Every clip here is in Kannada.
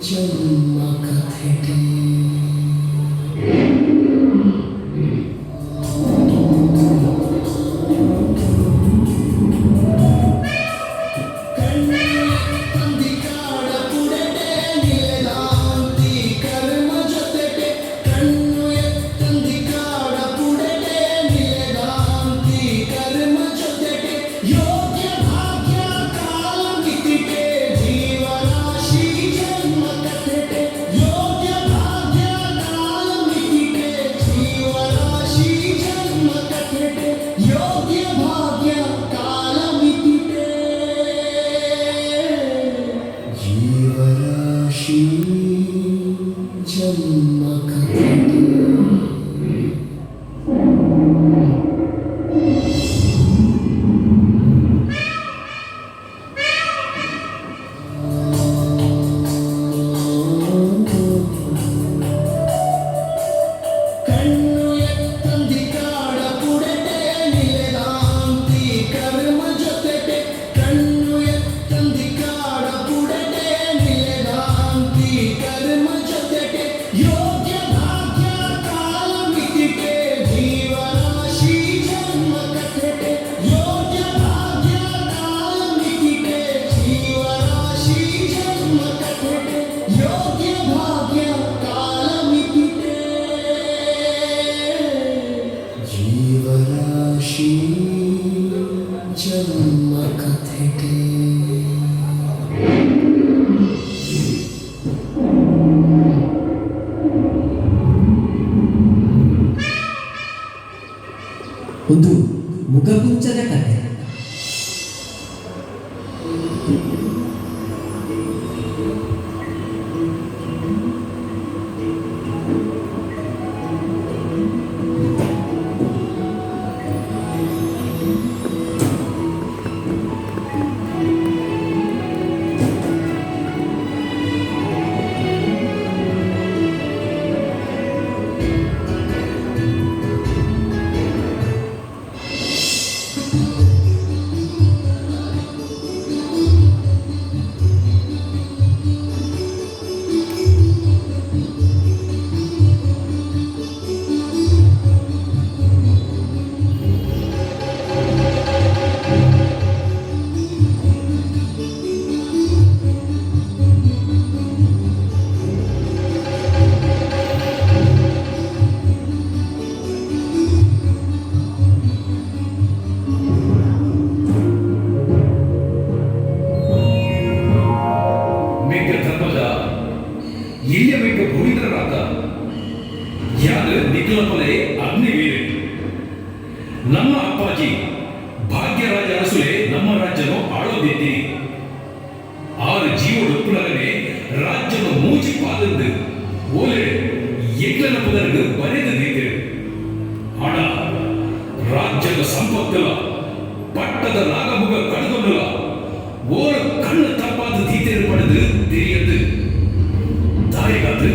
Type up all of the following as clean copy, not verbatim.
ಜನ್ಮ ಕಥೆಗೆ ಜನ್ಮ ಕಥೆಗೆ ಜೀವರಾಶಿ ಜನ್ಮ ಕಥೆಗೆ ಒಂದು ಮುಖಗುಂಚದ ಕಥೆ. ಇಲ್ಲಿಯಬೇಕು ಪವಿತ್ರರಾದ ಯಾರು ನಿಖಲಪಲೆ ಅಗ್ನಿವೀರ ನಮ್ಮ ಅಪ್ಪಾಜಿ ಭಾಗ್ಯರಾಜ ಅರಸುಲೆ ನಮ್ಮ ರಾಜ್ಯನು ಆಳೋದಿತ್ತಿ ಆರು ಜೀವೊಡುಪ್ಪುಲಗನೆ ರಾಜ್ಯದ ಮೂಚಿ ಪಾದದ್ದು ಓಲೆ ಎಗ್ಲನ ಪದರ್ಗ ಬರೆದದಿತ್ತು ಹಣ ರಾಜ್ಯದ ಸಂಪತ್ತಲ್ಲ ಪಟ್ಟದ ನಾಗಮುಗ ಕಳೆದೊಂಡಲ್ಲ ಓರ ಕಣ್ಣು ತಪ್ಪಾದ ತೀತೆಯನ್ನು ಪಡೆದು ತೆರೆಯದ್ದು தாய்காத்து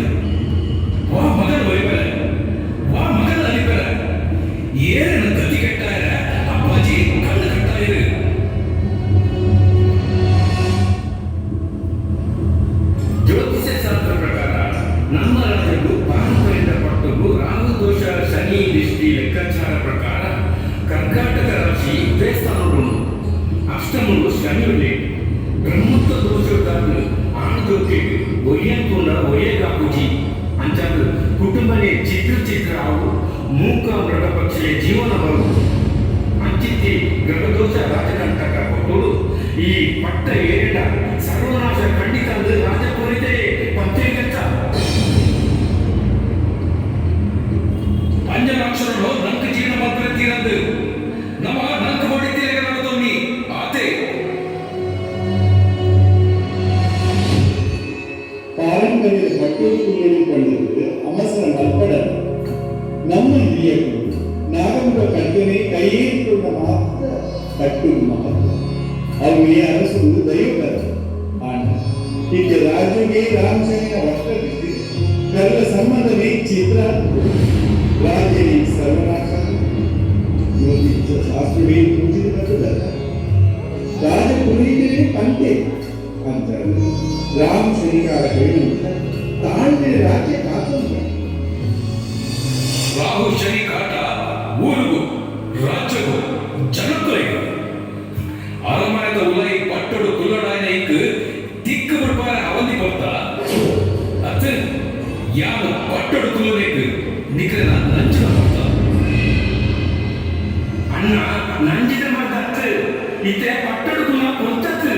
வா மகன் ஒய்வர வா மகன் அழிப்பற ஏன் கத்தி கட்டாயிர அப்பாஜி கண்ணு கட்டாயிரு ಜ್ಯೋತಿಷ್ಯ ಶಾಸ್ತ್ರ ಪ್ರಕಾರ ನಮ್ಮ ರಾಜ್ಯವು ಪಾರಂಪರ್ಯದ ಪಟ್ಟವು ರಾಹು ದೋಷ ಶನಿ ದೃಷ್ಟಿ ಲೆಕ್ಕಾಚಾರ ಪ್ರಕಾರ ಕರ್ನಾಟಕ ರಾಶಿ ದೇವಸ್ಥಾನಗಳು ಅಷ್ಟಮಗಳು ಶನಿಯುಳ್ಳಿ ಬ್ರಹ್ಮತ್ವ ದೋಷದಾದ ಆಣದೋಕೆ ಒಯ್ಯಂತುಂಡ ಒಯ್ಯಗಾಪುಜಿ ಅಂಚಾದು ಕುಟುಂಬನೇ ಚಿತ್ರಾವು ಮೂಕ ಮೃಗಪಕ್ಷಿಯ ಜೀವನ ಬರು ಅಂಚಿತ್ತಿ ಗ್ರಹದೋಷ ರಾಜಕಂಟಕ ಕೊಟ್ಟುಳು ಈ ಪಟ್ಟ ಏರಿಡ ಸರ್ವನಾಶ ಖಂಡಿತ ರಾಜಪುರಿತೆ ಪತ್ರಿಕಚ್ಚ ಪಂಚರಾಕ್ಷರರು ನಂಕ ಜೀವನ ಭದ್ರತಿರಂದು ನಮ್ಮ ನಂಕ ಹೊಡಿತೀರ ನಡೆದೊಮ್ಮಿ ಆತೆ பாரம்பரிய பட்டூர் கொண்டது அவசர நற்பட நம்ம இந்தியர்கள் நாகமுக கட்டுனை கையேறிக்கொண்ட மாத்த கட்டூர் மகத்துவம் ಅವರಿಗೆ ಅರಸುವುದು ದೈವಕರ ಆಣ ಹೀಗೆ ರಾಜುಗೆ ರಾಮಚಂದ್ರ ವರ್ತವಿಸಿ ಕಲ್ಲ ಸಂಬಂಧವೇ ಚಿತ್ರ ರಾಜನೇ ಸರ್ವನಾಶ ಜ್ಯೋತಿಷ್ಯ ಶಾಸ್ತ್ರವೇ ಪೂಜಿತ ರಾಜಪುರೀತಿನೇ ಪಂತೆ ಅಂತ ರಾಮ್ ಶ್ರೀಕಾರ ಹೇಳಿ ತಾಳ್ಮೆ ರಾಜ್ಯ ಕಾತಂತ್ರ ರಾಹು ಶನಿ ಕಾಟ ಊರಿಗೂ ರಾಜ್ಯಗೂ ಜನಕ್ಕೂ ಅರಮನೆದ ಉಲೈ ಪಟ್ಟಡು ಕುಲ್ಲಡಾಯನ ಇಕ್ಕು ತಿಕ್ಕು ಬಿಡ್ಪಾರ ಅವಧಿ ಬರ್ತಾ ಅತ್ತ ಯಾನು ಪಟ್ಟಡು ಕುಲ್ಲುನೇಕು ನಿಕ್ರೆನ ನಂಚಿನ ಬರ್ತಾ ಅಣ್ಣ ನಂಜಿದ ಮಾಡ್ದತ್ತು ಇತ್ತೆ ಪಟ್ಟಡು ಕುಲ್ಲ ಕೊಡ್ತತ್ತು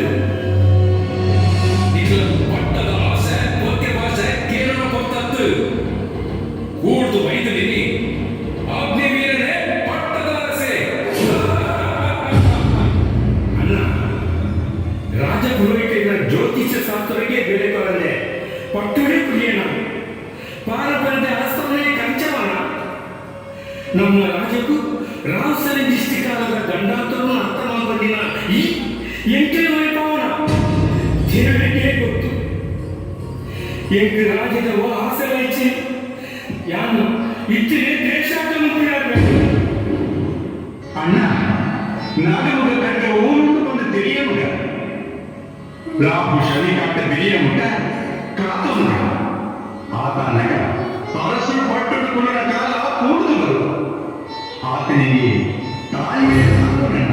ನಿಕ್ಲ ಪಟ್ಟದ ಆಸೆ ಪೊತ್ತೆ ಭಾಷೆ ಕೇರಳ ಕೊಡ್ತತ್ತು ಕೂಡ್ದು ವೈದ್ಯನಿ ಆಜ್ಞೆ ಮೀರನೆ ಪಟ್ಟದ ಆಸೆ ಅಣ್ಣ ರಾಜ ಪುರೋಹಿತರ ಜ್ಯೋತಿಷ್ಯ ಶಾಸ್ತ್ರಕ್ಕೆ ಬೆಲೆ ಕೊಡಲೆ ಪಟ್ಟುಡೆ ಪ್ರಿಯನ ಪಾರಪರದ ಹಸ್ತವನೇ ಕಂಚವನ ನಮ್ಮ ರಾಜಕ್ಕೂ ರಾಸನ ದಿಷ್ಟಿಕಾಲದ ಗಂಡಾಂತರವನ್ನು ಅರ್ಥ ಮಾಡಿಕೊಂಡಿನ ಈ ಎಂಟನೇ ವೈಭವನ ಜನರಿಗೆ ಗೊತ್ತು ಎಂಟು ರಾಜ್ಯದ ಆಸೆ ವಹಿಸಿ ಯಾನು ಇತ್ತಿಗೆ ದೇಶಾಟ ಮುಖ್ಯರಾಗಬೇಕು ಅಣ್ಣ ನಾಗಮುಗ ಕಂಡ ಊರುಂಡು ಬಂದು ತಿಳಿಯಮುಗ ರಾಹು ಶನಿ ಕಾಟ ಬಿಳಿಯಮುಗ ಕಾತುಂಗ ಆತನಗ ಅರಸರು ಪಟ್ಟಣ ಕುಲನ ಕಾಲ ಕೂಡುದು ಬರು ಆತನಿಗೆ ತಾಯಿಯೇ ಸಾಕೋಣ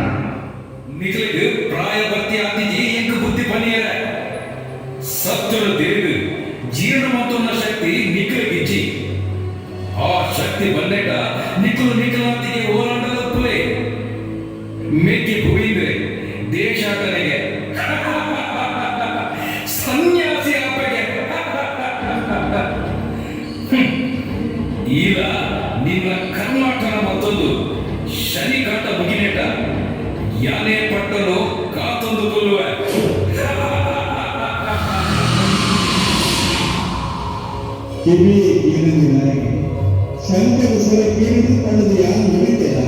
ನಿಖಲಿಗೆ ಪ್ರಾಯ ಭರ್ತಿ ಆತಿಜಿ ಎಂಕ ಬುದ್ಧಿ ಪನಿಯರ ಸತ್ವರ ದೇವಿ ಜೀರ್ಣ ಮಾತನ್ನ ಶಕ್ತಿ ನಿಖಲಿಗಿಜ್ಜಿ ಆ ಶಕ್ತಿ ಬಂದೇಟ ನಿಖಲಾತಿಗೆ ಹೋರಾಟದ ಪುಲೆ ಮೆಕ್ಕಿ ಭೂಮಿಂದ್ರೆ ದೇಶಾಟನೆಗೆ ಸನ್ಯಾಸಿ ಆಪೆಗೆ ಈಗ ನಿನ್ನ ಕರ್ನಾಟಕ ಮತ್ತೊಂದು ಶನಿ ಕಾಟ ಮುಗಿನೇಟ ಯಾನೇ ಪಟ್ಟನು ಕಾತೊಂದು ಕೊಲ್ಲುವೆ ಕಿವಿಯೇ ಏನಂದು ನನಗೆ ಶಂಕರ ಸ್ವರ ಕೇಳಿದು ಪಡೆದು ಯಾರು ನುಡಿತೆಲ್ಲ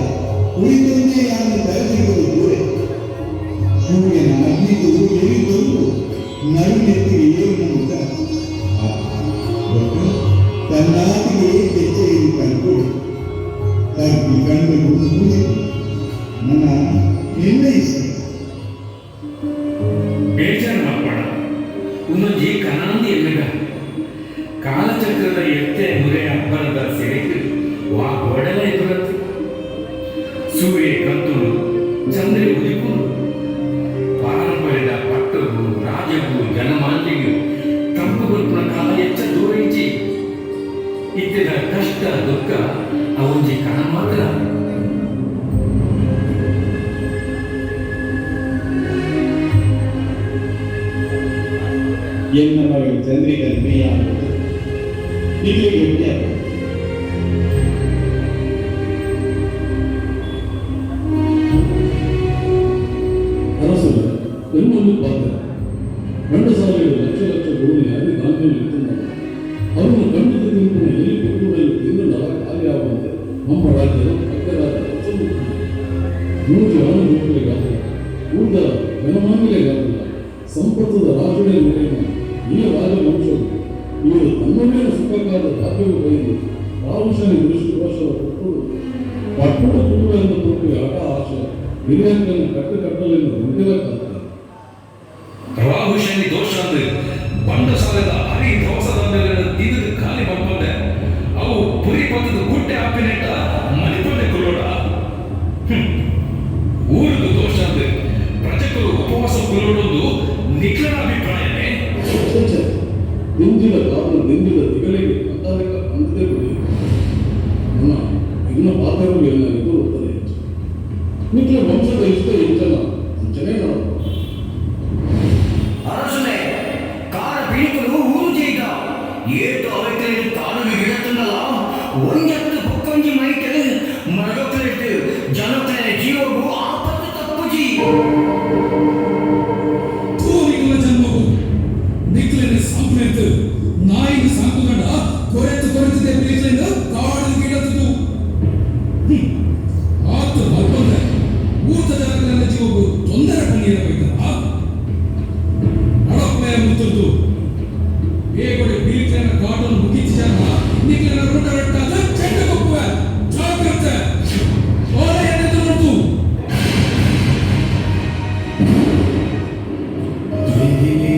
ಉಳಿದೊಂದೇ ಯಾರು ತರದಿರುವುದು ದೂರೆ ಸೂರ್ಯನ ಅಗ್ನಿದು ಎರಿದೊಂದು ನಡುನೆತ್ತಿಗೆ ಏನು ಮುಖ ತನ್ನಾತಿಗೆ ಕೆಚ್ಚೆಯನ್ನು ಕಲ್ಕೊಡು ತಗ್ಗಿ ಕಣ್ಣು ಪೂಜೆ ನನ್ನ ನಿರ್ಣಯಿಸಿ ಬೇಜಾರು ಮಾಡಬೇಡ ಉನ್ನೊಂಜಿ ಕನಾಂದಿ ಎನ್ನಗ ಕಾಲಚಕ್ರದ ಎತ್ತೆ ಮುರೆ ಅಬ್ಬರದ ಸೆರೆಗೆ ವಾ ಗೋಡೆಲ ಎದುರತ್ತು ಸೂರ್ಯ ಕತ್ತುಲು ಚಂದ್ರ ಉದಿಪುಲು ಪಾರಂಪರ್ಯದ ಪಟ್ಟವು ರಾಜವು ಜನಮಾನ್ಯವು ತಂಪು ಗೊತ್ತಿನ ಕಾಲ ಹೆಚ್ಚ ದೂರ ಇಚ್ಚಿ ಇತ್ತಿದ ಕಷ್ಟ ದುಃಖ ಅವೊಂಜಿ ಕಣ ಮಾತ್ರ ಎನ್ನ ಮಗಳು ಚಂದ್ರಿಕಾ ಪ್ರಿಯ ನಿಮಗೆ ಗೊತ್ತೇ அரசுல பெருமொழி பார்த்தார் 2,000 ಲಕ್ಷ ಭೂಮಿಯಾಗಿ ಗಾಂಧಿಯಲ್ಲಿ ಇಟ್ಟುಕೊಂಡರು ಅವರನ್ನು ಖಂಡಿತದಿಂದ ಎಲ್ಲಿ ಕೊಟ್ಟುಕೊಳ್ಳಲು ತಿನ್ನಲಾಗ ಕಾರ್ಯವಾಗುವಂತೆ ನಮ್ಮ ರಾಜ್ಯದ ಪಕ್ಕದಾದ ನೂರು ರೂಪಾಯಿಗಾಗಲ್ಲ ಊಟ ಜನಮಾನ್ಯಗಳಿಗಾಗಲ್ಲ ಸಂಪತ್ತದ ರಾಜುಡೆ ಮೇಲಿನ ಈ ರಾಜವಂಶವು ಇವರು ತನ್ನಮೇಲೆ ಸುಖಕ್ಕಾದ ರಾಜ್ಯವು ಬೈದು ರಾಹುಶನಿ ದೃಷ್ಟಿಕೋಶದ ಪಟ್ಟಣ ತುಳುವೆಂದು ಕೊಟ್ಟು ಆಟ ಆಶೆ ಹಿರಿಯಂಕನ್ನು ಕಟ್ಟಲೆಂದು ನಿಂತಿರಕ್ಕಾಗ್ತದೆ ರಾಹು ಶನಿ ದೋಷ ಅಂದ್ರೆ ಬಂಡ ಸಾಲದ ಹರಿ ದೋಸದ ಮೇಲೆ ತಿಂದು ಖಾಲಿ ಮಾಡ್ಕೊಂಡೆ ಅವು ಪುರಿ ಪಕ್ಕದ ಗುಟ್ಟೆ ಹಾಪಿನೆಟ್ಟ ಮಲಿಪೊಂಡೆ ಕೊಲ್ಲೋಡ ಊರಿಗೂ ದೋಷ ಅಂದ್ರೆ ಪ್ರಜೆಗಳು ಉಪವಾಸ ಕೊಲ್ಲೋಡೊಂದು ನಿಖರ ಅಭಿಪ್ರಾಯನೇ ದಿಂದಿದ ಕಾರಣ ದಿಂದಿದ ದಿಗಲಿಗೆ ಅಂತಾರಕ ಅಂತೆ ಕೊಡಿ ನನ್ನ ಇನ್ನ ಪಾತ್ರಗಳು ಎಲ್ಲ ಎದುರುತ್ತದೆ ನಿಖಿಲ ವಂಶದ ಇಷ್ಟ ಹೆಚ್ಚಲ್ಲ ಅಂಚನೆ ನೋಡಬಹುದು ಅರಸನೇ ಕಾರ ಬೀಳಿಕಲು ಊರು ಜೈದ ಏಟು ಅವೈತಲ್ಲಿ ಕಾಲು ಗಿಡತನ್ನಲ್ಲ ಒಂಜತ್ತು ಬುಕ್ಕೊಂಜಿ ಮೈಕಲ್ ಮರಗಕ್ಲಿಟ್ಟು ಜನತನ ಜೀವವು ಆಪತ್ತು ತಪ್ಪುಜಿ ತೂರಿಗಳ ಜನ್ಮವು ನಿಕ್ಲಿನ ಸಾಂಪ್ರತು ನಾಯಿನ ಸಾಂಕುಗಂಡ ಕೊರೆತಿದೆ ಬಿಳಿಕ್ಲಿಂದ ಕಾಡು ಗಿಡದು ಆತ ಬರ್ಬಂದ್ರೆ ಊಟ ಜನಗಳ ಜೀವವು ತೊಂದರೆ ಪಣಿಯಬೇಕಲ್ಲ ನಡಪೆಯ ಮುತ್ತದ್ದು ಬೇಗಡೆ ಬಿಳಿಕ್ಲಿನ ಕಾಡನ್ನು ಮುಗಿಸಿ ಜನ ನಿಕ್ಲಿನ ರುಟರಟ್ಟಾದ ಚೆಂಡ ಕೊಪ್ಪುವೆ ಜಾಗ್ರತೆ ಓಲೆ ಎದ್ದು ನೋಡು ದ್ವಿದಿನೇ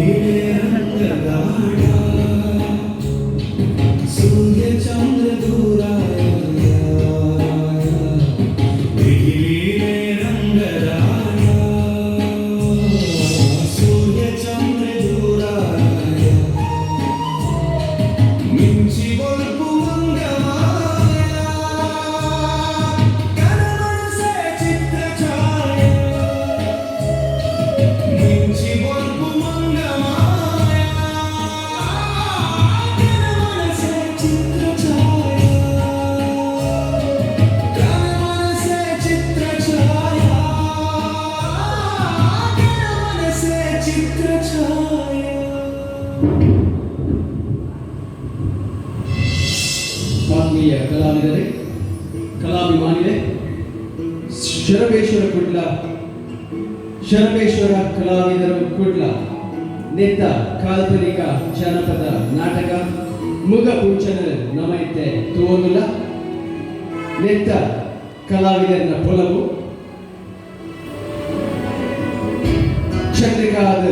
ಆತ್ಮೀಯ ಕಲಾವಿದರೆ, ಕಲಾಭಿಮಾನಿಗಳೇ, ಶರಬೇಶ್ವರ ಕಲಾವಿದರು ಕುಡ್ಲ ನೆತ್ತ ಕಾಲ್ಪನಿಕ ಜನಪದ ನಾಟಕ ಮುಗ ಪುಂಚನ ನಮೈತೆ ತೋದುಲ ನೆತ್ತ ಕಲಾವಿದರ ಪೊಲವು ಚಂದ್ರಿಕಾದ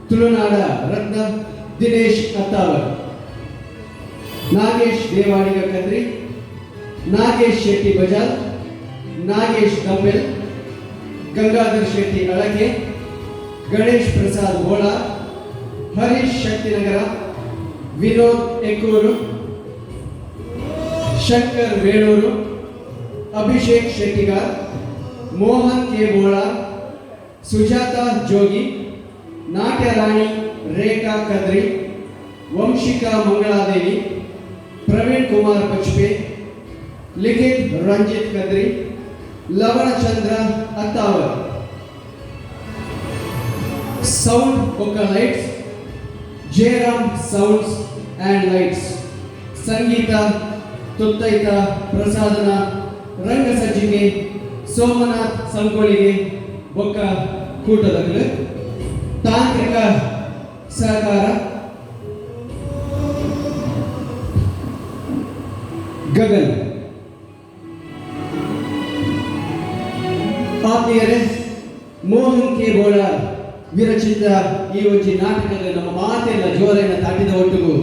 ತುಳುನಾಡ ರತ್ನ ದಿನೇಶ್ ಅತ್ತಾವರ್, ನಾಗೇಶ್ ದೇವಾಡಿಗ ಕದ್ರಿ, ನಾಗೇಶ್ ಶೆಟ್ಟಿ ಬಜಾರ್, ನಾಗೇಶ್ ಗಂಬೆಲ್, ಗಂಗಾಧರ್ ಶೆಟ್ಟಿ ಅಳಕೆ, ಗಣೇಶ್ ಪ್ರಸಾದ್ ಬೋಳ, ಹರೀಶ್ ಶಕ್ತಿನಗರ, ವಿನೋದ್ ಎಕ್ಕೂರು, ಶಂಕರ್ ವೇಣೂರು, ಅಭಿಷೇಕ್ ಶೆಟ್ಟಿಗಾರ್, ಮೋಹನ್ ಕೆ ಬೋಳ, ಸುಜಾತಾ ಜೋಗಿ, ನಾಟ್ಯ ರಾಣಿ ರೇಖಾ ಕದ್ರಿ, ವಂಶಿಕಾ ಮಂಗಳಾದೇವಿ, ಪ್ರವೀಣ್ ಕುಮಾರ್ ಪಚ್ಪೆ, ಲಿಖಿತ್ ರಂಜಿತ್ ಕದ್ರಿ, ಲವಣಚಂದ್ರ ಅತ್ತಾವರ್. ಸೌಂಡ್ ಒಕ್ಕ lights Jayaram sounds and lights. ಸಂಗೀತ ತುತ್ತೈತ ಪ್ರಸಾದನ ರಂಗ ಸಜ್ಜಿಗೆ ಸೋಮನಾಥ್ ಸಂಕೋಳಿಗೆ ಒಕ್ಕ ಕೂಟದಲ್ಲಿ ತಾಂತ್ರಿಕ ಸಹಕಾರ ಗಗನ್. ಆತ್ಮೀಯರೇ, ಮೋಹನ್ ಕೆ ಬೋಳ ವಿರಚಿತ ಈ ಒಂಜಿ ನಾಟಕದ ನಮ್ಮ ಮಾತೆಲ್ಲ ಜೋರೈನ ತಾಟಿದ ಒಟ್ಟಿಗೂ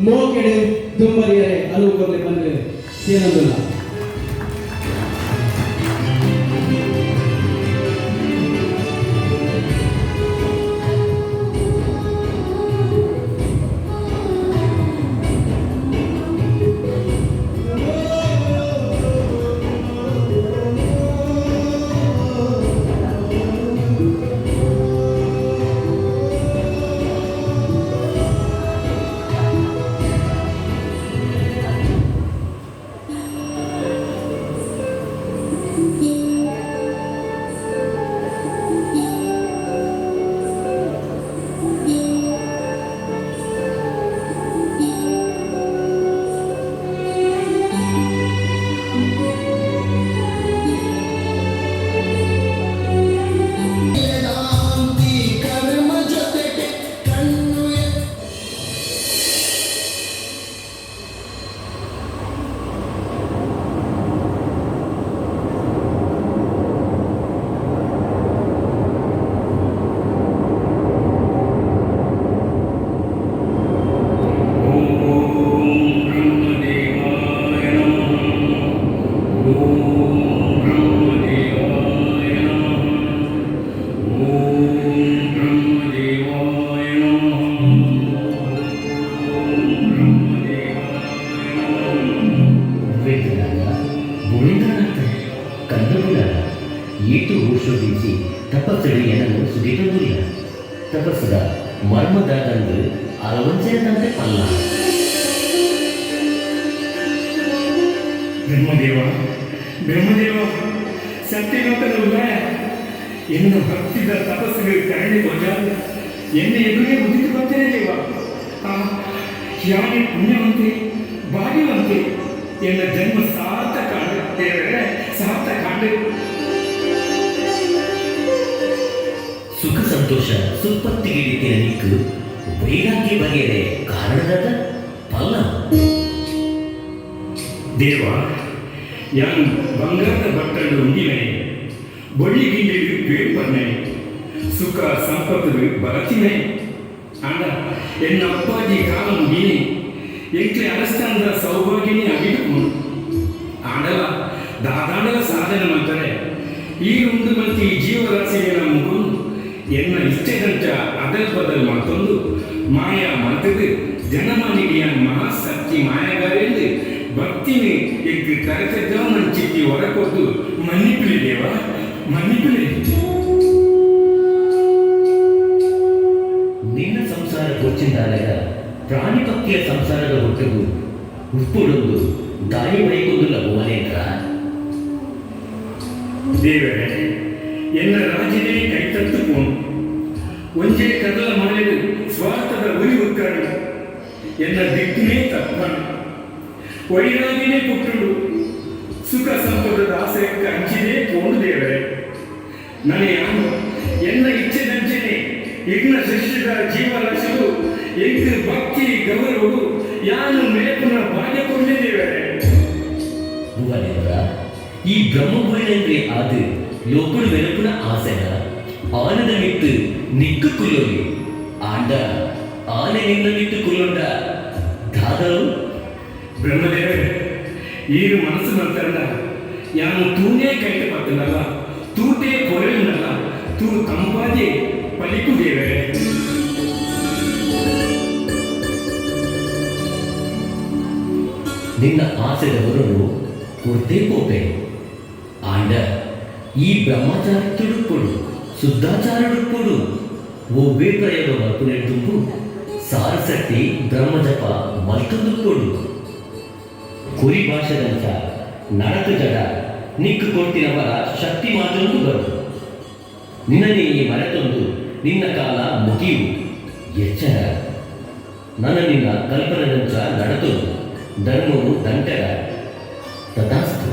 ಮೋಕೆಡೆ ದುಂಬರಿಯರೆ ಅಲವು ಕೊರಲೆ ಬಂದರೆ ಏನಂದಿಲ್ಲ. ತಪಸ್ಸದ ಮರ್ಮದಾದಂದು ಅಲವಂಚನದಂತೆ ಪಲ್ಲ. ಬ್ರಹ್ಮದೇವ ಸತ್ಯಲೋಕದ ಉದಯ ಎನ್ನ ಭಕ್ತಿದ ತಪಸ್ಸಿಗೆ ಕರಡಿ ಧ್ವಜ ಎನ್ನ ಎದುರಿಗೆ ಉದಿತು ಬರ್ತೇನೆ ದೇವ. ಯಾನೇ ಪುಣ್ಯವಂತೆ ಭಾಗ್ಯವಂತೆ ಎನ್ನ ಜನ್ಮ ಸಾರ್ಥಕ ಸಾರ್ಥಕ. ಸುಖ ಸಂತೋಷ ಸುಪ್ಪತ್ತಿಗೆ ರೀತಿಯ ನಿಕ್ಕು ವೈರಾಗ್ಯ ಬಗೆಯದೆ ಕಾರಣದ ಪಲ್ಲ. ದೇವ ಯಾನ್ ಬಂಗಾರದ ಬಟ್ಟಲು ಉಂಡಿನೆ ಬೊಳ್ಳಿ ಗಿಂಡಿಗೆ ಪೇಪರ್ನೆ ಸುಖ ಸಂಪತ್ತು ಬರತಿನೆ ಆಂಡ ಎನ್ನ ಅಪ್ಪಾಜಿ ಕಾಲ ಮುಗಿನಿ ಎಂಕ್ಲೆ ಅನಸ್ತಾಂದ ಸೌಭಾಗ್ಯನೇ ಆಗಿಟ್ಟು ಆಂಡಲ ದಾದಾಂಡಲ ಸಾಧನೆ ಮಾಡ್ತಾರೆ. ಈ ಒಂದು ಮಂತಿ ಜೀವರಾಶಿಯ ಮುಗು ಎನ್ನ ಇಷ್ಟದಂತ ಅದಲ್ ಬದಲ್ ಮಾಡ್ಕೊಂಡು ಮಾಯಾ ಮಾಡ್ತದೆ ಜನಮಾನಿಗೆಯ ಮಹಾಶಕ್ತಿ ಮಾಯಗಾರೆಂದು ಭಕ್ತಿನಿ ಎಗ್ಗು ಕರೆತದ್ದ ಮಂಚಿತ್ತಿ ಹೊರಕೊಟ್ಟು ಮನ್ನಿಪಿಲಿ ದೇವ ಮನ್ನಿಪಿಲಿ. ನಿನ್ನ ಸಂಸಾರ ಕೊಚ್ಚಿಂದಾದಾಗ ಪ್ರಾಣಿ ಪಕ್ಷಿಯ ಸಂಸಾರದ ಹೊಟ್ಟೆಗೂ ಉಪ್ಪುಡೊಂದು ದಾಳಿ ಬೈಕೊಂಡು ಲಘುವನೇಂದ್ರ ದೇವರೇ ಎನ್ನ ರಾಜನೇ ಕೈತತ್ತುಕೊಂಡು ಒಂಜೇ ಕದಲ ಮನೆಯು ಸ್ವಾರ್ಥದ ಉರಿವು ಕಾರಣ ಎನ್ನ ದಿಕ್ಕನೇ ತಪ್ಪಣ ವೈರಾಗಿನೇ ಪುಟ್ಟುಡು ಸುಖ ಸಂಪದದ ಆಸೆ ಹಂಚಿನೇ ಪೋಂಡು ದೇವರೇ ನನಯಾನು ಎನ್ನ ಇಚ್ಛೆ ನಂಚನೆ ಇಗ್ನ ಸೃಷ್ಟಿದ ಜೀವರಾಶಿಗಳು ಎಂಕು ಭಕ್ತಿ ಗೌರವವು ಯಾನು ಮೇಪುನ ಭಾಗ್ಯ ಕೊಂಡೇ ದೇವರೇ ಭುವನೇಂದ್ರ ಈ ಬ್ರಹ್ಮಭುವನೇಂದ್ರಿ ಅದು ಲೋಕುಡು ವೆಲುಪುನ ಆಸೆನ ಆನದ ಮಿತ್ತು ನಿಕ್ಕು ಕುಲ್ಲೋಲಿ ಆಂಡ ಆನೆ ನಿನ್ನ ಮಿತ್ತು ಕುಲ್ಲೊಂಡ ದಾದವು ಬ್ರಹ್ಮದೇವರೇ ಈರು ಮನಸ್ಸು ನಂತರಣ ಯಾನು ತೂನೇ ಕೈಟ ಪತ್ತನಲ್ಲ ತೂಟೇ ಕೊರೆಯನಲ್ಲ ತೂ ತಂಪಾದಿ ಪಲಿಕು ದೇವರೇ ನಿನ್ನ ಆಸೆದವರನ್ನು ಕೊಡ್ತೇ ಪೋಪೆ ಆಂಡ ಈ ಬ್ರಹ್ಮಚಾರಿ ತುಡುಕೊಡು ಶುದ್ಧಾಚಾರಡುಕೊಡು ಒಬ್ಬೇ ಪ್ರಯೋಗ ಮಲ್ಪುನೆ ತುಂಬು ಸಾರಸಟ್ಟಿ ಬ್ರಹ್ಮಜಪ ಮಲ್ತೊಂದು ಕೊಡು ಕುರಿ ಭಾಷೆದಂತ ನಡತು ಜಡ ನಿಕ್ಕು ಕೊಟ್ಟಿನವರ ಶಕ್ತಿ ಮಾತೊಂದು ಬರು ನಿನ್ನನೇ ಈ ಮರೆತೊಂದು ನಿನ್ನ ಕಾಲ ಮುಗಿಯು ಎಚ್ಚರ ನನ್ನ ನಿನ್ನ ಕಲ್ಪನೆದಂತ ನಡತೊಂದು ಧರ್ಮವು ದಂಟರ ತಥಾಸ್ತು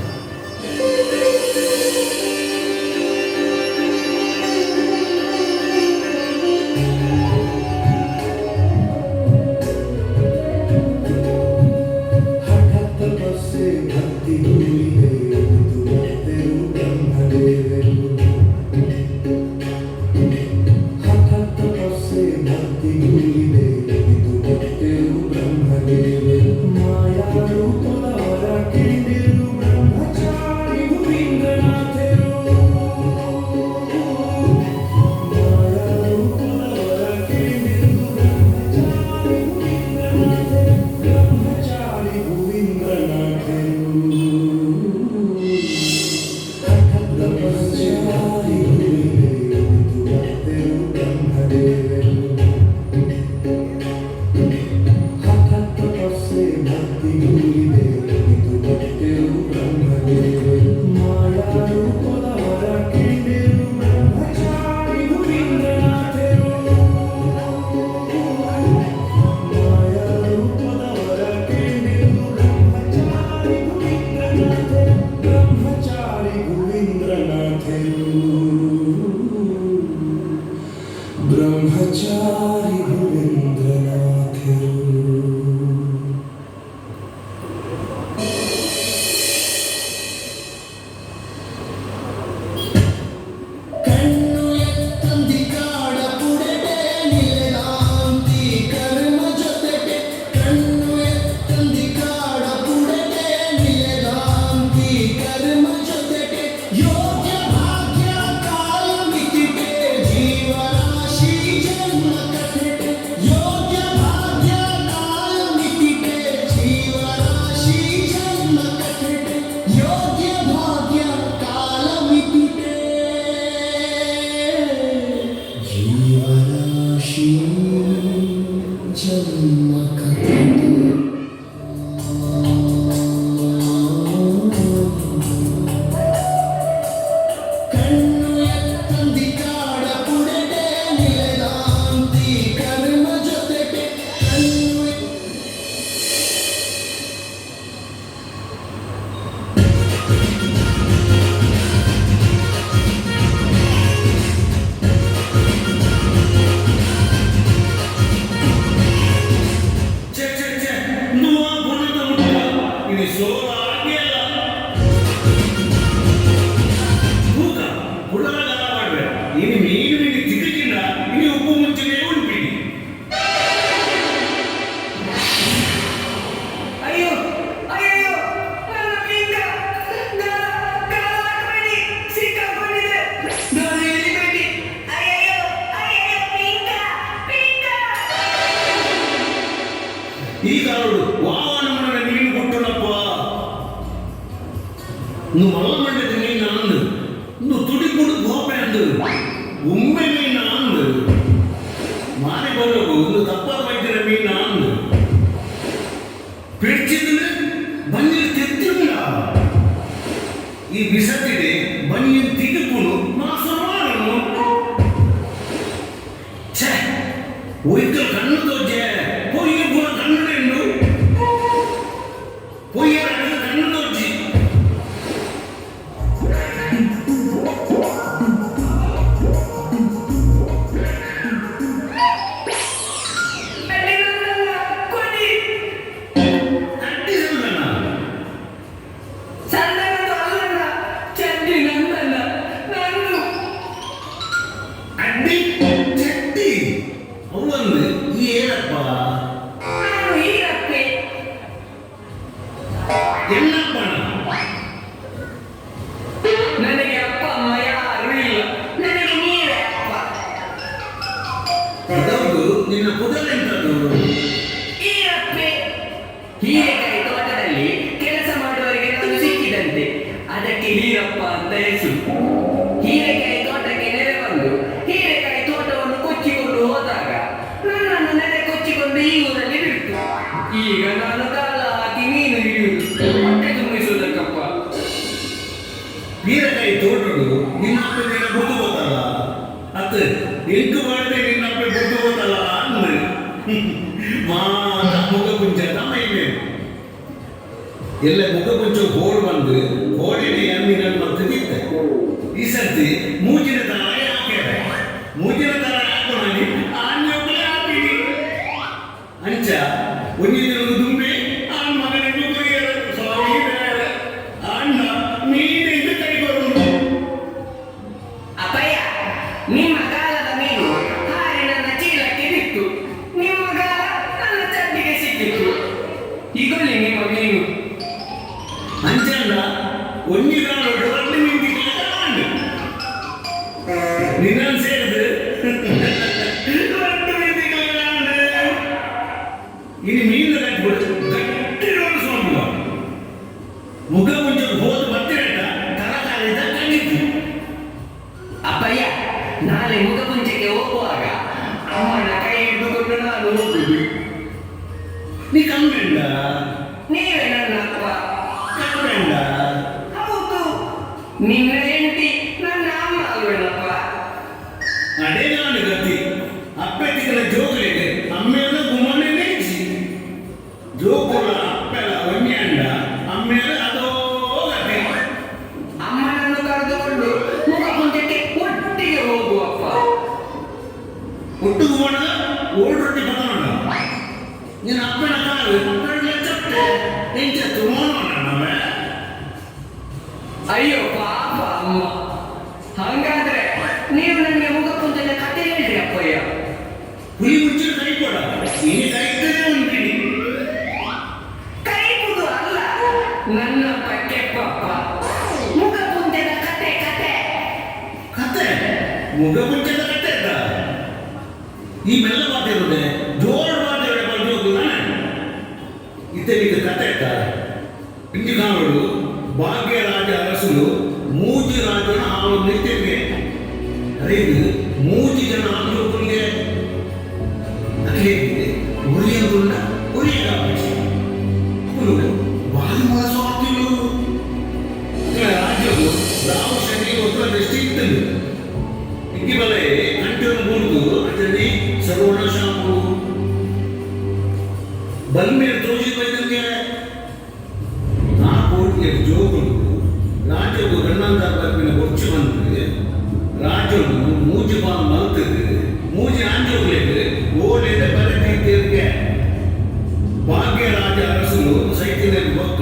ഒരിക്കൽ കണ്ണു തോറ്റേ പൊയ്യ പോ കണ്ണുണ്ടു പൊയ്യാണെങ്കിൽ കണ്ണു തോറ്റി ನನಗೆ ಅಪ್ಪ ಅಮ್ಮ ಯಾರು ಇಲ್ಲ, ನನಗೆ ನೀವೇ ಅಪ್ಪ. ನಿನ್ನ ಕುದಲೆಂತದ್ದು ಈರಪ್ಪೆ. ಹೀರೆಕಾಯಿ ತೋಟದಲ್ಲಿ ಕೆಲಸ ಮಾಡುವವರಿಗೆ ನಾನು ಸಿಕ್ಕಿದಂತೆ, ಅದಕ್ಕೆ ಹೀರಪ್ಪ ಅಂತ ಹೆಸರು. ಹೀರೆಕಾಯಿ ತೋಟಕ್ಕೆ ನೆರೆ ಬಂದು ಹೀರೆಕಾಯಿ ತೋಟವನ್ನು ಕೊಚ್ಚಿಕೊಂಡು ಹೋದಾಗ ನನ್ನನ್ನು ನೆರೆ ಕೊಚ್ಚಿಕೊಂಡು ಈ ಊರಲ್ಲಿ ಬಿಟ್ಟು ಈಗ ನಾನು ಕಾಲ ಹಾಕಿ ಮೀನು ಹಿಡಿಯುವುದು, ಹೊಟ್ಟೆ ತುಂಬಿಸುವುದಕ್ಕಪ್ಪ. ಹೀರೆಕಾಯಿ ತೋಟಡು ನಿನ್ನಪ್ಪ ನಿನ್ನ ಬುದ್ದು ಹೋತಲ್ಲ ಅತ್ತ ಎಂಟು ಮಾಡದೆ ನಿನ್ನಪ್ಪ ಬುದ್ದು ಹೋತಲ್ಲ ಅಂದ್ರೆ ಮಾತ ಮುಖ ಕುಂಚ ತಮ್ಮ ಎಲ್ಲ ಮುಖ ಕುಂಚ ಗೋಳು ಬಂದು ಗೋಡೆನೆ ಅಮ್ಮಿನಲ್ಲಿ ಮರ್ತಿದ್ದೆ. ಈ ಸರ್ತಿ ಮೂಜಿನ ತರ ಹಾಕ್ಯಾರ, ಮೂಜಿನ ತರ ಹಾಕೊಂಡು ಆನ್ಯೋಗ್ಲೇ ಹಾಕಿನಿ ಅಂಚ ಒಂದಿನ ದುಂಬಿ ಆ ಮಗನಿಗೆ ಕುರಿಯರು ಸ್ವಾಮಿ ಅಣ್ಣ ನೀನೆ ಇದು ಕೈಗೊಳ್ಳು. ಅಪ್ಪಯ್ಯ, ನಿಮ್ಮ ಕಾಲದ ಮೀನು ಹಾರಿ ನನ್ನ ಚೀಲಕ್ಕೆ ಬಿತ್ತು, ನಿಮ್ಮ ಗಾಲ ನನ್ನ ಚಡ್ಡಿಗೆ ಸಿಕ್ಕಿತ್ತು. ಈಗೊಳ್ಳಿ ನಿಮ್ಮ ಮೀನು. ಅಂಚಂಡ ಒಂದಿಗಾಲು ಡೊಳ್ಳು ನಿಂತಿಲ್ಲ ನಿನ್ನ ಸೇರಿದು ಡೊಳ್ಳು ನಿಂತಿಲ್ಲ ಇನ್ನು ಮೀನು ಕಟ್ಬಿಟ್ಟು ಗಟ್ಟಿ ನೋಡಿಸ್ಕೊಂಡು ಮುಖ ಮುಂಚೆ ಹೋದ ಬರ್ತಿರಟ ತರಕಾರಿದ ಕಂಡಿತ್ತು. ಅಪ್ಪಯ್ಯ, ನಾಳೆ ಮುಖಪುಂಜಕ್ಕೆ ಹೋಗುವಾಗ ಅಮ್ಮನ ಕೈ ಹಿಡಿದುಕೊಂಡು ನಾನು ಹೋಗುದು. ನೀ ಕಮ್ಮಿಂಡ ನೀವೇ ನನ್ನ ಅಪ್ಪ. ಕಮ್ಮಿಂಡ ಹೌದು, ನಿನ್ನ ಹೆಂಡತಿ ನನ್ನ ಅಮ್ಮ ಅಲ್ವೇನಪ್ಪ. ಅದೇ ನಾನು ಗತಿ ಅಪ್ಪೆತ್ತಿಗಳ ಜೋಗುಲಿಗೆ ಅಮ್ಮೆಲ್ಲ ಗುಮ್ಮನೆ ನೆಚ್ಚಿ ಜೋಗುಲ ಅಪ್ಪೆಲ್ಲ ಒಣ್ಣೆ ಅಂಡ ಅಮ್ಮೆಲ್ಲ ಅದೋ ಗತಿ. ಅಮ್ಮನನ್ನು ಕರೆದುಕೊಂಡು ಮುಖಪುಂಜಕ್ಕೆ ಒಟ್ಟಿಗೆ ಹೋಗುವಪ್ಪ. ಒಟ್ಟಿಗೆ ಹೋಣ ಓಲ್ಡ್ ರೊಟ್ಟಿ ಬರೋಣ ನಿನ್ನ ಅಪ್ಪನ ಕಾಲು ಚಪ್ಪೆ ಎಂಚತ್ತು ಮೋನೋಣ ನಾವೇ. ಅಯ್ಯೋ ಪಾಪ ಅಮ್ಮ. ಹಾಗಾದ್ರೆ ನೀವು ನನಗೆ ಮುಖಪುಂಜದ ಕತೆ ಹೇಳ್ರಿ ಅಪ್ಪಯ್ಯ. ಹುಲಿ ಮುಂಚಿನ ಕೈ ಕೊಡ ಇನ್ನು ಕೈ ಇದ್ದದೇ ಉಂಟಿನಿ ಕೈಗುದು ಅಲ್ಲ, ನನ್ನ ಬಗ್ಗೆ ಪಾಪ. ಮುಖಪುಂಜದ ಕತೆ ಕತೆ ಕತೆ ಮುಖ ಮುಂಚೆದ ಕತೆ ಅಲ್ಲ ಈ ಮೆಲ್ಲ ಮಾತಿರೋದೆ ಜೋರು ಮಾತಾಡ ಬಂದು ಹೋಗುದಾನೆ ಇತನಿಗೆ ಕತೆ ಅಕ್ಕ. ಇಂಡಿ ಕಾಣೋಡು ಭಾಗ್ಯರಾಜ ಅರಸರು ಮೂಜಿ ರಾಜನ ಹಾಲು ನಿಂತಿರ್ಗೆ ಅದೇನು ಮೂಜಿ ಜನ ಆಂಧ್ರಗಳಿಗೆ ಅದೇನಿದೆ ಉರಿಯಂದುಂಡ ಉರಿಯಗಾಪಿಸಿ ಬಾರಿ ಮೋಸ ಆಗ್ತಿಲ್ಲ ರಾಜ್ಯವು ರಾವು ಶನಿ ಒಬ್ಬರ ದೃಷ್ಟಿ ಇತ್ತಲ್ಲ ಇಂಗಿ ಬಲೆ ಕಂಠವನ್ನು ಕೂಡಿದು ಅದರಲ್ಲಿ ಸರ್ವಣ ಶಾಂಪು ಬಲ್ಮೇಲೆ ತೋಜಿ ಬೈದಂಗೆ ಆ ಕೋಟಿಗೆ ಜೋಗುಲು ರಾಜ್ಯವು ಗಣ್ಣಂತರ ಬರ್ಪಿನ ಬೊಚ್ಚು ಬಂದ್ರೆ ರಾಜ್ಯವನ್ನು ಮೂಜಿ ಬಾಲ್ ಮಲ್ತದೆ ಮೂಜಿ ಆಂಜೋಗ್ಲಿಗೆ ಓಡಿದ ಬರೆದಿದ್ದಿರ್ಗೆ ಭಾಗ್ಯರಾಜ ಅರಸರು ಸೈತಿನಲ್ಲಿ ಬೊಕ್ಕ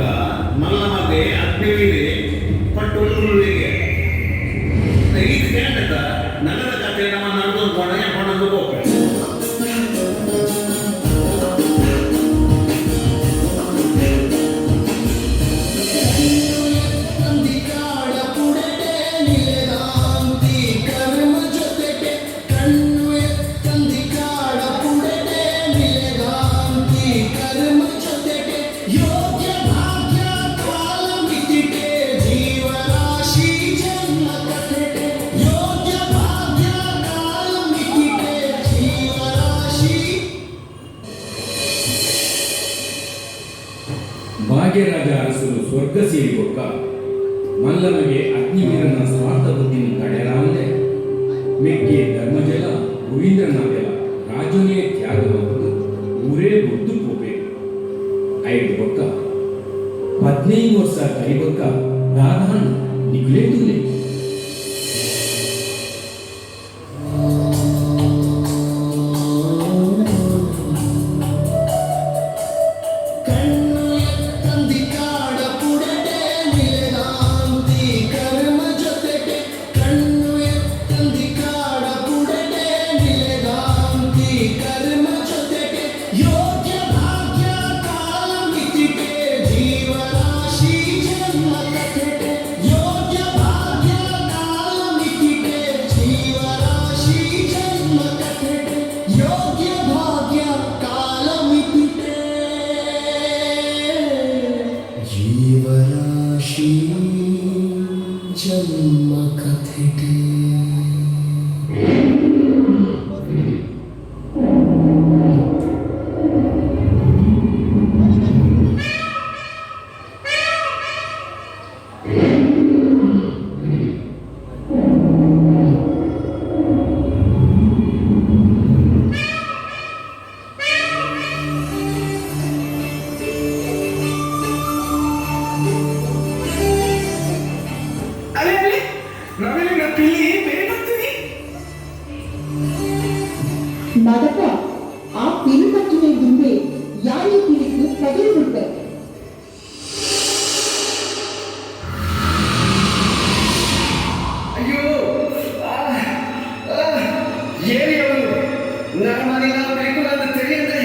ಮಲ್ಲಮಗೆ ಅಗ್ನಿವಿದೆ ಪಟ್ಟುಗಳಿಗೆ ಇದು ಕೇಂದ್ರ ನಗರ ಕಥೆ ನಮ್ಮ ನಡೆದು ಕೊನೆಯ ಪಣದು ಹೋಗ್ಬೇಕು. ಭಾಗ್ಯರಾಜ ಅರಸರು ಸ್ವರ್ಗ ಸೇರಿಗೊಕ್ಕ ಮಲ್ಲನಿಗೆ ಅಗ್ನಿವೀರನ ಸ್ವಾರ್ಥ ಬುದ್ಧಿನ ತಡೆರಾಂದೆ ಮೆಕ್ಕೆ ಧರ್ಮಜಲ ಗೋವಿಂದ್ರನಾಥೆಲ ರಾಜನೇ ಬೊಕ್ಕ 15 ವರ್ಷ ಕೈ ಬೊಕ್ಕ ರಾಧಾನ್ ನಿಗುಲೇದುಲೆ ಜೀವರಾಶಿ ಜನ್ಮ ಕಥೆಗೆ ಮಗಪ್ಪ ಆ ಪಿರುಪಟ್ಟಿನ ದುಂಬೆ ಯಾರ ಪಿರಿಕು ಪಗಲು ಬಿಡ್ಬೇಕು. ಅಯ್ಯೋ ಏರಿ ಅವನು ನನ್ನ ಮನೆಯ ಬೇಕು ತಿಳಿಯದೆ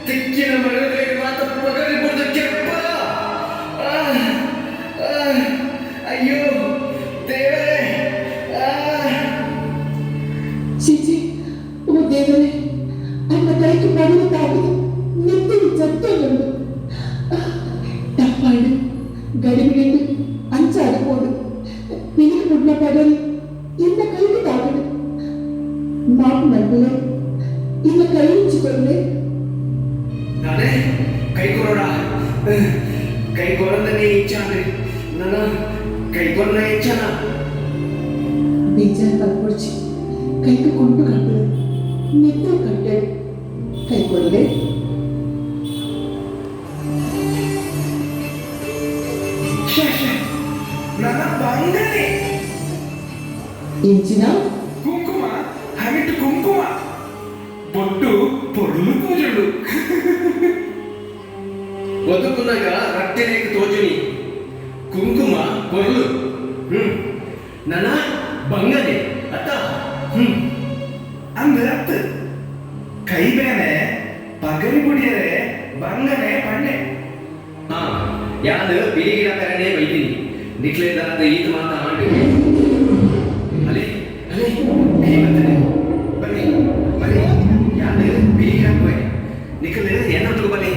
ತಿಕ್ಕಿನ ಮರದಲ್ಲಿ ಮಾತ್ರ ಪಗಲಿ ಬಿಡೋದಕ್ಕೆ ಅಯ್ಯೋ ದೇವರೇ ಚಿಚಿ ಓ ದೇವರೇ ಅನ್ನ ಕೈಗೆ ಪಡೆಯುತ್ತಾಗಿದೆ ನಿಂತು ಚತ್ತೊಂದು ತಪ್ಪಾಡು ಗಡಿಬಿಡಿಂದು ಅಂಚಾಡಿಕೊಂಡು പിരിക്ക് പുള്ള പകൽ ഇന്ന കൈക്ക് താകണം മാപ്പ് നൽകുക ഇന്ന കൈയിച്ചുകൊള്ളേ ನಾನೇ ಕೈಕೊರೋಣ ಕೈಕೊರಂದನೇ ಇಚ್ಛಾನೆ ನನ್ನ ಕೈಕೊರನ ಇಚ್ಛಾನ ಬೇಜಾರು ಪಡ್ಕೊಡ್ಚಿ ಕೈಗೆ ಕೊಂಡು ಕಟ್ಟಲು ನಿತ್ಯ ಕಟ್ಟೆ ಕೈಕೊಡಲೇ ನನ್ನ ಬಂಗನೆ ಇಂಚಿನ ಕುಂಕುಮ ಹಮಿಟ್ಟು ಕುಂಕುಮ ಬೊಟ್ಟು పొడులు పూజలు వదుకునగా రక్తరేఖ తోచుని కుంకుమ పొరులు నన ಬಂಗನೆ ಅತ್ತ ಅಂದ ಅತ್ತ ಕೈ ಬೇನೆ ಪಗರಿ ಬುಡಿಯರೆ ಬಂಗನೆ ಪಣ್ಣೆ ಹಾ ಯಾದು ಬಿಳಿಗಿಡ ಕರನೆ ಬೈತೀನಿ ನಿಕ್ಲೇದಾದ ಈತ ಮಾತಾ ಮಾಡಿ ಅಲೆ ಅಲೆ ಕೈ ಬಂದರೆ ಬನ್ನಿ ಬನ್ನಿ ಯಾದು ಬಿಳಿಗಿಡ ಹೋಯ್ ನಿಕ್ಲೆ ಏನಂತ ಬನ್ನಿ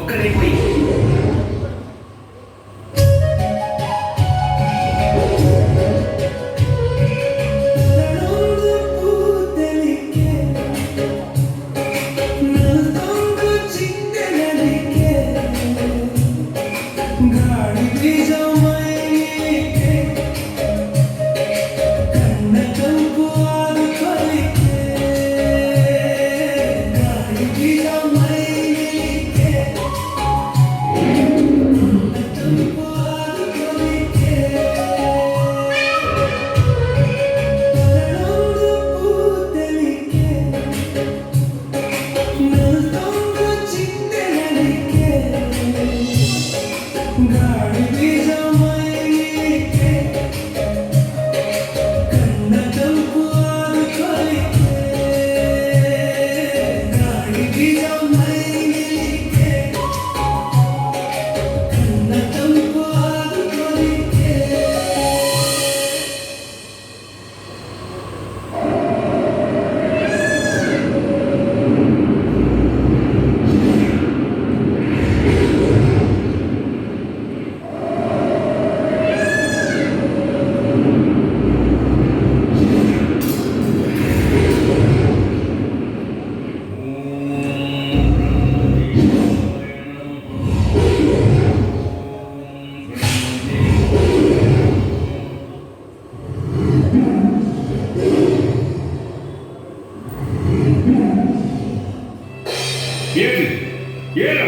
ಒಕ್ಕಡೆ ಹೋಯ್ ಏನು ಏನು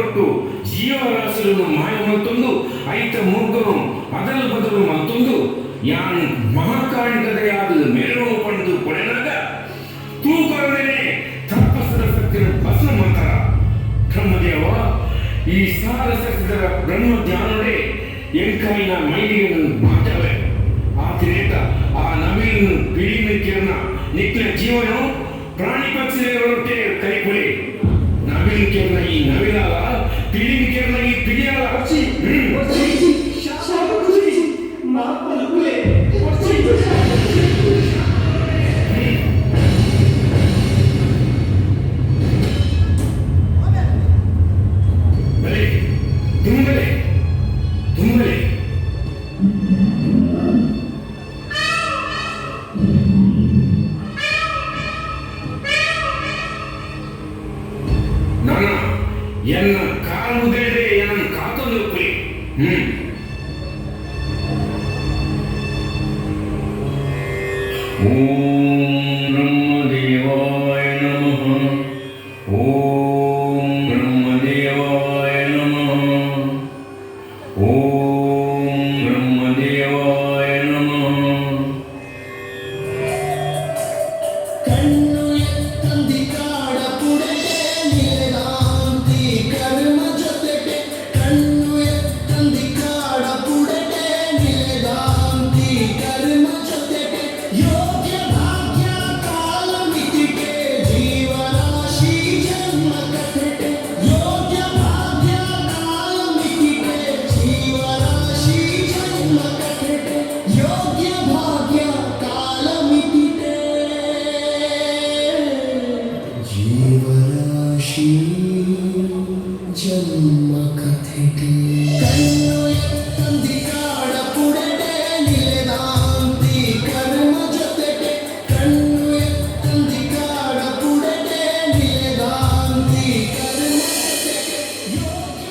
ಒಟ್ಟು ಜೀವರಾಶಿಗಳನ್ನು ಮಾಯ ಮಲ್ತೊಂದು ಐತ ಮೂರ್ಖನು ಅದಲು ಬದಲು ಮಲ್ತೊಂದು ಯಾನು ಮಹಾಕಾಣಿಕತೆಯಾದ ಮೆರವಣಿಗೆ ಪಡೆದು ಕೊನೆನಾಗ ತೂಕರನೇ ತಪ್ಪಸದ ಶಕ್ತಿಯ ಭಸ್ಮ ಮಾಡ್ತಾರ ಬ್ರಹ್ಮದೇವ ಈ ಸಾರ ಸಸಿದರ ಬ್ರಹ್ಮ ಧ್ಯಾನವೇ ಎಂಕಾಯಿನ ಮೈಲಿಗೆ ಮಾತವೆ ಆ ತಿರೇಟ ಆ ನವಿಲನ್ನು ಬಿಳಿ ಕಿರಣ ನಿಕ್ಲ ಜೀವನ ಪ್ರಾಣಿ ಪಕ್ಷಿಗಳೊಟ್ಟೆ ಕೈಕೊಳಿ ನವಿಲು ಕಿರಣ ಈ ನವಿಲಾಲ ಬಿಳಿ ಕಿರಣ ಈ ಬಿಳಿಯಾಲ ಹಚ್ಚಿ ತುಂಬಲೆ ತುಂಬಲೆ ನನ್ನ ಎನ್ನ ಕಾಲುದೇಡೆ ಎನ್ನ ಕಾತೊಂದು ಕುರಿ ಓಂ ಬ್ರಹ್ಮದೇವಾಯ ನಮಃ ಓಂ ಬ್ರಹ್ಮದೇವಾಯ ನಮಃ ಓಂ ಬ್ರಹ್ಮದೇವಾಯ ನಮಃ ಕಣ್ಣು ಎತ್ತಂದಿ ಕಾಡ ಪುಡೆಗೆ ನಿಲೆದಾಂತಿ ಕರ್ಮ ಜೊತೆಗೆ ಕಣ್ಣು ಎತ್ತಂದಿ ಕಾಡ ಪುಡೆಗೆ ನಿಲೆದಾಂತಿ ಕರ್ಮ ಜೊತೆಗೆ ಯೋಗ್ಯ ಭಾಗ್ಯ ಕಾಲ ಮಿತಿಗೆ ಜೀವರಾಶಿ ಜನ್ಮ ಕಥೆಗೆ ಯೋಗ್ಯ ಭಾಗ್ಯ ಕಾಲ ಮಿತಿಗೆ ಜೀವರಾಶಿ ಜನ್ಮ ಕಥೆಗೆ ಯೋಗ್ಯ ಭಾಗ್ಯ ಕಾಲ ಮಿತಿಗೆ ಜೀವರಾಶಿ ಜನ್ಮ ಕಥೆಗೆ ಕಣ್ಣು ಎತ್ತಂದಿ ಕಾಡ ಪುಡೆಗೆ ನಿಲೆದಾಂತಿ ಕರ್ಮ ಜೊತೆಗೆ ಕಣ್ಣು ಎತ್ತಂದಿ ಕಾಡ ಪುಡೆಗೆ ನಿಲೆದಾಂತಿ ಕರ್ಮ ಜೊತೆಗೆ ಯೋಗ್ಯ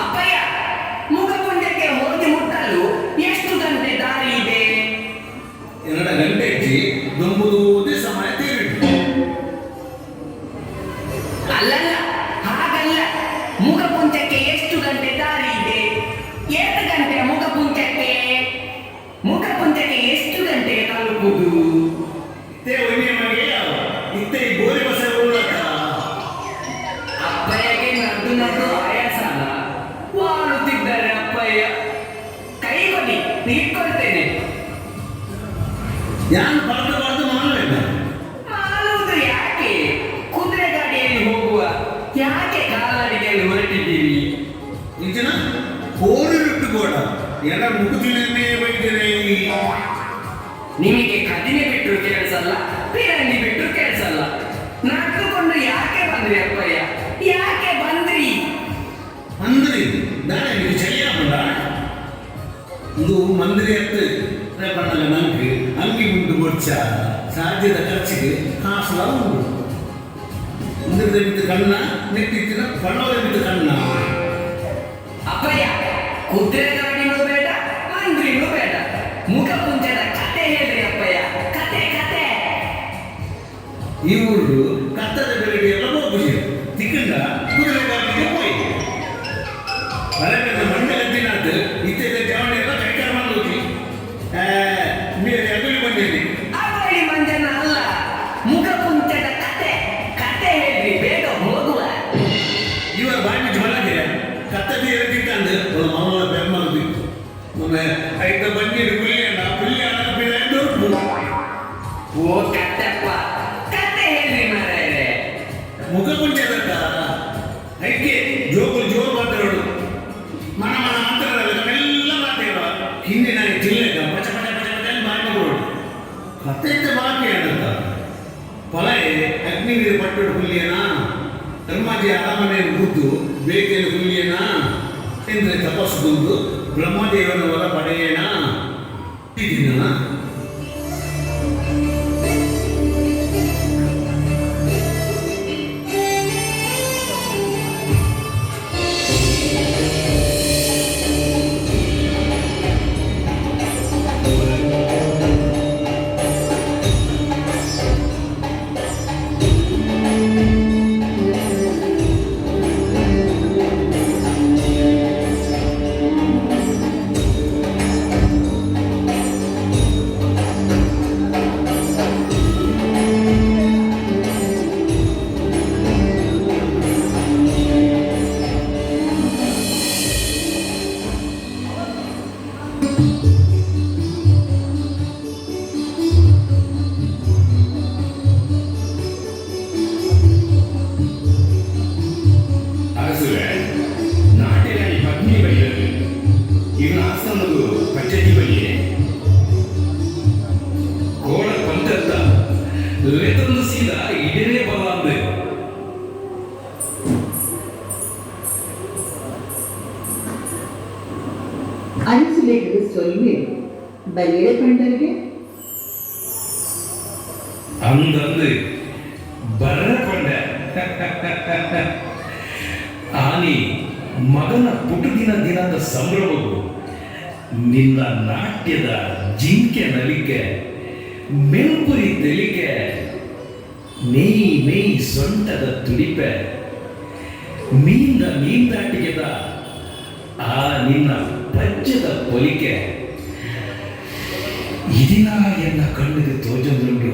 ಅಪ್ಪಯ್ಯ ಮುಖಪುಂಜಕ್ಕೆ ಹೋಗಿ ಮುಟ್ಟಲು ಎಷ್ಟು ಗಂಟೆ ದಾರಿ ಇದೆ? 2 ಗಂಟೆ ಇಚ್ಚಿ ದುಂಬುದೇ ಸಮಯ ತೀರಿಟ್ಟು ಅಲ್ಲಲ್ಲ, ಹಾಗಲ್ಲ. ಮುಖಪುಂಜಕ್ಕೆ ಎಷ್ಟು ಗಂಟೆ ದಾರಿ ಇದೆ? 2 ಗಂಟೆ ಮುಖಪುಂಜಕ್ಕೆ. ಮುಖಪುಂಜಕ್ಕೆ ಎಷ್ಟು ಗಂಟೆಗೆ ತಲುಪುದು? ಇತ್ತೆ ಒಯ್ನೆ ಮಗೆ ಯಾವ ಇತ್ತೆ ಈ ಗೋರಿ ಬಸ ಉಳ್ಳಕ ಅಪ್ಪಯ್ಯಗೆ ನದ್ದು ನದ್ದು ಆಯಾಸನ ವಾಳುತ್ತಿದ್ದಾರೆ ಅಪ್ಪಯ್ಯ. ಕೈ ಕೊಡಿ, ಇಟ್ಕೊಳ್ತೇನೆ. ಯಾನು ಬರ್ದು ಮಾಡಬೇಕ ಮಾಡುವುದು ಯಾಕೆ? ಕುದುರೆ ಗಾಡಿಯಲ್ಲಿ ಹೋಗುವ, ಯಾಕೆ ಕಾಲ್ನಡಿಗೆಯಲ್ಲಿ ಹೊರಟಿದ್ದೀರಿ? ನಿಜನ ಕೋರಿ ಬಿಟ್ಟು ಗೋಡ ಎಲ್ಲ ಮುಗುದಿನೇ ಬೈದರೆ ನಿಮಗೆ ಕದಿನೆ ಬಿಟ್ಟರು ಕೇಳಿಸಲ್ಲ, ಪಿರಂಗಿ ಬಿಟ್ಟರು ಕೇಳಿಸಲ್ಲ. ನಡ್ದುಕೊಂಡು ಯಾಕೆ ಬಂದ್ರಿ ಅಪ್ಪಯ್ಯ? ಯಾಕೆ ಬಂದ್ರಿ? ಮಂದ್ರಿ ನಾಳೆ ನೀವು ಚಳಿಯಾಮಲ್ಲ ಇದು ಮಂದ್ರಿ ಎತ್ತು ಬಣ್ಣದ ನಂಗೆ ಅಂಗಿ ಉಂಟು ಗೊಚ್ಚ ಸಾಧ್ಯದ ಖರ್ಚಿಗೆ ಕಾಸುಲ ಉಂಟು ಮಂದಿರದ ಬಿದ್ದು ಕಣ್ಣ ನೆಟ್ಟಿತ್ತಿನ ಬಣ್ಣದ ಬಿದ್ದು ಕಣ್ಣ ಅಪ್ಪಯ್ಯ, ಕುದುರೆ ಗಾಡಿನೂ ಬೇಡ, ಮಂದ್ರಿನೂ ಬೇಡ. ಮುಖಪುಂಜದ ಕತೆ ಹೇಳ್ರಿ ಅಪ್ಪಯ್ಯ, ಕತೆ ಕತೆ. ಇವರು ಕತ್ತದ ಬೆಳಗ್ಗೆ ಎಲ್ಲ ಹೋಗಿ ತಿಕ್ಕಂಡ ಕುದುರೆ ಗಾಡಿಗೆ ಹೋಗಿ ಬರಬೇಕ ಮಂಡೆ ಗಂಟಿನಾದ್ದು ಇತ್ತೆದ ಜವಣಿ ಎಲ್ಲ ಕೈಕಾರ ಹೋಗಿ ನೀವು ಅಗಲಿ ಬಂದಿರಿ ಅವಳಿ ಮಂಜನ ಅಲ್ಲ, ಮುಖಪುಂಜದ ಕತೆ ಕತೆ ಹೇಳ್ರಿ, ಬೇಗ ಹೋಗುವ. ಇವರ ಬಾಯಿ ಬಿಟ್ಟು ಮಲಗಿರ ಕತ್ತದ ಇರದಿಕ್ಕಂದು ಒಂದು ಮಾಮೂಲ ಬೆಮ್ಮದಿತ್ತು ಒಮ್ಮೆ ಐದ ಬಂದಿರು ಪುಲ್ಯಾಣ ದೊಡ್ಡ ಓ ಕತ್ತಪ್ಪ, ಕತೆ ಹೇಳ್ರಿ ಮಾರಾಯರೆ. ಮುಖ ಕುಂಚದಕ್ಕ ಐಕೆ ಜೋರು ಜೋರು ಮಾತಾಡೋದು ಮನ ಮನ ಮಾತಾಡೋದು ಎಲ್ಲ ಮಾತಾಡುವ ಹಿಂದಿನ ಜಿಲ್ಲೆಗ ಪಚ ಪಚ ಪಚ ಪಚ ಬಾಯಿ ಮಗಳು ಕತ್ತೆ ಬಾಕಿ ಅಂತ ಪಲಯೆ ಅಗ್ನಿ ನೀರು ಪಟ್ಟಡು ಹುಲ್ಲಿಯನ ಧರ್ಮಾಜಿ ಅರಮನೆಯನ್ನು ಬುದ್ದು ಬೇಕೆಯನ್ನು ಹುಲ್ಲಿಯನ ಎಂದ್ರೆ ತಪಸ್ಸು ಬಂದು ಬ್ರಹ್ಮದೇವನ ಹೊರ ಪಡೆಯೇಣ ಇದನ್ನ ಅರಸುವೆ ನಾಟ್ಯರಾಣಿ ಪತ್ನಿ ಬೈದರು ಇವನ ಆಸ್ಥಾನದು ಪಂಚಾಯತಿ ಬೈಯೇ ಕೋಳ ಪಂತತ್ತ ಲೆತ್ತೊಂದು ಸೀದಾ ಇಡೀನೇ ಬಲ ಅಂದೆ ಅನಿಸಬೇಕು ಸೊಲ್ಮೆ ಬಲಿಯಡೆ ಕಂಡರಿಗೆ ಅಂದಂದು ಬರ್ರ ಕೊಂಡ ಆನಿ ಮಗನ ಪುಟುದಿನ ದಿನದ ಸಂಭ್ರಮವು ನಿನ್ನ ನಾಟ್ಯದ ಜಿಂಕೆ ನಲಿಕೆ ಮೆಲ್ಪುರಿ ತೆಲಿಕೆ ನೇಯಿ ಮೇಯಿ ಸೊಂಟದ ತುಡಿಪೆ ನೀಂದಾಟಿಗೆದ ಆ ನಿನ್ನ ಪಂಚದ ಪೊಲಿಕೆ ಇದಿನ ಎನ್ನ ಕಣ್ಣಿಗೆ ತೋಜಂದುಂಡು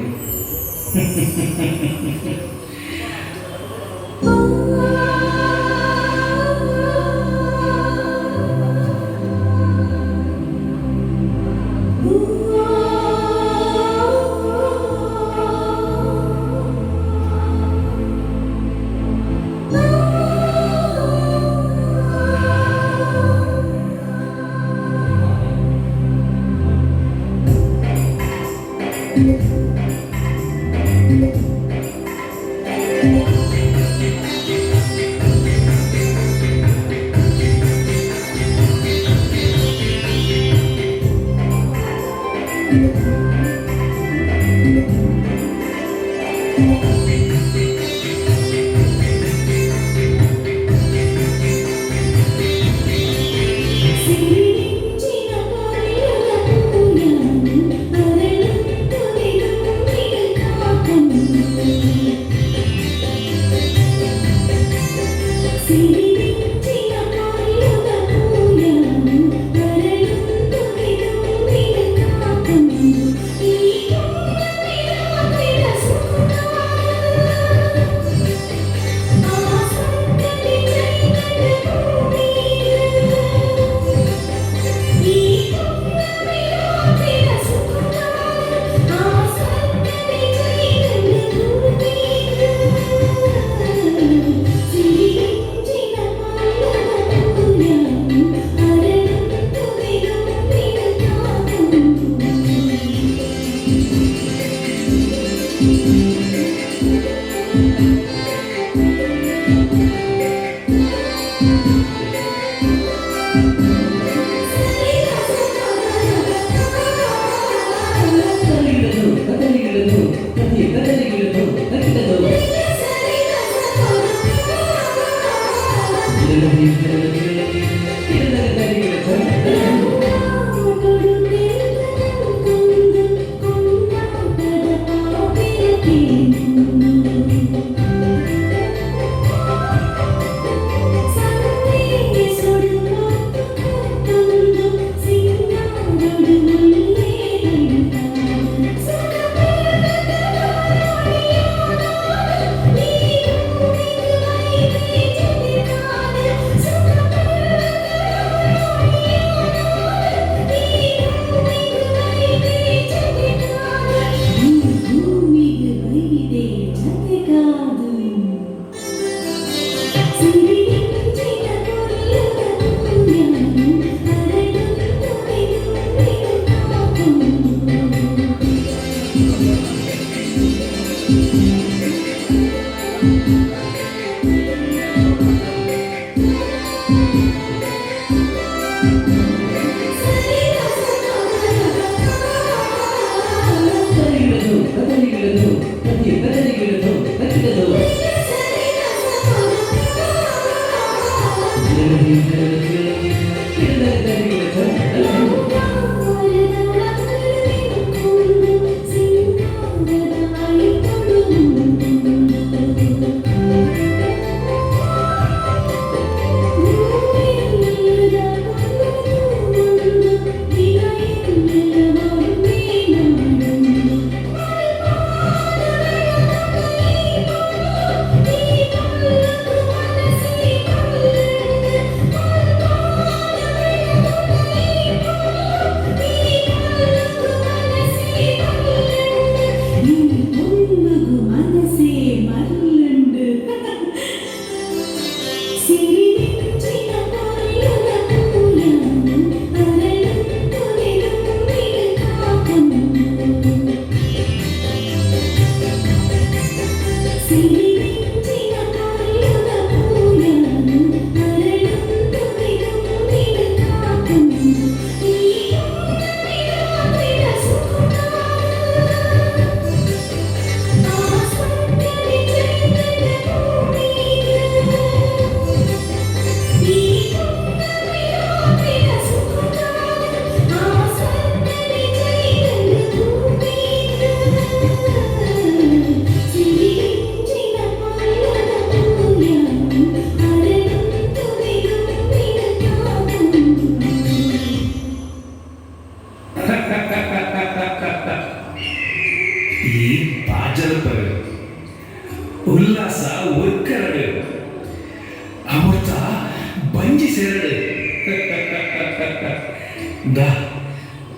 ದ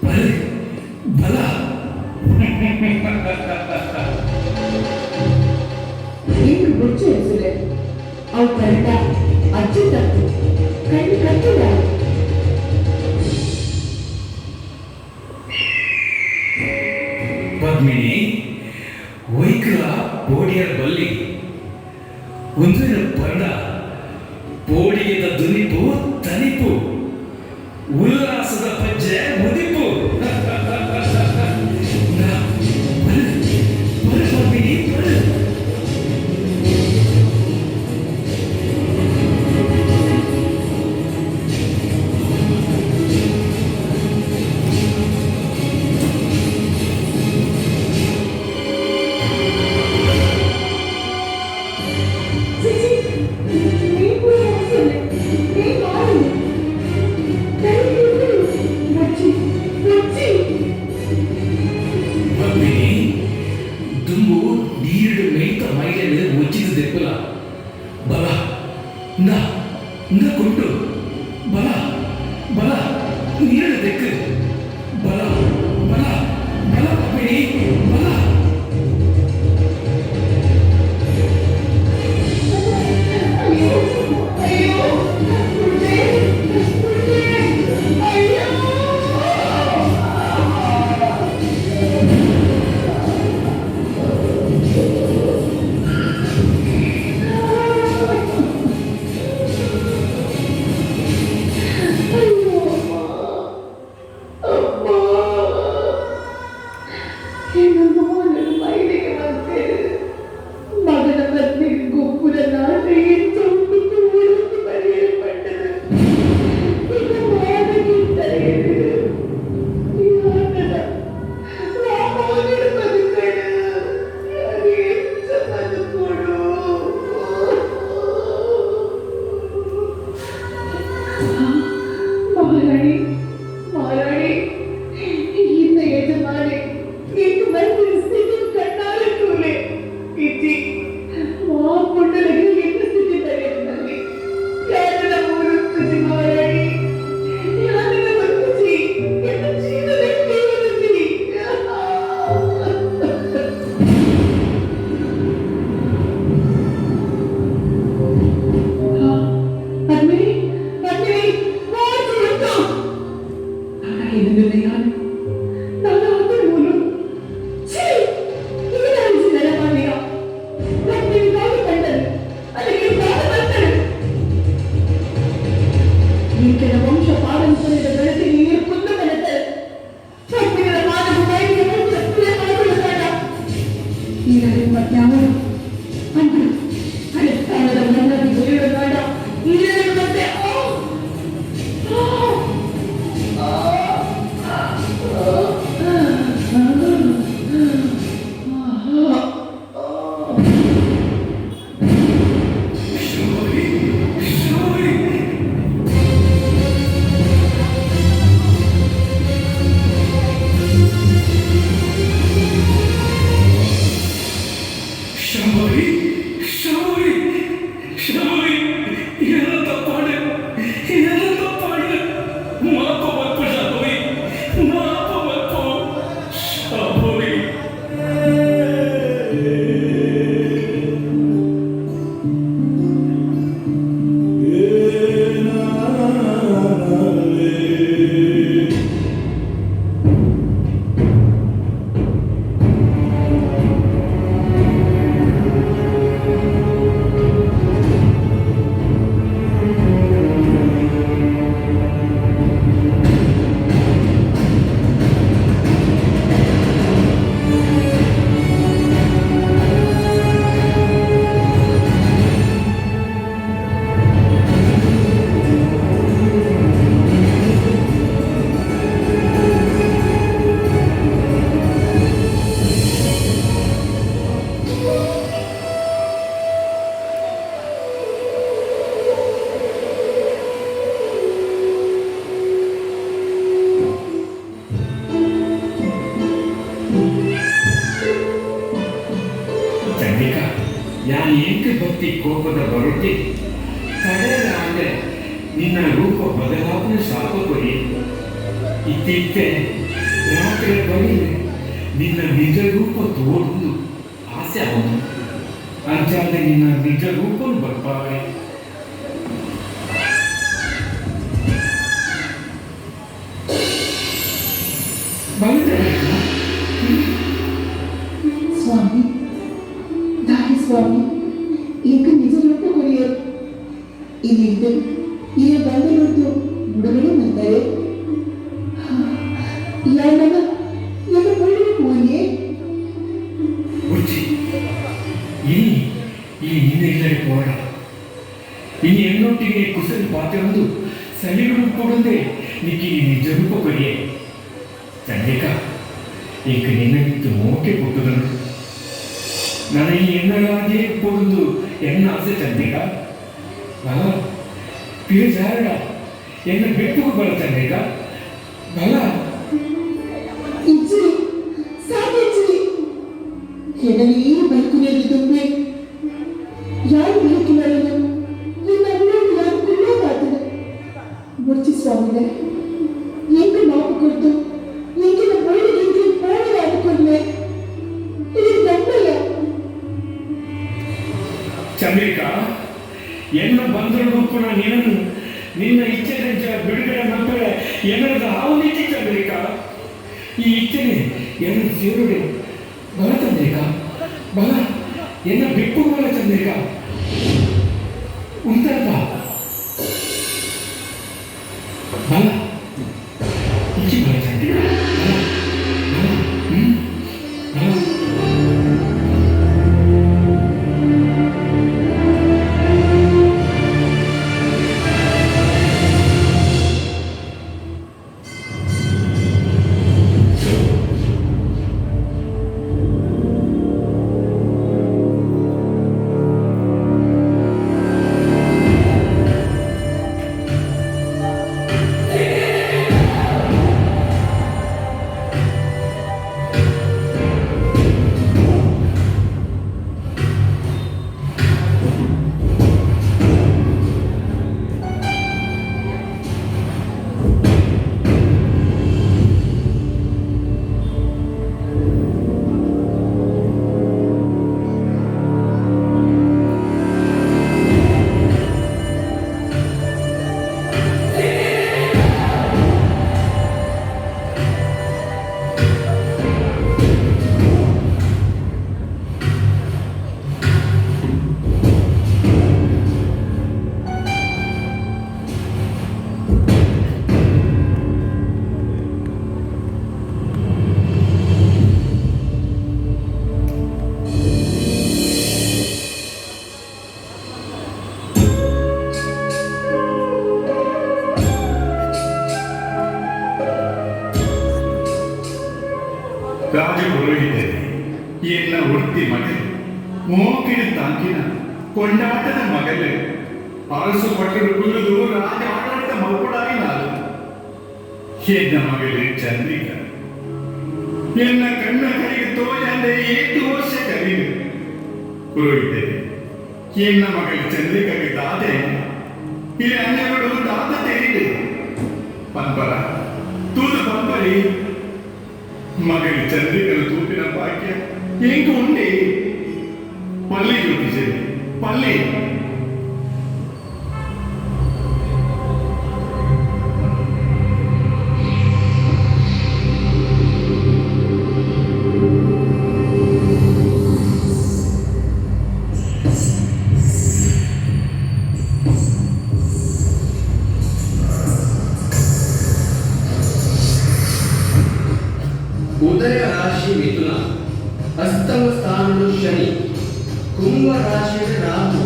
ಬಲ ಬಲ ಏನು ಬೊಚ್ಚು ಹೆಸರೆ ಅವು ಕರೆಕ್ಟ ಅಜ್ಜಿ ತಪ್ಪು ಕಣ್ಣು ಕಟ್ಟಿಲ್ಲ. ಪದ್ಮಿನಿ ವೈಕಲ ಬೋಡಿಯರ ಬಲ್ಲಿ ಒಂದಿನ ಪಂಡ ಬೋಡಿಗೆದ ದುನಿಪು ತನಿಪು ಉಲ್ಲಾಸದ ಪಜ್ಜೆ ಮುದಿಪು ಪದ್ಮಿನಿ ಬಲ್ ಭಕ್ತಿ ಕೋಪದ ಬರುತ್ತಿ ಕಡೆಯ ಅಂದರೆ ನಿನ್ನ ರೂಪ ಬದಲಾವಣೆ ಸಾಕು ಕೊಡಿ ಇತ್ತೀಚೆ ರಾತ್ರಿ ಬಳಿ ನಿನ್ನ ನಿಜ ರೂಪ ತೋರುವುದು ಆಸೆ ಅವನು ಅಂಚಾದ ನಿನ್ನ ನಿಜ ರೂಪ ಬರ್ಪಾವೆ ಸ್ವಾಮಿ ದಾರಿ ಸ್ವಾಮಿ ಈಗ ನಿಜ ರೂಪ ಕೊರಿಯರು ಇಲ್ಲಿಂದ ಈ ಬಂದರದ್ದು ಬಿಡುಗಡೆ ಮಾಡ್ತಾರೆ ಯಾವಾಗ ಎಲ್ಲ ಒಳ್ಳೆ ಹೋಗಿ ಉಚ್ಚಿ ಈ ನಿನ್ನ ಇಲ್ಲದೆ ಪೋಡ ಇನ್ನು ಎನ್ನೊಟ್ಟಿಗೆ ಕುಸಲು ಪಾತ್ರವೊಂದು ಸಲಿಗಳು ಕೊಡಂದೆ ನಿಕ್ಕಿ ನಿಜ ರೂಪ ಕೊರಿಯೇ ಚಂಡಿಕ ಈಗ ನಿನ್ನ ಬಿಟ್ಟು ಮೋಕೆ ಕೊಟ್ಟುದನು ನನ್ನ ಈ ಎನ್ನಲಾಗೆ ಕೊಡುದು ಎನ್ನ ಆಸೆ ಚಂಡಿಕ ಬಲ ಪಿರಜಾರಡ ಎನ್ನ ಬಿಟ್ಟು ಬಲ ಚಂಡಿಕ ಬಲ ಇಜ್ಜಿ ಸಾಕಿಜ್ಜಿ ಕೆಡವಿ ಬೈಕುನಲ್ಲಿ ತುಂಬೆ ಯಾರು ಬೇಕಿಲ್ಲರನ್ನು ನಿನ್ನ ಅಣ್ಣನು ಯಾರು ಕುಳ್ಳೋದಾತದೆ ಮುರ್ಚಿ ಸ್ವಾಮಿಗೆ ಎಂಟು ಮಾಪು ಕೊಡ್ತು ಎಂಕಿನ ಬೈಲಿಗೆ ಪೋಣೆ ಆಡಿಕೊಂಡ್ರೆ ಇದು ಗಂಡಯ್ಯ ಚಂದ್ರಿಕಾ ಎನ್ನ ಬಂದರು ಕೂಡ ನಿನ್ನನ್ನು ನಿನ್ನ ಇಚ್ಛೆದಂಚ ಬಿಡುಗಡೆ ಮಾಡ್ತಾರೆ ಎನ್ನದ ಹಾವನಿಚ್ಚೆ ಚಂದ್ರಿಕಾ ಈ ಇಚ್ಛೆನೆ ಎನ್ನ ಸೇರುಡೆ ಬಲ ಚಂದ್ರಿಕಾ ಬಲ ಎನ್ನ ಬಿಟ್ಟು ಬಲ ಚಂದ್ರಿಕಾ ಉಂಟಲ್ವಾ ಬಲ ಇಚ್ಚಿ ಬಲ ಚಂದ್ರಿಕಾ ಬಲ ಬಲ ಬಲ ರಾಜಪುರೋಹಿತರೆ ಎನ್ನ ಒರ್ತಿ ಮಗಳು ಮೋಕಿನ ತಾಂಕಿನ ಕೊಂಡಾಟದ ಮಗಲೇ ಅರಸು ಪಟ್ಟರು ಕುಲ್ಲುದು ರಾಜ ಆಡಳಿತ ಮಲ್ಕೊಡಾಗಿ ನಾನು ಎನ್ನ ಮಗಳೇ ಚಂದ್ರಿಕ ಎನ್ನ ಕಣ್ಣ ಕಡೆಗೆ ತೋಜಂದೆ 8 ವರ್ಷ ಕಲಿವೆ ಪುರೋಹಿತರೆ ಎನ್ನ ಮಗಳು ಚಂದ್ರಿಕಗೆ ದಾದೆ ಈ ಅನ್ಯಗಳು ದಾದ ತೆರಿಗೆ ಪಂಪರ ತೂದು ಪಂಪರಿ ಮಗಳು ಚಂದ್ರಿಕನ ತೂಪಿನ ಭಾಗ್ಯ ಹೆಂಗ ಉಂಡೆ ಪಲ್ಲಿ ಜ್ಯೋತಿಷರಿ ಪಲ್ಲಿ ಉದಯ ರಾಶಿ ಮಿಥುನ, ಅಸ್ತಮ ಸ್ಥಾನಗಳು ಶನಿ, ಕುಂಭ ರಾಶಿಯಲ್ಲಿ ರಾಹು,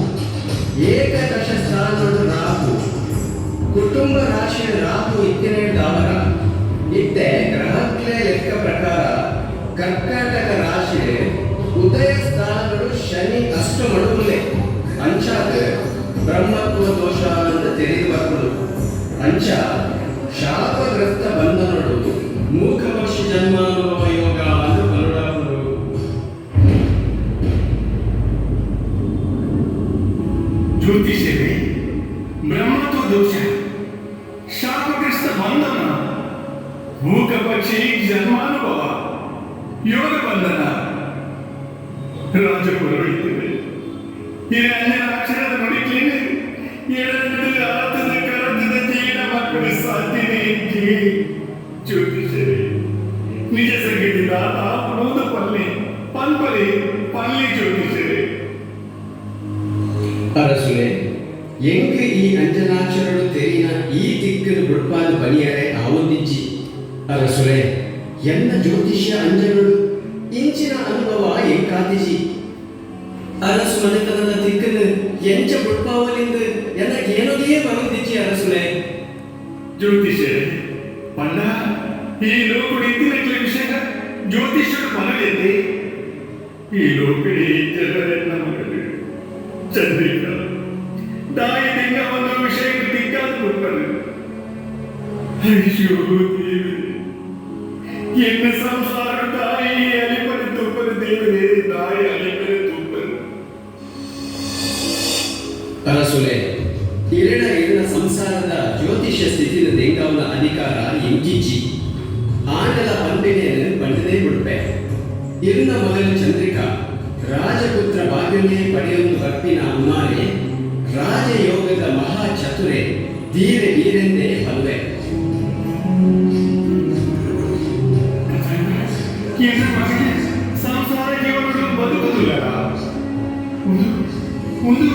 ಏಕದಶ ಸ್ಥಾನಗಳು ರಾಹು, ಕುಟುಂಬ ರಾಶಿಯ ರಾಹು ಇತ್ತಿನೇ ದಾವರ ಇತ್ತೆ ಗ್ರಹಕ್ಲೆ ಲೆಕ್ಕ ಪ್ರಕಾರ ಕರ್ಕಾಟಕ ರಾಶಿ ಉದಯ ಸ್ಥಾನಗಳು ಶನಿ ಅಷ್ಟಮಡುಲೆ ಅಂಚಾದ ಬ್ರಹ್ಮತ್ವ ದೋಷ ಅಂತ ತಿಳಿದು ಬರ್ತದು ಅಂಚ ಶಾಪಗ್ರಸ್ತ ಬಂಧನಗಳು ಮೂಕಪಕ್ಷ ಜನ್ಮಾನುಭವ ಯೋಗ ಅದು ಬರುಡಾದರು ಜ್ಯೋತಿಷರೇ ಬ್ರಹ್ಮತ್ವ ದೋಷ ಶಾಪಗ್ರಸ್ತ ಬಂಧನ ಮೂಕ ಪಕ್ಷಿ ಜನ್ಮಾನುಭವ ಯೋಗ ಬಂಧನ ರಾಜಪುರೋಹಿತರು ಈ ಅಕ್ಷರದ ನುಡಿಕ್ಲೇನೆ ಎಡದ ಆತದ ಕರತದ ಜೀನ ಮಕ್ಕಳು ಸಾಧ್ಯನೇ ಜ್ಯೋತಿಷರೇ ನಿಜ ಸಂಗೀತದ ಆಪಣೋದ ಪಲ್ಲೆ ಪಂಪಲೆ ಪಲ್ಲಿ ಜ್ಯೋತಿಷರೇ ಅರಸುಲೆ ಎಂಗೆ ಈ ಅಂಜನಾಕ್ಷರಡು ತೆರಿನ ಈ ದಿಕ್ಕನು ಬುಡ್ಪಾದ ಬನಿಯರೆ ಆವೊಂದಿಚ್ಚಿ ಅರಸುಲೆ ಎನ್ನ ಜ್ಯೋತಿಷ್ಯ ಅಂಜನಡು ಇಂಚಿನ ಅನುಭವ ಎಂಕಾತಿಸಿ ಅರಸು ಮನೆತನದ ದಿಕ್ಕನು ಎಂಚ ಬುಡ್ಪಾವಲಿಂದ ಎನ್ನ ಏನೋದೇ ಬರುದಿಚ್ಚಿ ಅರಸುಲೆ ಜ್ಯೋತಿಷರೇ ಪಂಡ ಈ ಲೋಕುಡು ಇಂದಿನ ವಿಷಯ ಜ್ಯೋತಿಷರು ಮನವಿಯಂತೆ ಈ ಲೋಕಡಿ ಜನರೆಲ್ಲ ಮಗಳು ಚಂದ್ರಿಕ ತಾಯಿ ದಿನ ಒಂದು ವಿಷಯ ದಿಕ್ಕಾದ ಕೊಟ್ಟರು ಅಯ್ಯೋ ದೇವರೇ ಎನ್ನ ಸಂಸಾರ ತಾಯಿ ಅಲಿಪರಿ ತುಪ್ಪರು ದೇವರೇ ತಾಯಿ ಅಲಿಪರಿ ತುಪ್ಪರು ಅರಸುಲೆ ಇರಣ ಸಂಸಾರದ ಜ್ಯೋತಿಷ್ಯ ಸ್ಥಿತಿನ ದೇಂಗವನ ಅಧಿಕಾರ ಎಂಕಿಚ್ಚಿ ಆಂಡಲ ಪಂಪಿನೇನು ಪಂಡದೇ ಬಿಡ್ಪೆ ಇರುನ ಮಗನ ಚಂದ್ರಿಕಾ ರಾಜಪುತ್ರ ಭಾಗ್ಯವೇ ಪಡೆಯೊಂದು ಕಪ್ಪಿನ ಅಮ್ಮಾರೆ ರಾಜಯೋಗದ ಮಹಾ ಚತುರೆ ಧೀರೆ ವೀರೆಂದೇ ಬಲ್ವೆ ಎನ್ನ ಮಗನಿಗೆ ಸಂಸಾರ ಜೀವನಗಳು ಬದುಕುವುದಿಲ್ಲ ಒಂದು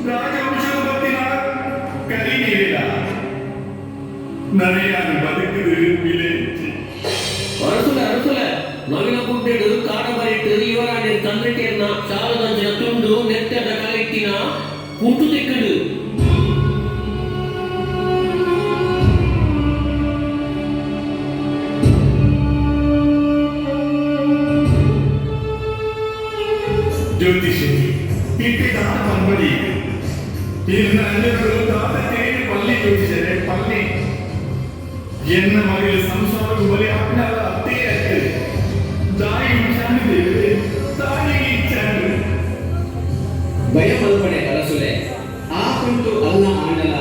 ರಾಜವಂಶದ ಬತ್ತಿನ ಕಲಿ ನೀರಿಲ್ಲ ನನಗೆ ಬದುಕಿದು ಬೆಲೆ ಅರಸುಲ ಮಗನ ಕುಂಟೆಡು ಕಾಡ ಬರಿಟ್ಟು ಇವರಾಣೆ ತಂದ್ರಿಕೆಯನ್ನ ಸಾಲದಂಜನ ತುಂಡು ನೆತ್ತದ ಕಲೆಕ್ಕಿನ ಕುಂಟು ತೆಕ್ಕಡು ಜ್ಯೋತಿಷಿ ಇಟ್ಟಿದ ಕಂಬಳಿ ಇನ್ನ ಅನ್ಯರು ದಾದಕ್ಕೆ ಪಲ್ಲಿ ಜ್ಯೋತಿಷರೇ ಪಲ್ಲಿ ಎನ್ನ ಮಗಳ ಸಂಸಾರವು ಬಲಿ ಅಪ್ಪನಲ್ಲ ಅತ್ತೇ ಆಗ್ತದೆ ತಾಯಿ ಇಚ್ಛಾನಿದ್ದೇವೆ ತಾಯಿ ಇಚ್ಛಾನು ಭಯ ಮಲ್ಪಡೆ ಅರಸುಲೆ ಆ ಕುಂಟು ಅಲ್ಲ ಆಂಡಲ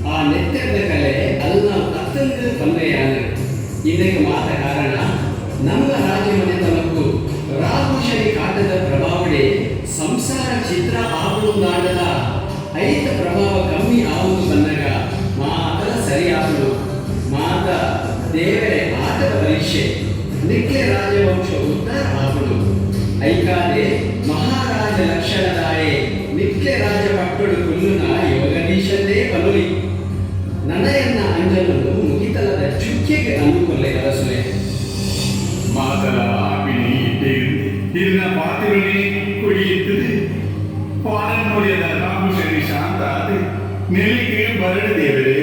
ಆ ನೆತ್ತೆರದ ಕಲೆ ಅಲ್ಲ ಅತ್ತಂದು ಬಂದೆಯಾನ ಇದಕ್ಕೆ ಮಾತ ಕಾರಣ ನಮ್ಮ ರಾಜಮನೆತನಕ್ಕೂ ರಾಹುಶನಿ ಕಾಟದ ಪ್ರಭಾವಡೆ ಸಂಸಾರ ಚಿತ್ರ ಆಗುವುದಾಂಡಲ ಐತ ಪ್ರಭಾವ ಕಮ್ಮಿ ಆವುದು ಬಂದಾಗ ಮಾತಲ ಸರಿಯಾಗುವುದು ಮಾತ ದೇವರೇ ಆಟದ ಪರೀಕ್ಷೆ ನಿತ್ಯ ರಾಜವಂಶ ಉದ್ಧಾರ ಆಗುವುದು ಐಕಾದೆ ಮಹಾರಾಜ ಲಕ್ಷಣದಾಯೆ ನಿತ್ಯ ರಾಜ ಮಕ್ಕಳು ಕುಲ್ಲುನ ಯೋಗದೀಶಂದೇ ಬಲುಲಿ ನನಯನ್ನ ಅಂಜನನ್ನು ಮುಗಿತಲದ ಚುಕ್ಕೆಗೆ ಅನುಕೂಲೆ ಅರಸುಲೆ ಮಾತಲ ಆಪಿನಿ ಇದ್ದೇ ಇರಿನ ಪಾತಿರುಳಿ ಕುಡಿಯುತ್ತದೆ ಪಾರನ್ಮೂಲ್ಯದ ರಾಹುಶನಿ ಶಾಂತ ಆದೆ ನೆಲಿಗೆ ಬರಡು ದೇವರೇ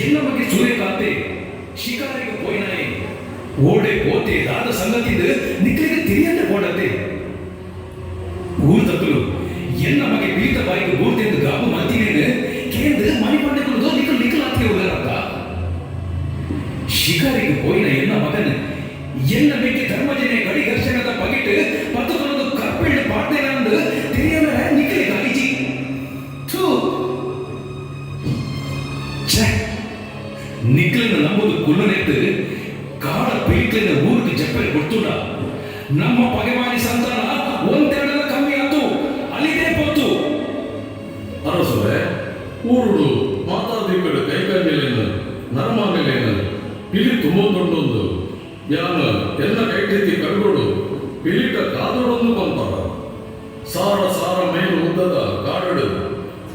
என்ன ಬಗ್ಗೆ ಸೂರ್ಯಕಾಂತೆ ಶಿಕಾರಿಗೆ போயினாயே ಓಡೆ ಕೋತೆ ದಾದ ಸಂಗತಿದು ನಿಕ್ಲಿಗೆ ತಿರಿಯಂತೆ போಡತ್ತೆ ಊರು ತಕ್ಕಲು ಎನ್ನ ಮಗೆ ಪೀತ ಬಾಯಿಗೆ ಬೋರ್ತೆಂದು ಗಾಬು ಮಂತಿನೇನೆ ಕೇಂದ್ರ ಮನೆ ಪಂಡಕಲು ನಿಕ್ಕಲು ಆತ್ಗೆ ಹೋಗಲಾರ ಶಿಕಾರಿಗೆ போயிನ ಎನ್ನ ಮಗನ ಎನ್ನ ಬಗ್ಗೆ ಧರ್ಮಜನೆ ಗಡಿ ಘರ್ಷಣದ ಪಗಿಟ್ಟು ಪತ್ತೊಂದು ಕರ್ಪೆಳ್ಳು ಪಾಡ್ದೇನಂದು ತಿರಿಯನ ನಿಕ್ಕಲೆ ಗಾಲಿಜಿ ಥೂ ನಿಕ್ಲನ್ನು ನಂಬುದು ಕುಲ್ಲನೆತ್ತು ಕಾಡ ಪೀಟ್ಲಿನ ಊರಿಗೆ ಜಪ್ಪೆ ಕೊಡ್ತುಡ ನಮ್ಮ ಪಗೆವಾನಿ ಸಂತಾನ ಒಂದೆರಡರ ಕಮ್ಮಿ ಆತು ಅಲ್ಲಿದೆ ಪೊತ್ತು ಅರಸುವೆ ಊರುಡು ಮಾತಾದಿಕ್ಕಡು ಕೈಕಂಡಿಲೇನು ನರಮಾಂಗಲೇನು ಪಿಲಿ ತುಂಬೊಂದೊಂದೊಂದು ಯಾನ ಎಲ್ಲ ಕೈಟೆತ್ತಿ ಕರ್ಗೋಡು ಪಿಲಿಕ ಕಾದೊಡೊಂದು ಕೊಂತಾರ ಸಾರ ಸಾರ ಮೇಲು ಉದ್ದದ ಕಾಡಡು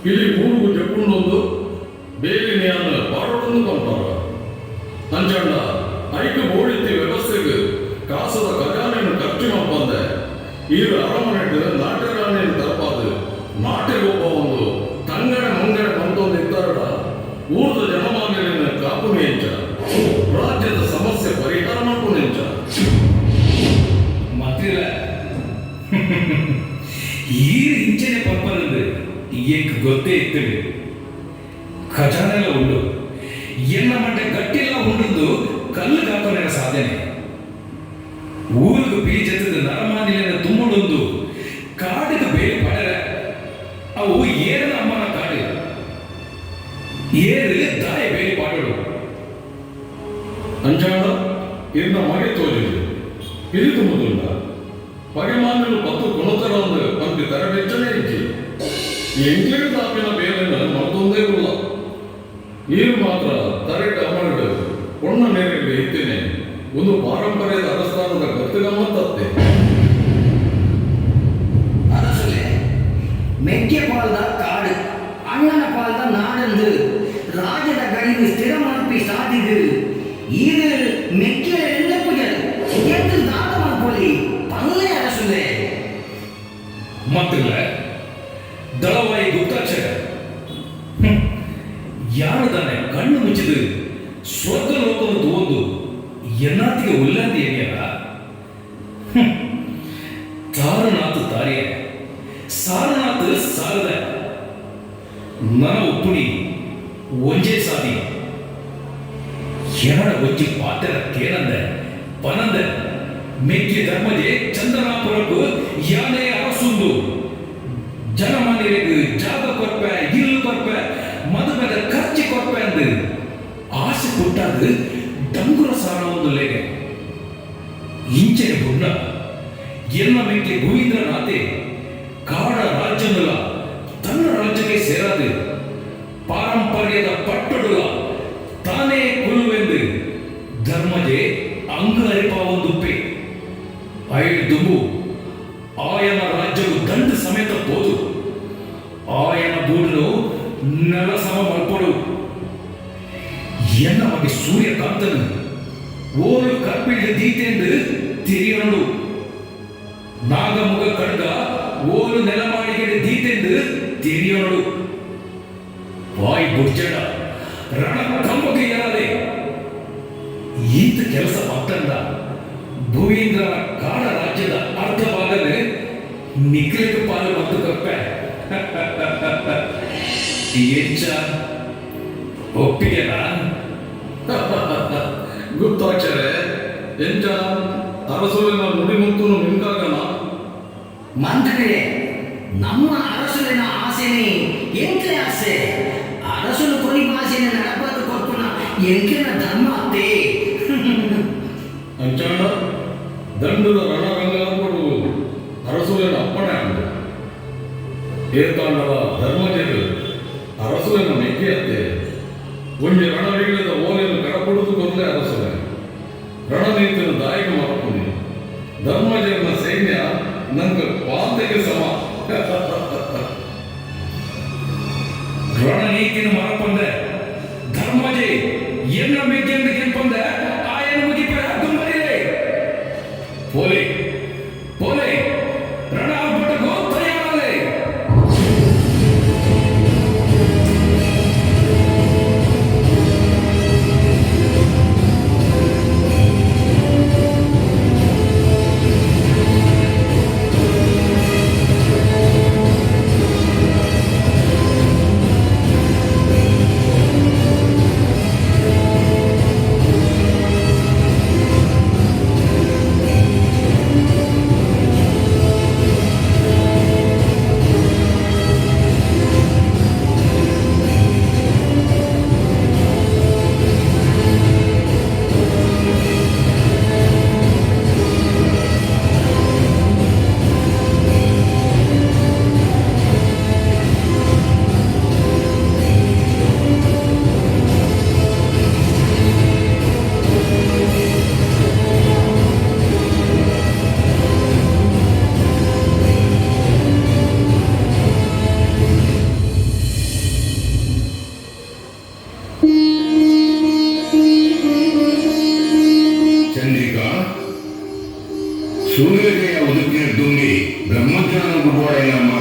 ಇಲ್ಲಿ ಊರುಗೂ చెప్పుండొందు ಬೇಲಿನಿ ಅನ್ನ ಪಾಡೊಂದು ಪಂಪಾರ ಅಂಚಂಡ ಐದು ಬೋಳಿತಿ ವ್ಯವಸ್ಥೆಗೆ ಕಾಸದ ಖಜಾನೆಯನ್ನು ಖರ್ಚು ಮಪ್ಪಂದೆ ಈಗ ಅರಮನೆಟ್ಟು ನಾಟ್ಯರಾಣಿಯನ್ನು ತರಪಾದು ನಾಟ್ಯಗೊಬ್ಬ ಒಂದು ತಂಗಡೆ ಮುಂಗಡೆ ಬಂದೊಂದು ಇದ್ದಾರಡ ಊರದ ಜನಮಾನ್ಯರನ್ನ ಕಾಪು ನೆಂಚ ರಾಜ್ಯದ ಸಮಸ್ಯೆ ಪರಿಹಾರ ಮಾಡ್ಕೊ ನೆಂಚ ಮತ್ತಿಲ್ಲ ಈ ಇಂಚನೆ ಪಂಪನದು ಏಕ್ ಗೊತ್ತೇ ಇರ್ತದೆ ಖಜಾನೆಲ್ಲ ಉಂಡು ಎನ್ನ ಮಟ್ಟ ಗಟ್ಟಿಲ್ಲ ಉಂಡದ್ದು ಕಲ್ಲು ಕಾಪನ ಸಾಧನೆ ಊರಿಗೆ ಬೀಜದ ನರಮಾನಿಲಿನ ತುಂಬುಡೊಂದು ಕಾಡಿಗೆ ಬೇರೆ ಪಡೆರ ಅವು ಏರನ ಅಮ್ಮನ ಕಾಡು ಏರು ದಾಯ ಬೇರೆ ಪಾಡಲು ಅಂಚಾಂಡ ಇನ್ನ ಮಗೆ ತೋರಿದೆ ಹಿರಿದು ಮೊದಲ ಪಗೆಮಾನಲು ಪತ್ತು ಗುಣತರಂದು ಪಂಪಿ ತರಬೆಚ್ಚನೆ ಇಚ್ಚಿ ಎಂಕ್ಲಿಗೆ ತಾಪಿನ ಬೇಲೆನ ಮತ್ತೊಂದೇ ಇಲ್ಲ ನೀರು ಮಾತ್ರ ತರೆಟ ಅಮರಗಳು பொண்ண நேரில் ಇದ್ದೇನೆ ಒಂದು ಪಾರಂಪರ್ಯದ ಅರಸ್ಥಾನದ ಗತ್ತಗಮ್ಮತ್ತತ್ತೆ அரசுல மெக்கிய பால்ದ ಕಾಡು ಅಣ್ಣನ ಪಾಲ್ದ ನಾಡಂದು ರಾಜದ ಗಡಿಗೆ ಸ್ಥಿರಮಾಪಿ ಸಾಧಿದು ಇದು ಮೆಕ್ಕಿಯ ಎಲ್ಲ ಪೂಜರು ಎದ್ದು ದಾನ ಮಾಡ್ಕೊಳ್ಳಿ ಪಲ್ಲೆ ಅರಸುಲೆ ಮತ್ತಿಲ್ಲ ದಳವಾಯಿ ಗುಪ್ತಾಕ್ಷರ ಯಾರದಾನೆ ಕಣ್ಣು ಮುಚ್ಚಿದು ಸ್ವರ್ಗ ಲೋಕವನ್ನು ಒಂದು ಎನ್ನಾತಿಗೆ ಉಲ್ಲಾಂದಿ ಏನಿಯಲ್ಲ ತಾರನಾಥ ತಾರಿಯ ಸಾರನಾಥ ಸಾರದ ನನ ಉಪ್ಪುಣಿ ಒಂಜೇ ಸಾದಿ ಎರಡ ಒಚ್ಚಿ ಪಾತ್ರ ಕೇನಂದ ಪನಂದ ಮೆಕ್ಕಿ ಧರ್ಮಜೆ ಚಂದ್ರನಾಪುರಕ್ಕೂ ಯಾನೇ ಅರಸುಂದು ಜನಮಾನ್ಯರಿಗೆ ಜಾಗ ಕೊರ್ಪೆ ಇಲ್ಲು ಕೊರ್ಪೆ ಮದುವೆದ ಖರ್ಚು ಕೊರ್ಪೆ ಅಂದು ಆಸೆ ಕೊಟ್ಟಾದ ಡಂಗುರ ಸಾರ ಒಂದು ಲೇಗೆ ಇಂಚನೆ ಬುಣ್ಣ ಎಲ್ಲ ಮೆಕ್ಕೆ ಗೋವಿಂದ್ರನಾಥೆ ಕಾಡ ರಾಜ್ಯನುಲ ತನ್ನ ರಾಜ್ಯಕ್ಕೆ ಸೇರಾದು ಪಾರಂಪರ್ಯದ ಪಟ್ಟಡುಲ ತಾನೇ ಕುಲುವೆಂದು ಧರ್ಮಜೆ ಅಂಗ ಅರಿಪ ಒಂದುಪ್ಪೆ ಐದು ದುಂಬು ಆಯನ ರಾಜ್ಯವು ದಂಡು ಸಮೇತ ಬೋದು ಆಯನ ಬೂಡನು ನೆಲ ಸಮ ಮಲ್ಪಡು ಎನ್ನ ಮಗೆ ಸೂರ್ಯಕಾಂತನು ಓಲು ಕರ್ಪಿಳ್ಳ ದೀತೆಂದು ತಿರಿಯನಡು ನಾಗಮುಗ ಕಡ್ಗ ಓಲು ನೆಲಮಾಳಿಗೆ ದೀತೆಂದು ತಿರಿಯನಡು ವಾಯ್ ಬುಡ್ಜಡ ರಣ ಕಂಬಗೆ ಏರದೆ ಈತ ಕೆಲಸ ಮತ್ತಂದ ಭೂವೀಂದ್ರನ ಕಾಡ ರಾಜ್ಯದ ಅರ್ಧ ಭಾಗದಲ್ಲಿ ನಿಖಿಲಿಗೆ ಪಾಲು ಮತ್ತು ಕಪ್ಪೆ ಎಂಚ ಒಪ್ಪಿಗೆನಾ ಗುಪ್ತಾಕ್ಷರೆ ಎಂಚ ಅರಸುಲಿನ ನುಡಿಮುತ್ತುನು ಮಿಂಕಾಗನ ಮಂತ್ರಿಗಳೇ ನಮ್ಮ ಅರಸುಲಿನ ಆಸೆನೇ ಎಂಕ್ಲೆ ಆಸೆ ಅರಸುಲು ಕೊನಿ ಭಾಷೆನ ನಡಬಾರ್ದು ಕೊಪ್ಪನ ಎಂಕಿನ ಧರ್ಮ ಅತ್ತೆ ಅಂಚಾಂಡ ದಂಡದ ರಣರಂಗಪಡು ಅರಸುಲಿನ ಅಪ್ಪಣೆ ಅಂದು ಏತಾಂಡದ ಧರ್ಮಜರು ಅರಸುಲಿನ ಮೆಕ್ಕಿಯತ್ತೆ ಒಂಜಿ ರಣವಿಗಿಳಿದ ಓಲೆಯನ್ನು ಕಡಪಡುದು ಕೊರಲೆ ಅರಸುಲೆ ರಣನೀತಿನ ದಾಯಿಗೆ ಮರಪುನಿ ಧರ್ಮಜರನ ಸೈನ್ಯ ನಂಗೆ ಪಾತೆಗೆ ಸಮ ರಣನೀತಿನ ಮರಪಂದೆ ಧರ್ಮಜೆ ಎನ್ನ ಮೆಜ್ಜೆಂದು ಕೆಂಪಂದೆ ಆಯನ ಮುಗಿಪೆ ದುಂಬರಿದೆ ಪೋಲೆ ಪೋಲೆ ರಣ ಆರ್ಭಟಕ್ಕೂ ತಯಾರಲೆ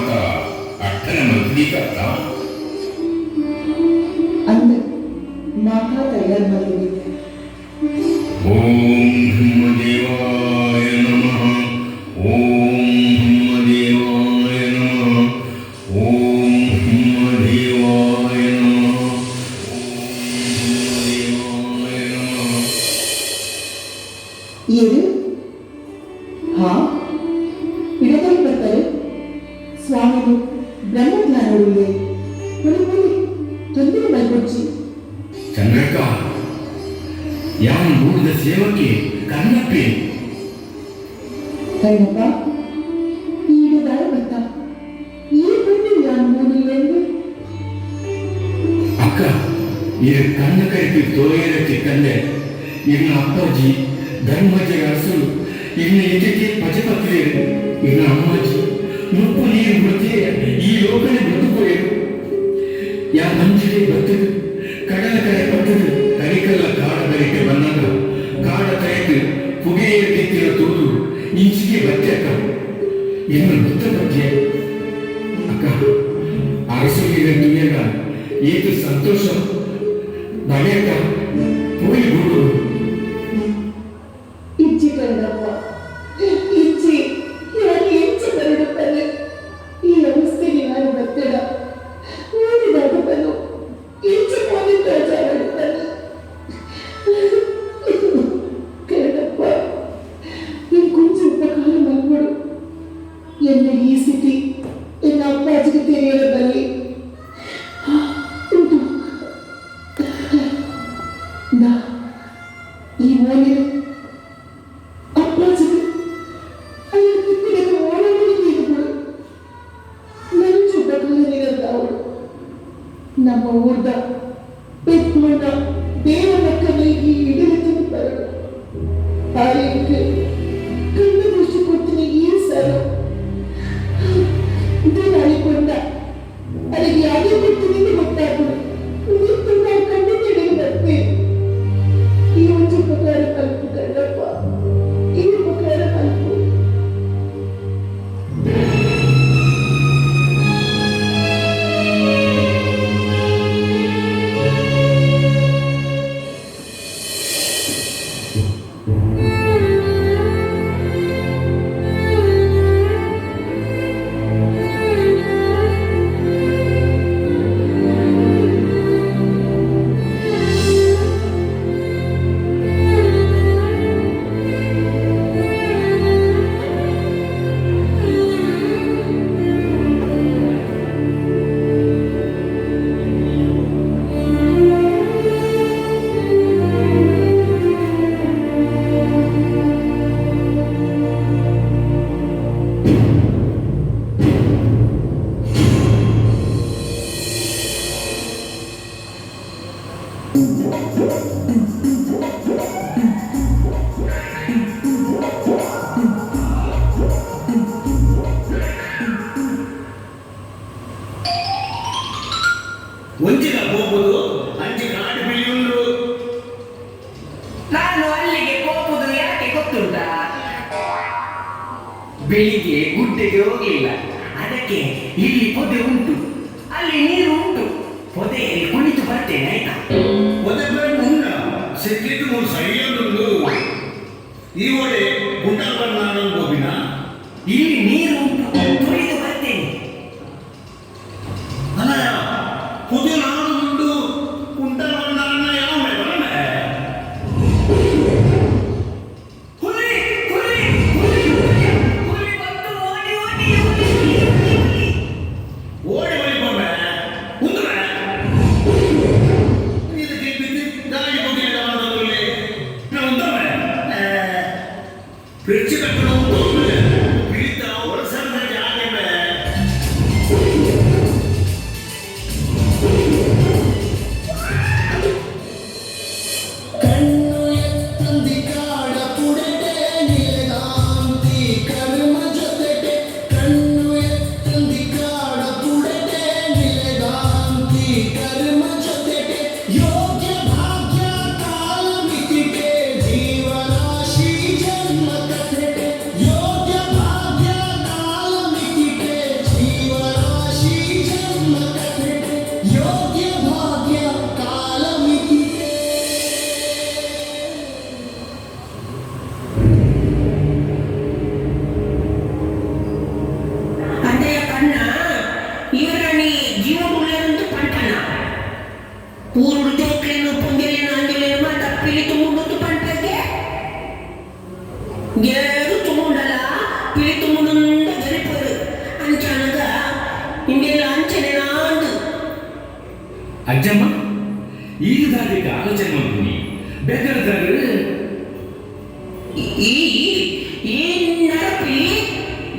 ಮಾತ ಅಟ್ಟನ ಮದ್ಲಿಕತ್ತ ಅಂದೆ ಮಾತಾ ತಯಾರು ಮಾಡಿದೆ. ಓಂ ಬ್ರಹ್ಮದೇವಾಯ ನಮಃ. ಓಂ ಬ್ರಹ್ಮದೇವಾಯ ನಮಃ. ಓಂ ಬ್ರಹ್ಮದೇವಾಯ ನಮಃ. ಓಂ ಬ್ರಹ್ಮದೇವಾಯ ನಮಃ. ಏನು? ಹಾ, ಇಡದಲ್ಲಿ ಬರ್ತಾರೆ ಸ್ವಾಮಿಗಳು ಬ್ರಹ್ಮಜ್ಞಾನ ಉಳಿದೆ ತೊಂದರೆ ಮಲ್ಕೊಚ್ಚಿ ಚಂದ್ರಕ್ಕ ಯಾನ್ ಮೂಡಿದ ಸೇವಕ್ಕೆ ಕನ್ನಪ್ಪೆ ಕಣ್ಣಪ್ಪ ಈಗ ದಾರ ಬರ್ತಾ ಈ ಬಂದು ನಾನು ಮೂಡಿಲ್ಲೆಂದು ಅಕ್ಕ ಇದು ಕಣ್ಣ ಕೈಗೆ ತೋಯರಕ್ಕೆ ಕಂಡೆ ಇನ್ನ ಅಪ್ಪಾಜಿ ಧರ್ಮಜರ ಅರಸರು ಇನ್ನ ಇದಕ್ಕೆ ಪಜಪತ್ರಿಯರು ಇನ್ನ ಅಮ್ಮಾಜಿ ಮುಪ್ಪು ನೀರು ಬಿಡುತ್ತೆ ಈ ಲೋಕನೆ ಬದುಕೋಯರು ಯಾ ಮಂಜಿಗೆ ಬತ್ತದು ಕಡಲ ಕಡೆ ಬತ್ತದು ಕರಿಕಲ್ಲ ಕಾಡ ಕರಿಕೆ ಬಂದಾಗ ಕಾಡ ಕರೆದು ಪುಗೆಯ ರೀತಿಯ ತೋದು ಇಂಚಿಗೆ ಬತ್ತೆ ಅಕ್ಕ ಇನ್ನು ಬುದ್ಧ ಬಗ್ಗೆ ಅಕ್ಕ ಅರಸರಿಗೆ ದುನಿಯಾಗ ಏತು ಸಂತೋಷ ಬಗೆಯಕ್ಕ ಹೋಗಿ ಬಿಡು ಇಚ್ಚಿ ಕಣ್ಣಪ್ಪ ಇಚ್ಚಿ ಯಾಕೆ ಇಂಚೆ ಬರಡುತ್ತಾನೆ ಈ ಅವಸ್ಥೆಗೆ ನಾನು ಬರ್ತೇಡ ಓದಿದಾಗ ಬನ್ನು ಇಂಚೆ ಓದಿದ್ದ ಜಾಡುತ್ತಾನೆ ಕಣ್ಣಪ್ಪ ನೀನು ಕೊಂಚ ಉಪಕಾರ ಮಾಡ್ಕೊಡು ಎನ್ನ ಈ ಸ್ಥಿತಿ ಎನ್ನ ಅಪ್ಪಾಜಿಗೆ ತೆರೆಯಬಲ್ಲಿ ಉಂಟು ನಾ ಈ ಓದಿನ ಅಪ್ಪಾಜಿಗೆ ನಮ್ಮ ಊರ್ದ ಪೆಟ್ಮಣ್ಣ ದೇವನಕ್ಕನೇ ಈ ಇಡಲಿತನ್ನು ಬರಲು ಆರ್ಯಕ್ಕೆ ಕಣ್ಣ ದೃಷ್ಟಿ ಕೊಡ್ತೀನಿ ಈ ಸಲ ಇದೇನಾಡಿಕೊಂಡ ಅಲ್ಲಿಗೆ ಯಾವುದೇ ಕೊಡ್ತೀನಿ ಗೊತ್ತಾಗ್ತದೆ ನಿಂತು ನಾವು ಕಣ್ಣು ತೆಡೆಗೆ ಬರ್ತೇವೆ ಈ ಒಂದು ಉಪಕಾರ ಕಲ್ಪು ಕಣ್ಣಪ್ಪ ಈ ಉಪಕಾರ ಕಲ್ಪು ಒಂಚಿನ ಹೋಗುದು ಅಂಚೆ ಕಾಡು ಬಿಳಿಯುಂಡು ನಾನು ಅಲ್ಲಿಗೆ ಹೋಗುದು ಯಾಕೆ ಗೊತ್ತುಂಟಾ? ಬೆಳಿಗ್ಗೆ ಗುಡ್ಡೆಗೆ ಹೋಗ್ಲಿಲ್ಲ, ಅದಕ್ಕೆ ಇಲ್ಲಿ ಪೊದೆ ಉಂಟು, ಅಲ್ಲಿ ನೀರು ಉಂಟು, ಪೊದೆಯಲ್ಲಿ ಕುಳಿತು ಬರ್ತೇನೆ ಆಯ್ತಾ? ಒಂದೇ ಉಂಡ ಸಿಕ್ಕಿದ್ದು ಮೂರು ಸರಿಯೊಂದು ಈ ಒಡೆ ಗುಂಡಲ್ ಬಣ್ಣ ಗೋಬಿನ ಇಲ್ಲಿ ನೀರು ಉಂಟು, ಕುಳಿತು ಬರ್ತೇನೆ. ಅನಯ ಪುದು ನಾನು ದುಡ್ಡು ಗುಂಡಲ್ ಬಣ್ಣ ಯಾವ ಬಣ್ಣ ಹುಲಿ ಹುಲಿ ಹುಲಿ ಹುಲಿ ಹುಲಿ ಬಂದು ಓಡಿ ಓಡಿ ಓಡಿ ಓಡಿ ಬಳಿಕೊಂಡೆ ಕುಂದ್ರೆ ಇದಕ್ಕೆ ಬಿದ್ದು ಗಾಳಿ ಹೋಗಿಲ್ಲ ಮಾಡೋದ್ರಲ್ಲಿ ನಾವು ಉಂಟವೆ ಫ್ರಿಡ್ಜ್ ಕಟ್ಟಡ ಉಂಟು ಬೀಳ್ತಾ ಹೊರಸಂದ ಜಾಗ ಆಲೋಚನೆ ನಾಂದು ಅಜ್ಜಮ್ಮ ಈದಾದಿಗೆ ಆಲೋಚನೆ ಮಾಡ್ತೀನಿ ಬೇಕಾದ್ರೆ ಈ ನರಪಿಲಿ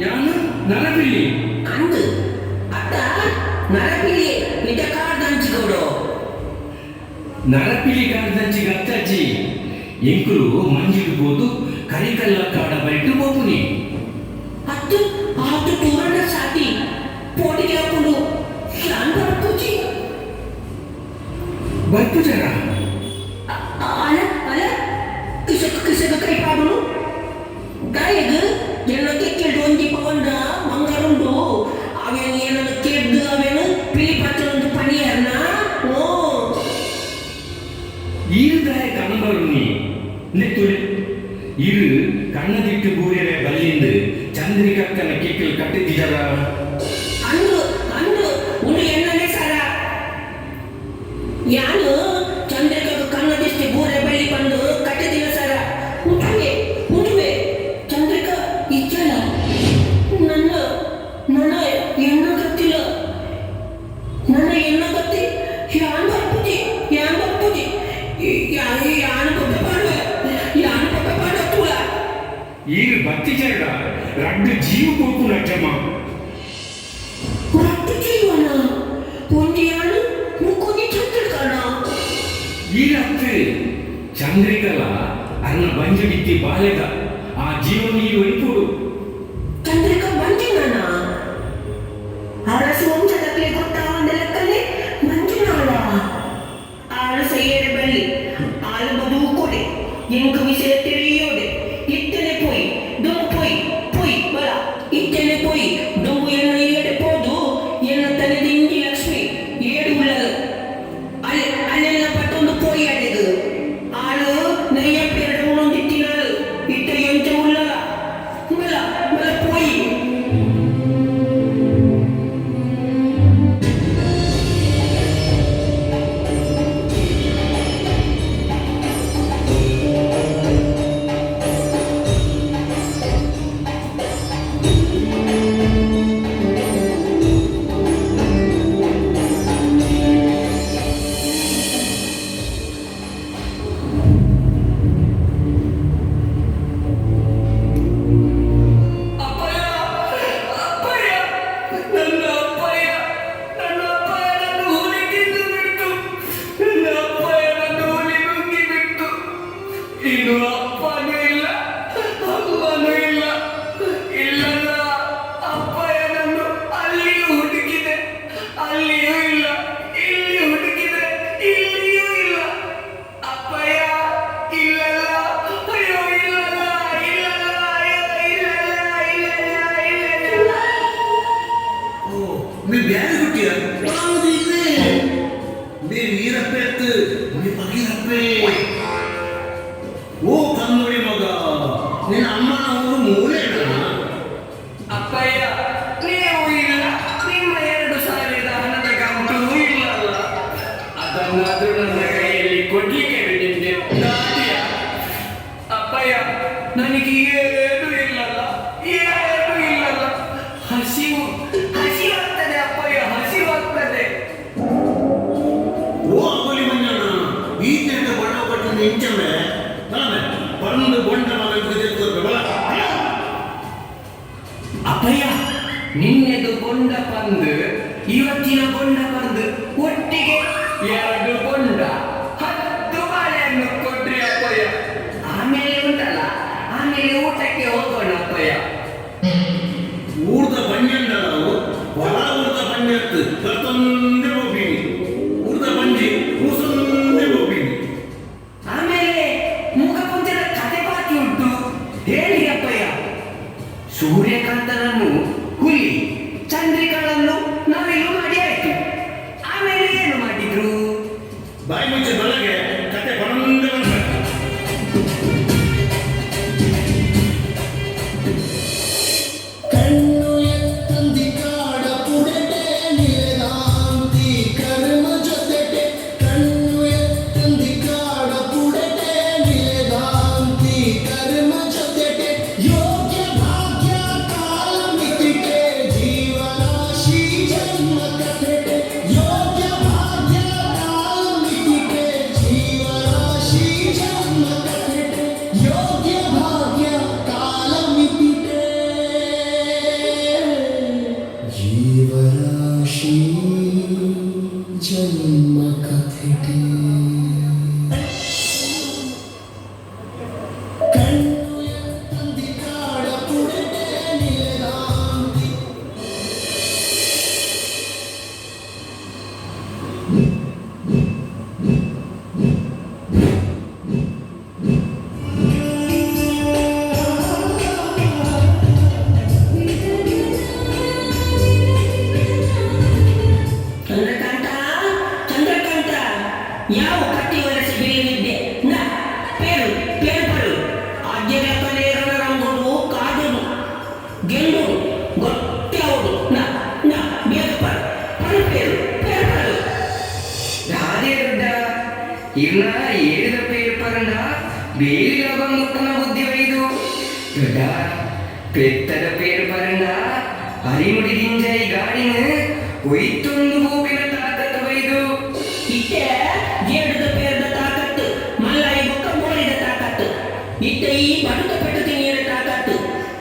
ಯಾನು ನರಪಿಲ್ಲಿ ಅಂದು ಅತ್ತ ನರಪಿಲಿ ನಿಜ ಕಾಡ್ದಂಚಿಗೋಡು ನರಪಿಲಿ ಕಾಡ್ದಂಚಿಗೆ ಅತ್ತಾಜಿ ಎಂಕುಲು ಮಂಜಿಡ್ಬೋದು ಕರಿಕಲ್ಲ ಕಾಡ ಬೈಟು ಬೋಪುನಿ ಹತ್ತು ಹತ್ತು ಟೂರನ್ನ ಸಾತಿ ಪೋಟಿಗೆ ಹಾಕೊಂಡು ಶಾಂತ ಪೂಜಿ ಬರ್ತು ಜರ ಅಲ್ಲ ಅಲ್ಲ ಕಿಸಕ ಕೈ ಪಾಡು ಗಾಯಗ ಜನಕ್ಕೆ ಕೇಳು ಒಂದಿ ಪವಂದ ಮಂಗರುಂಡು ಅವೇನು ಏನನ್ನು ಕೇಳ್ದು ಅವೇನು ಪಿಲಿ ಪಚ್ಚೊಂದು ಪನಿಯರ್ನ ಓ ಈರುದಾಯ ಕಣ್ಣಬರುನಿ ನೆತ್ತುಳಿ ಇರು ಕಣ್ಣದಿಟ್ಟು ಬೂಯರೆ ಬಲ್ಲಿಂದು ಚಂದ್ರಿಕಕ್ಕನ ಕೇಕಲ್ ಕಟ್ಟಿದ್ದೀರ ಅಂದು ಅಂದು ಉಂಡು ಎಣ್ಣನೆ ಸರ ಯಾನು ಚಂದ್ರಿಕಕ್ಕೆ ಕಣ್ಣದಿಷ್ಟೇ ಬೂರೆ ಬಳ್ಳಿ ಬಂದು ಕಟ್ಟಿದಿನ ಸರ ಉಂಟುವೆ ಚಂದ್ರಿಕ ಇಚ್ಚಲ್ಲ ನನ್ನ ನನ್ನ ಎಣ್ಣೆ ಗೊತ್ತಿಲ್ಲ ನನ್ನ ಎಣ್ಣೆ ಗೊತ್ತಿ ಯಾನ್ ಬರ್ಪುಜಿ ಯಾನ್ ಕೊಟ್ಟ ಮಾಡುವೆ ಯಾನ್ ಕೊಟ್ಟ ಮಾಡತ್ತುಳ ಈರು ಬತ್ತಿ ಜರಡ ರಡ್ಡು ಜೀವ ಕೊಟ್ಟು ನಜ್ಜಮ್ಮ ರಟ್ಟು ಜೀವನ ಒಂದಿಯಾನು ಮುಕ್ಕೋಗಿ ಚಂದ್ರಿಕನ ಈರತ್ತೆ ಚಂದ್ರಿಕಲ ಅನ್ನ ಬಂಜು ಬಿತ್ತಿ ಬಾಲೆದ ಆ ಜೀವನ ಈ ಒಳಿಪುಡು ಚಂದ್ರಿಕ ಮಂಜಿನ ಅರಸು ವಂಶದಕ್ಕೆ ಕೊಟ್ಟ ಒಂದು ಲೆಕ್ಕಲ್ಲಿ ಮಂಜಿನಾಳ ಆಳು ಸೈಯರೆ ಬಳ್ಳಿ ಆಳು ಬದುಕು ಕೊಡೆ ಎಂಕು ವಿಷಯ ತಿಳಿಯೋದೆ ಇತ್ತನೆ ಪೋಯಿ ದೊಂಬು ಪೋಯಿ ಬಲ ಇತ್ತನೆ ಪೋಯಿ ದೊಂಬು ಎನ್ನ ಇಲ್ಲದೆ ಪೋದು ಎನ್ನ ತಲೆದಿಂಡಿ ಲಕ್ಷ್ಮಿ ಏಡು ಉಳ್ಳಲು ಅಲ್ಲೆಲ್ಲ ಪಟ್ಟೊಂದು ಪೋಯಿ ಅಡೆದು ಆಳು ನೈಯಪ್ಪೆರಡು ಉಣ್ಣೊಂದಿತ್ತಿನಾಳು ಇತ್ತ ಎಂಚ ಉಳ್ಳಲ ಬಲ ಬಲ ಪೋಯಿ ಇನ್ನು ಅಪ್ಪನೂ ಇಲ್ಲ ಅಮ್ಮನೂ ಇಲ್ಲ ಇಲ್ಲಲ್ಲ ಅಪ್ಪಯ್ಯನನ್ನು ಅಲ್ಲಿಯೂ ಹುಡುಕಿದೆ ಅಲ್ಲಿಯೂ ಇಲ್ಲ ಇಲ್ಲಿ ಹುಡುಕಿದೆ ಇಲ್ಲಿಯೂ ಇಲ್ಲ ಅಪ್ಪಯ್ಯ ಇಲ್ಲಲ್ಲ ಅಯ್ಯೋ ಇಲ್ಲಲ್ಲ ಇಲ್ಲಲ್ಲ ಅಯ್ಯೋ ಇಲ್ಲ ಓ ನೀ ಬ್ಯಾರೆ ಹುಟ್ಟಿಯ ನೀ ವೀರಪ್ಪೆ ಎತ್ತು ನೀ ಬಗೀರಪ್ಪೆ ಓ ಕನ್ನಡಿ ಮಗ ನಿನ್ನ ಅಮ್ಮನ ಊರು ಮೂಲೆನ ಅಪ್ಪಯ್ಯ ನೀವು ಇಲ್ಲ ನಿಮ್ಮ 2,000 ಹಣದ ಗಂಟು ಇಲ್ಲಲ್ಲ ಅದನ್ನಾದ್ರೂ ನನ್ನ ಕೈಯಲ್ಲಿ ಕೊಡ್ಲಿಕ್ಕೆ ನಿಮ್ಗೆ ದಾಟಿಯ ಅಪ್ಪಯ್ಯ ನನಗೆ ಏನು ಇಲ್ಲಲ್ಲ ಹಸಿವಾಗ್ತದೆ ಅಪ್ಪಯ್ಯ ಹಸಿವಾಗ್ತದೆ ಓ ಅಗೋಲಿ ಮಂಜಣ್ಣ ಈ ತಿಂದ ಬಣ್ಣ ಕೊಟ್ಟು ನಿಂಚಮೆ ಬಂದು ಬೊಂಡ ಅಪ್ಪಯ್ಯ ನಿನ್ನೆದು ಬೊಂಡ ಬಂದು ಇವತ್ತಿನ ಬೊಂಡ ಬಂದು ಒಟ್ಟಿಗೆ 2 ಬೊಂಡ 10 ಬಾಳೆಯನ್ನು ಕೊಡ್ರಿ ಅಪ್ಪಯ್ಯ ಆಮೇಲೆ ಉಂಟಲ್ಲ ಆಮೇಲೆ ಊಟಕ್ಕೆ ಹೋಗೋಣ ಅಪ್ಪಯ್ಯ ಊರ್ದ ಬಂಜಂಡ ನಾವು ಹೊಲ ಊರ್ದ ಬಂಜತ್ತು ಕತ್ತೊಂದೆ ಹೋಗ್ತೀನಿ ಊರ್ದ ಬಂಜಿ ಕೂಸೊಂದೆ ಹೋಗ್ತೀನಿ ಆಮೇಲೆ ಮುಖಪುಂಜದ ಕತೆ ಬಾಕಿ ಉಂಟು ಹೇಳಿ ಅಪ್ಪಯ್ಯ ಸೂರ್ಯಕಾಂತನನ್ನು ಹುಲಿ ಚಂದ್ರಿಕಳನ್ನು ನಾವೆಲ್ಲೂ ಮಾಡಿ ಆಯ್ತು ಆಮೇಲೆ ಏನು ಮಾಡಿದ್ರು ಬಾಯಿ ಮುಂಚೆ ಬಲಗೆ ಕತೆ ಬಂದೆ ಬಂದ ಕಣ್ಣು ಎತ್ತಂದಿ ಕಾಡ ಪುಡೆಟೆ ನಿಲೆದಾಂತಿ ಚಂದ್ರಕಾಂತ ಚಂದ್ರಕಾಂತ ಯಾವ ಕಟ್ಟಿ ಒರೆಸಿ ಬೀಳಿದ್ದೆ ನಾ ಪೇರು ಪೇರ್ಪಡು ಅಜ್ಜನ ಕಲೆಯರನ ರಂಗೋಡು ಕಾದುದು ಗೆಂಡು ಗೊತ್ತಾವುದು ನಾ ನಾ ಬೇರ್ಪಡು ಪಡು ಪೇರು ಪೇರ್ಪಡು ರಾಧೆ ದೊಡ್ಡ ಇನ್ನ ಏಳಿದ ಪೇರ್ಪರಂಡ ಬೇಲಿಗ ಬಂಗುಟ್ಟನ ಬುದ್ಧಿ ವೈದು ದೊಡ್ಡ ಪೆತ್ತದ ಪೇರ್ಪರಂಡ ಅರಿಮುಡಿದಿಂಜ ಈ ಗಾಡಿನ ಒಯ್ತೊಂದು ಹೂವಿನ ತಾಕತ್ತು ವೈದು ಇಟ್ಟೆ ಜೇಡದ ಪೇರದ ತಾಕತ್ತು ಮಲ್ಲಾಯಿ ಬೊಕ್ಕ ಮೋಳಿದ ತಾಕತ್ತು ಇಟ್ಟೆ ಈ ಬಡುಕ ಪೆಟ್ಟು ನೀರ ತಾಕತ್ತು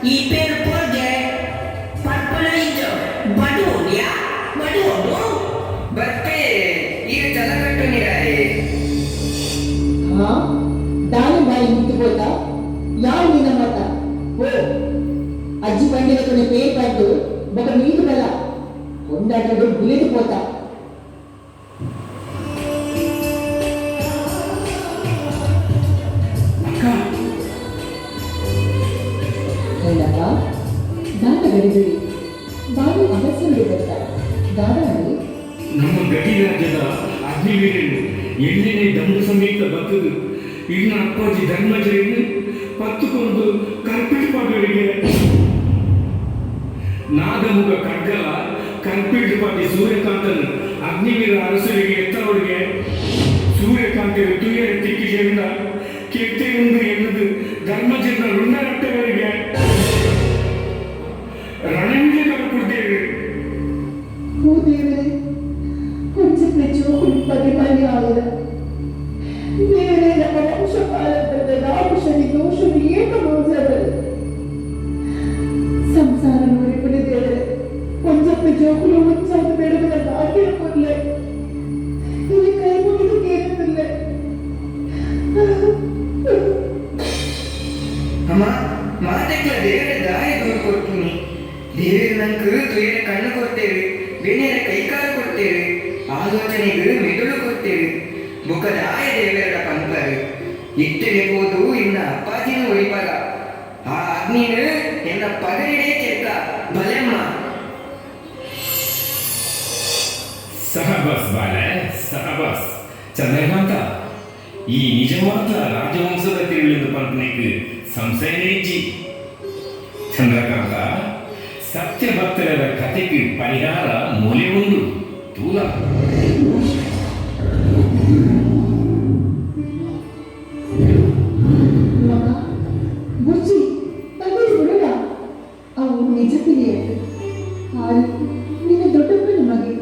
ಈ ಪೇರು ಪೋರ್ಗೆ ಪರ್ಪಣ ಇದ್ದು ಬಡುವೋಡ್ಯಾ ಬಡುವೋಡು ಬರ್ಪೆ ಈಗ ಚಲಕಟ್ಟು ನಿರಾಯೆ ಹಾ ದಾಳಿ ಬಾಯಿ ನಿಂತುಬೋತಾ ಯಾವ ನಿನ್ನ ಮತ ಓ ಅಜ್ಜಿ ಬಂಡಿನ ಕೊನೆ ಪೇರ್ ಪಡ್ದು ಬೊಕ ನೀರು ಬಲ ಕೊಂಡಾಟದು ಗುಲಿದು ಪೋತಾ ಹೇಳಪ್ಪ ದಾಟ ಗಡಿಬಿಡಿ ಬಾಯಿ ಅಗಸ್ಯರು ಬರ್ತಾರೆ ದಾಡನಲ್ಲಿ ನಮ್ಮ ಗಡಿ ರಾಜ್ಯದ ಅಗ್ನಿವೀರನು ಎಣ್ಣೆನೆ ದಂಡು ಸಮೇತ ಬತ್ತದು ಇನ್ನ ಅಪ್ಪಾಜಿ ಧರ್ಮಜರನ್ನು ಪತ್ತುಕೊಂಡು ಕರ್ಪಿಡ್ಪಾಟರಿಗೆ ನಾಗಮುಗ ಖಡ್ಗಲ ಕರ್ಪಿಡ್ಪಾಟಿ ಸೂರ್ಯಕಾಂತನು ಅಗ್ನಿವೀರ ಅರಸರಿಗೆ ಎತ್ತವರಿಗೆ ಸೂರ್ಯಕಾಂತಿಯ ತುಯರ ತಿಕ್ಕಿಗೆಯಿಂದ ಕೆಟ್ಟೆಯೊಂದು ಎನ್ನುವುದು ಧರ್ಮಜನ ಋಣರಟ್ಟವರಿಗೆ ರಣವಿಗೆ ಕರ್ಕೊಡ್ತೇವೆ ಓ ದೇವರೇ ಕೊಂಚ ಜೋಕುಳಿ ಪದೇ ಪದೇ ಆಗದ ದೇವರೇ ನಮ್ಮ ವಂಶ ಕಾಲದ ರಾಹುಷನಿ ದೋಷವು ಏಕ ಮೋಸಗಳು ಸಂಸಾರ ನೋಡಿಕೊಂಡು ದೇವರೇ ಕೊಂಚಪ್ಪ ಜೋಕುಲು ಮುಂಚಾದ ಬೆಳಗಿನ ಭಾಗ್ಯ ಕೊಡ್ಲೆ ಇಲ್ಲಿ ಕೈ ಮುಗಿದು ಕೇಳುತ್ತಿಲ್ಲ ಅಮ್ಮ ಮಾತೆಕ್ಲ ದೇವರ ದಾರಿ ದೂರ ಕೊಡ್ತೀನಿ ದೇವರ ನಂಗೆ ತುಯರ ಕಣ್ಣು ಕೊಡ್ತೇವೆ ಬೆನ್ನಿನ ಕೈಕಾಲು ಕೊಡ್ತೇವೆ ಆಲೋಚನೆಗೆ ಮೆದುಳು ಕೊಡ್ತೇವೆ ಬುಕ್ಕದ ಆಯ ದೇವರ ಪಂಪರು ಇಟ್ಟನೆ ಹೋದು ಇನ್ನ ಅಪ್ಪಾಜಿನ ಒಯ್ಬಾರ ಆ ಅಗ್ನಿನ ಎನ್ನ ಪಗರಿಡೇ ಚೆಕ್ಕ ಬಲೆಮ್ಮ ಸಹಬಾಸ್ ಬಾಲ ಸಹಬಾಸ್ ಚಂದ್ರಕಾಂತ ಈ ನಿಜವಾದ ರಾಜವಂಶದ ತಿರುಳಿಂದ ಪಂಪನಿಗೆ ಸಂಶಯನೇ ಇಜ್ಜಿ ಚಂದ್ರಕಾಂತ ಸತ್ಯಭಕ್ತರ ಕಥೆಗೆ ಪರಿಹಾರ ಮೂಲೆ ಒಂದು ತೂಲ ಮಗ ಬುಜ್ಜಿ ತಂದೆ ಬಿಡಲ್ಲ ಅವು ನಿಜ ತಿಳಿಯಟ್ಟು ಆದ್ರೆ ನಿನ್ನ ದೊಡ್ಡಪ್ಪನ ಮಗೆ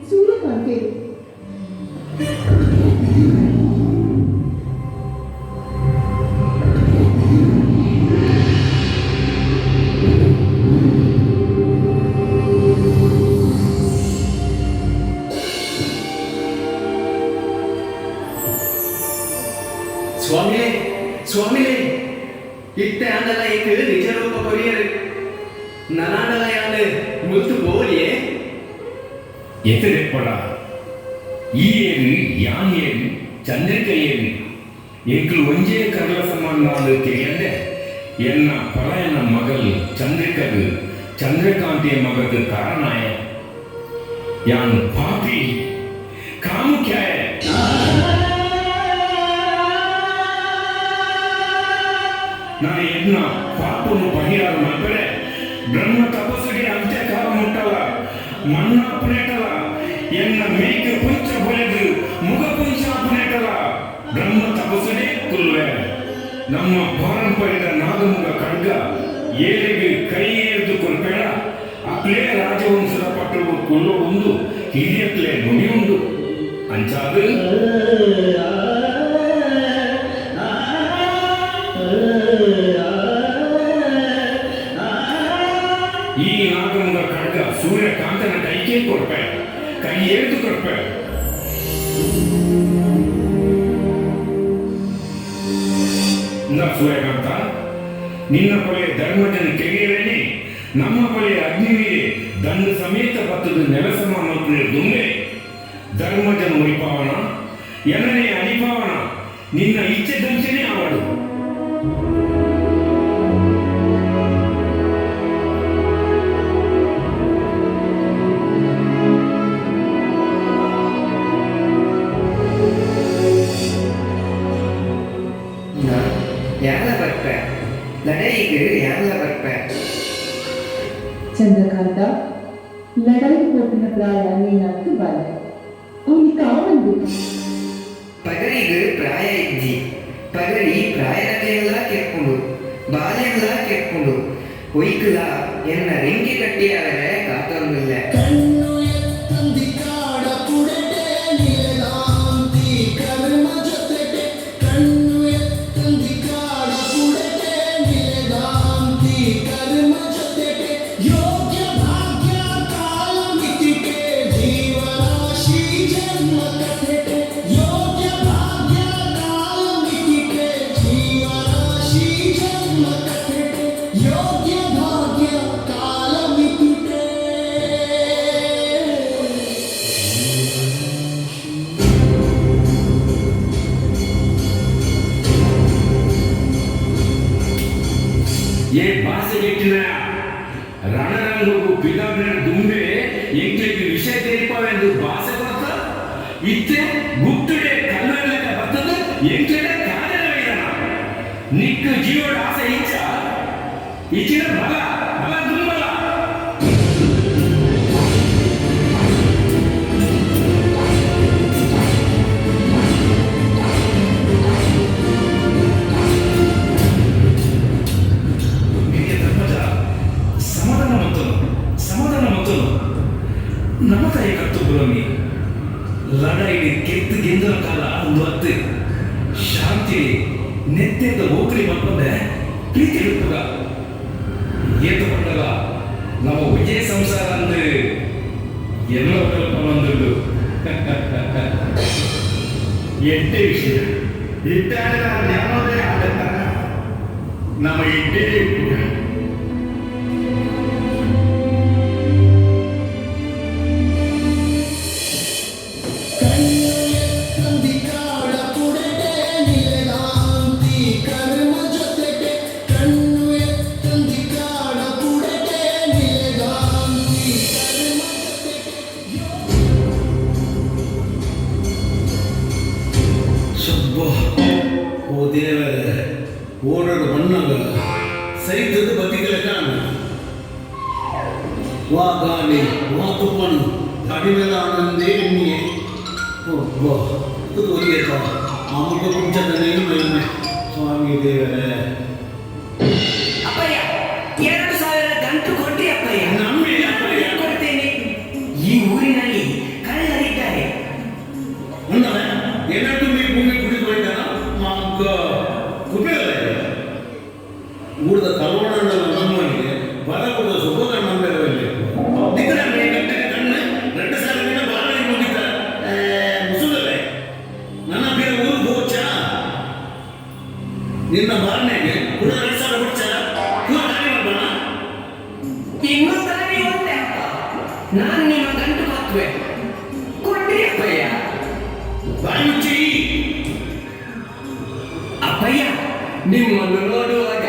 ಸೂರ್ಯಕಾಂತೆ ಸ್ವಾಮಿಯೇ ಸ್ವಾಮಿಯೇ ಇತ್ತೆ ಆಂಡಲ ಏಕೆ ನಿಜ ರೂಪ ಕೊರಿಯರು ನನಾಂಡಲ ಯಾಂಡು ಮುತ್ತು ಬೋಲಿಯೇ ಎತ್ತರೆಪ್ಪಡ ಈ ಏರು ಯಾನ್ ಏರು ಚಂದ್ರಿಕ ಏರು ಎಂಕ್ಲು ಒಂಜೇ ಕರ್ಲ ಸಮಾನ ತಿಳಿಯಂದೆ ಎನ್ನ ಪಳಯನ ಮಗಲ್ ಚಂದ್ರಿಕದು ಚಂದ್ರಕಾಂತಿಯ ಮಗದ ಕಾರಣಾಯ ಯಾನ್ ಪಾಪಿ ಕಾಮುಕ್ಯಾಯ ನಾನು ಎನ್ನ ಪಾಪನು ಪರಿಹಾರ ಮಾಡ್ಬೇಡ ಬ್ರಹ್ಮ ತಪಸ್ಸಿಗೆ ಅಂತ್ಯಕಾಲ ಮುಟ್ಟಲ್ಲ ಮಣ್ಣ ಅಪನೇಟಲ್ಲ ಎನ್ನ ಮೇಕೆ ಪುಂಚ ಬೊಳೆದು ಮುಗ ಪುಂಚ ಅಪನೇಟಲ್ಲ ಬ್ರಹ್ಮ ತಪಸ್ಸಿಗೆ ಕುಲ್ವೆ ನಮ್ಮ ಪಾರಂಪರ್ಯದ ನಾಗಮುಗ ಖಡ್ಗ ಏಳಿಗೆ ಕೈ ಎರೆದು ಕೊಲ್ಬೇಡ ಅಕ್ಲೇ ರಾಜವಂಶದ ಪಟ್ಟವು ಕೊಲ್ಲುವುದು ಹಿರಿಯತ್ಲೆ ನುಡಿಯುಂಡು ಅಂಚಾದು ಈ ನಾಗಮುಗ ಖಡ್ಗ ಸೂರ್ಯಕಾಂತನ ಕೈಗೆ ಕೊಡ್ಪೆ ಕೈ ಎರೆದು ಕೊಡ್ಪೆ ಸೂರ್ಯಕಾಂತ ನಿನ್ನ ಕೊಲೆ ಧರ್ಮಜನ ಕೆಗೆಯರೇನೆ ನಮ್ಮ ಕೊಲೆ ಅಗ್ನಿವೀರೆ ದಂಡ ಸಮೇತ ಬತ್ತದು ನೆಲಸಮ ನೋಡ್ರೆ ದುಂಬೆ ಧರ್ಮಜನ ಮುರಿಪಾವನ ಎನನೇ ಅಣಿಪಾವನ ನಿನ್ನ ಇಚ್ಛೆ ದಂಚನೆ ಆವಡು. ಯಾರ ಬರ್ಪ ಲಡೈಗೆ ಯಾರ ಬರ್ಪ ಚಂದ್ರಕಾಂತ ಲಡಾಯಿ ಹೋಗಿನ ಪ್ರಾಯ ನೀನಾಯ್ತು ಬಾಲ ಅವನಿಗೆ ಕಾವಂದು ಪಗರಿಗೆ ಪ್ರಾಯ ಇದ್ದಿ ಪಗರಿ ಪ್ರಾಯದೆಲ್ಲ ಕೆರ್ಕೊಂಡು ಬಾಲೆಲ್ಲ ಕೆರ್ಕೊಂಡು ಒಯ್ಕಲ ಎನ್ನ ರೆಂಗಿ ಕಟ್ಟಿಯವರೇ ಕಾತೊಂದಿಲ್ಲ. ಕಣ್ಣು ಎತ್ತಂದಿ ಕಾಡ ಪುಡಟೆ ನಿಲದಾಂತಿ ಕರ್ಮ ಜೊತೆಟೆ ಕಣ್ಣು ಎತ್ತಂದಿ ಕಾಡ ಪುಡಟೆ ನಿಲದಾಂತಿ ಕರ್ಮ ಜೊತೆಟೆ ಯೋಗ್ಯ ಭಾಗ್ಯ ಕಾಲ ಮಿತಿಟೆ ಜೀವರಾಶಿ ಜನ್ಮ ಕಥೆಟೆ ಯೋಗ್ಯ ಭಾಗ್ಯ ಕಾಲ ಮಿತಿಟೆ ಜೀವರಾಶಿ ಜನ್ಮ ಕಥೆಟೆ ಯೋಗ್ಯ ಭಾಗ್ಯ ಕಾಲ ಮಿತಿಟೆ. ಏ ಭಾಷೆಗೆಟ್ಟಿನ ರಣರಂಗು ಪಿದಾಬ್ನ ದುಂಬೆ ಎಂಕ್ಲೆಗೆ ವಿಷಯ ತೆರಿಪವೆಂದು ಭಾಷೆ ಕೊಡ್ತ ಇತ್ತೆ ಗುಪ್ತುಡೆ ಕಲ್ಲುಗಳಕ್ಕೆ ಬರ್ತದ ಎಂಕ್ಲೆಡ ಕಾರಣವಿದನ ನಿಕ್ಕು ಜೀವದ ಆಸೆ ಇಚ್ಚಿನ ಬಲ ಬಲ ದುಂಬಲ. ಸಮಾಧಾನ ಮತ್ತನು ನಮ್ಮ ತಾಯಿ ಕರ್ತುಪುರಮಿ ಲಡಾಯಿ ಕೆತ್ತು ಗೆಂದರ ಕಾಲ ಒಂದು ಹತ್ತು ಶಾಂತಿ ನೆತ್ತೆದ ಹೋಗ್ಲಿ ಮತ್ತೊಂದೆ ಪ್ರೀತಿ ಹುಟ್ಟುಗ ಏತು ಪಟ್ಟಗ ನಮ್ಮ ವಿಜಯ ಸಂಸಾರ ಅಂದ್ರೆ ಎಲ್ಲೋ ಕಲ್ಪ ಬಂದುಂಡು. ಎಂಟೇ ವಿಷಯ ಇಟ್ಟಾಡ ಜ್ಞಾನೋದಯ ಆಡತ್ತ ನಮ್ಮ ಇಂಟೇ ಓಡೋಡು ಬಣ್ಣಗ ಸೈತದ ಬದಿಗಳ ಕಾಣ ವಾ ಗಾಳಿ ವಾ ತುಪ್ಪನು ಕಡಿಮೆದ ಆನಂದೇ ಎಣ್ಣಿಯೇ ಒಬ್ಬ ಒಲಿಯತ ಅಮುಕ ಕುಂಚದನೇ ಮಹಿಮೆ ಸ್ವಾಮಿ ದೇವರೇ. ಅಪ್ಪಯ್ಯ 2,000 ಗಂಟು ಕೊಟ್ಟಿ ಅಪ್ಪಯ್ಯ. ನಮ್ಮೇ ಅಪ್ಪಯ್ಯ ಕೊಡ್ತೇನೆ. ಈ ಊರಿನಲ್ಲಿ ಕಳ್ಳರಿದ್ದಾರೆ. ಏನಾದ್ರು ನೀವು ಭೂಮಿ ಕುಡಿದುಕೊಂಡ ಮಾಂಕ ಕುಬೇರ ಊರದ ಕಲ್ವಣ್ಣನ ನಮ್ಮನಿಗೆ ಬರಕೂಡ ಸುಖದ ನಂಬೆರವಲ್ಲಿ ನಿಗ್ರ ಕಣ್ಣು 2,000 ಬಾಳೆ ಮುಗಿತ ಮುಸುಗಲೆ ನನ್ನ ಬೇರೆ ಊರು ಹೋಚ ನಿನ್ನ ಬಾರ್ನೆಗೆ ಕೂಡ 2,000 ಕೊಡ್ಚಾರ ದಾರಿ ಮಾಡೋಣ. ಇನ್ನೂ ದಾರಿ ಒಂದೇ ಅಪ್ಪ. ನಾನು ನಿಮ್ಮ ಗಂಟು ಹಾಕುವೆ ಕೊಡ್ರಿ ಅಪ್ಪಯ್ಯ. ಬಾಯಿ ಮುಚ್ಚಿ ಅಪ್ಪಯ್ಯ ನಿಮ್ಮನ್ನು ನೋಡುವಾಗ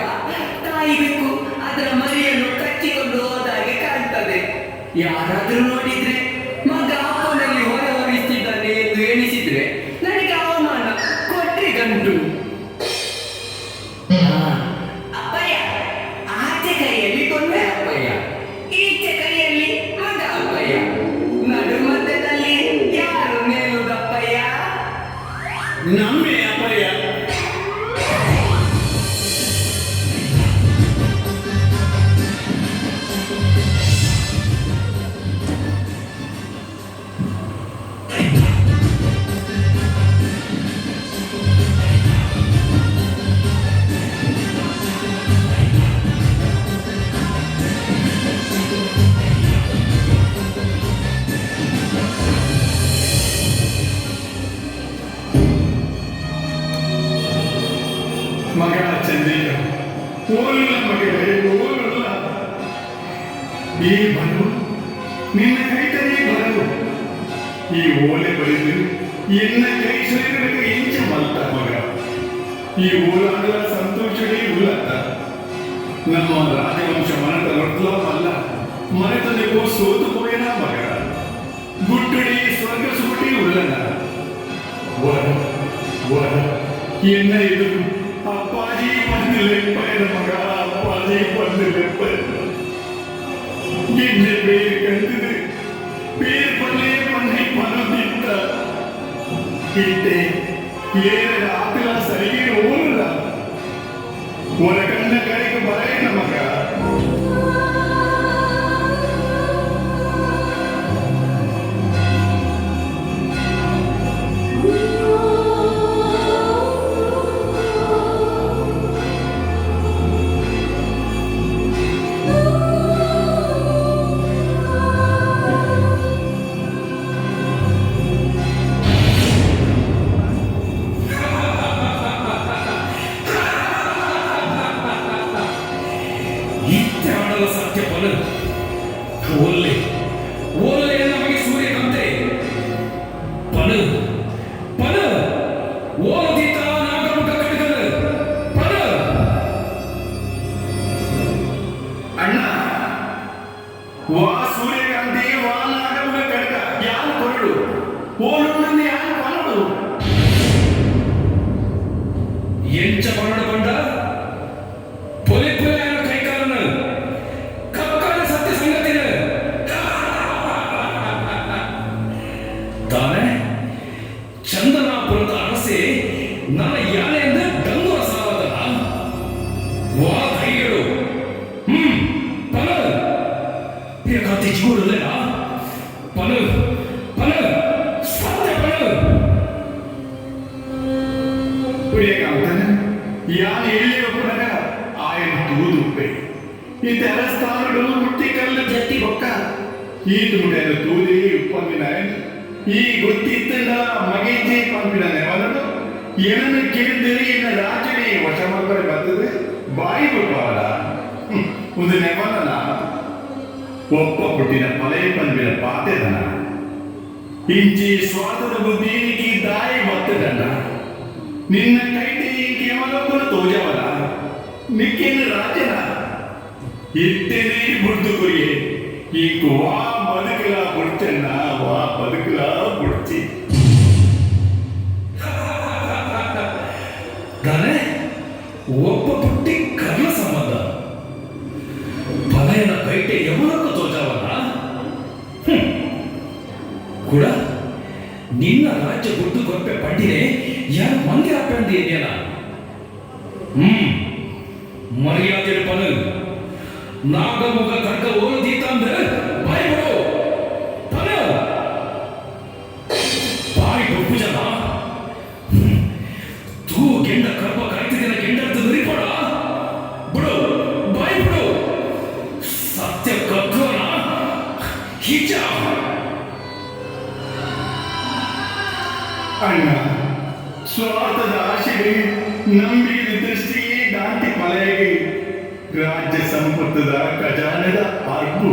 ತಾಯಿ ಬೇಕು ಅದರ ಮರಿಯನ್ನು ಕಚ್ಚಿಕೊಂಡು ಹೋದಾಗೆ ಕಾಣ್ತದೆ. ಯಾರಾದ್ರೂ ನೋಡಿದ್ರೆ ಮಗ ಅಪ್ಪನಲ್ಲಿ ಹೊರ ಹೊರಿಸ್ತಿದ್ದಾನೆ ಎಂದು ಎಣಿಸಿದ್ರೆ ನನಗೆ ಅವಮಾನ. ಕೊಟ್ರಿ ಗಂಟು. ಅಪ್ಪಯ್ಯ ಆಚೆ ಕೈಯಲ್ಲಿ ಕೊಂಡೆ ಅಪ್ಪಯ್ಯ, ಈಚೆ ಕೈಯಲ್ಲಿ ಮಗ ಅಪ್ಪಯ್ಯ, ನಡು ಮಧ್ಯದಲ್ಲಿ ಯಾರು ಮೇಲುದಪ್ಪಯ್ಯ? ನಮ್ಮೇ ಅಪ್ಪಯ್ಯ. ಮಗನ ಚಂದ್ರಿಕ ಓಲ್ಲ ಮಗನೇ ಓಲಲ್ಲ. ಈ ಬರು ನಿನ್ನ ಕೈತನೇ ಬರಲು ಈ ಓಲೆ ಬರೆದು ಎನ್ನ ಕೈ ಸೇರಬೇಕು ಎಂಚ ಮಲ್ತ ಮಗ ಈ ಓಲಾಂಡ ಸಂತೋಷವೇ ಉಲ್ಲತ್ತ ನಮ್ಮ ರಾಜವಂಶ ಮನದ ರತ್ಲವಲ್ಲ ಮನೆತನಕ್ಕೂ ಸೋತು ಹೋಯನ ಮಗ ಗುಟ್ಟುಡಿ ಸ್ವರ್ಗ ಸುಗುಟಿ ಉಳ್ಳನ ವರ ಎನ್ನ ಇದು ಅಪ್ಪಾಜಿ ಬಂದಿಲೆಪ್ಪಯ್ಯನ ಮಗ ಅಪ್ಪಾಜಿ ಬಂದಿಲೆಪ್ಪಯ್ಯ ಎಣ್ಣೆ ಬೇರೆ ಕಂಡಿದೆ ಬೇರೆ ಪಲ್ಲೆ ಮಣ್ಣಿ ಪನದಿತ್ತ ಇಟ್ಟೆ ಏನ ಆಕಲ ಸರಿಗೆ ಓಲಲ್ಲ ಹೊರಗಣ್ಣ ಕಡೆಗೆ ಬರೇನ ಮಗ ಸತ್ಯ ಪಲ ಒಲ್ಲೆ ಒಲ್ಲೆ ನಮಗೆ ಸೂರ್ಯಕಂತೆ ಪಲ ಪಲ ಓಲದಿತ ನಾಗಮುಖ ಕಟಕನ ಪಲ ಅಣ್ಣ ವಾ ಸೂರ್ಯಕಾಂತಿ ವಾ ನಾಗಮುಖ ಕಟಕ ಯಾರು ಕೊರಡು ಓಲುಂದ ಯಾರು ಪಲಡು ಎಂಚ ಪರಡು ಬಂಡ ಪೊಲೆ ಪೊಲೆ ಚಂದನಾಪುರದ ಅರಸೆ ನನ್ನ ಯಾನೆಯಿಂದ ಡಂಗುರ ಸಾವದನ ವಾ ಧೈರ್ಯಗಳು ಪಲ ಬೇಕಾತಿ ಜೀವನಲ್ಲೇನಾ ಪಲ ಪಲ ಸತ್ಯ ಪಲ ಸೂರ್ಯಕಾಂತನ ಯಾನೆ ಎಲ್ಲಿ ಒಪ್ಪನಗ ಆಯನ ತೂದುಪ್ಪೆ ಈ ತೆರಸ್ಥಾನಗಳು ಮುಟ್ಟಿ ಕಲ್ಲು ಜಟ್ಟಿ ಬೊಕ್ಕ ಈ ತುಮುಡೆಯನ್ನು ತೂದಿ ಉಪ್ಪಂದಿನ ಈ ಗೊತ್ತಿತ್ತಂಡ ಮಗೇಜಿ ಪಂಪಿನ ನೆವನದು ಏನನ್ನು ಕೇಳಿದರೆ ಎನ್ನ ರಾಜನೇ ವಶಮಕ್ಕರೆ ಬರ್ತದೆ ಬಾಯಿ ಬಿಡ್ಬಾರ ಒಂದು ನೆವನನ ಒಪ್ಪ ಪುಟ್ಟಿನ ಪಲೈ ಪಂಪಿನ ಪಾತೆದನ ಇಂಚಿ ಸ್ವಾರ್ಥದ ಬುದ್ಧಿನಿಗೆ ದಾಯಿ ಬರ್ತದಣ್ಣ ನಿನ್ನ ಕೈಟಿ ಕೇವಲೊಬ್ಬನ ತೋಜವನ ನಿಕ್ಕೇನು ರಾಜನ ಇಟ್ಟೇನೆ ಬುಡ್ದು ಕುರಿಯೇ ಈಗ ವಾ ಬದುಕಲ ಬುಡ್ತಣ್ಣ ವಾ ಬದುಕಲ ಬುಡ್ತಿ ದಾನೆ ಒಬ್ಬ ಪುಟ್ಟಿ ಕರ್ಲ ಸಂಬಂಧ ಪಲಯನ ಕೈಟೆ ಯಮನಕ್ಕೂ ತೋಜವನ ಕೂಡ ನಿನ್ನ ರಾಜ್ಯ ಗುಟ್ಟು ಗೊಪ್ಪೆ ಪಟ್ಟಿನೆ ಯಾರು ಮಂದಿ ಹಾಪಂದಿ ಏನೇನ ಮರ್ಯಾದೆ ಪನ ನಾಗಮುಖ ಕಡ್ಕ ಓಲದೀತ ಅಂದ್ರೆ ಬಾಯಿ ಬಿಡು ಪನ ಬಾಯಿ ಬೊಪ್ಪು ಜನ ತೂ ಗೆಂಡ ಕರ್ಪ ಕಾಯ್ತಿದ್ದಿನ ಗೆಂಡರ್ತ ನುರಿಪಡ ಬಿಡು ಬಾಯಿ ಬಿಡು ಸತ್ಯ ಕಗ್ಗೋನ ಹಿಜ ಅಣ್ಣ ಸ್ವಾರ್ಥದ ಆಶೆಗೆ ನಂಬಿದ ದೃಷ್ಟಿಗೆ ದಾಂತಿ ಮಲೆಗೆ ರಾಜ್ಯ ಸಂಪತ್ತದ ಖಜಾನೆದ ಅರ್ಬು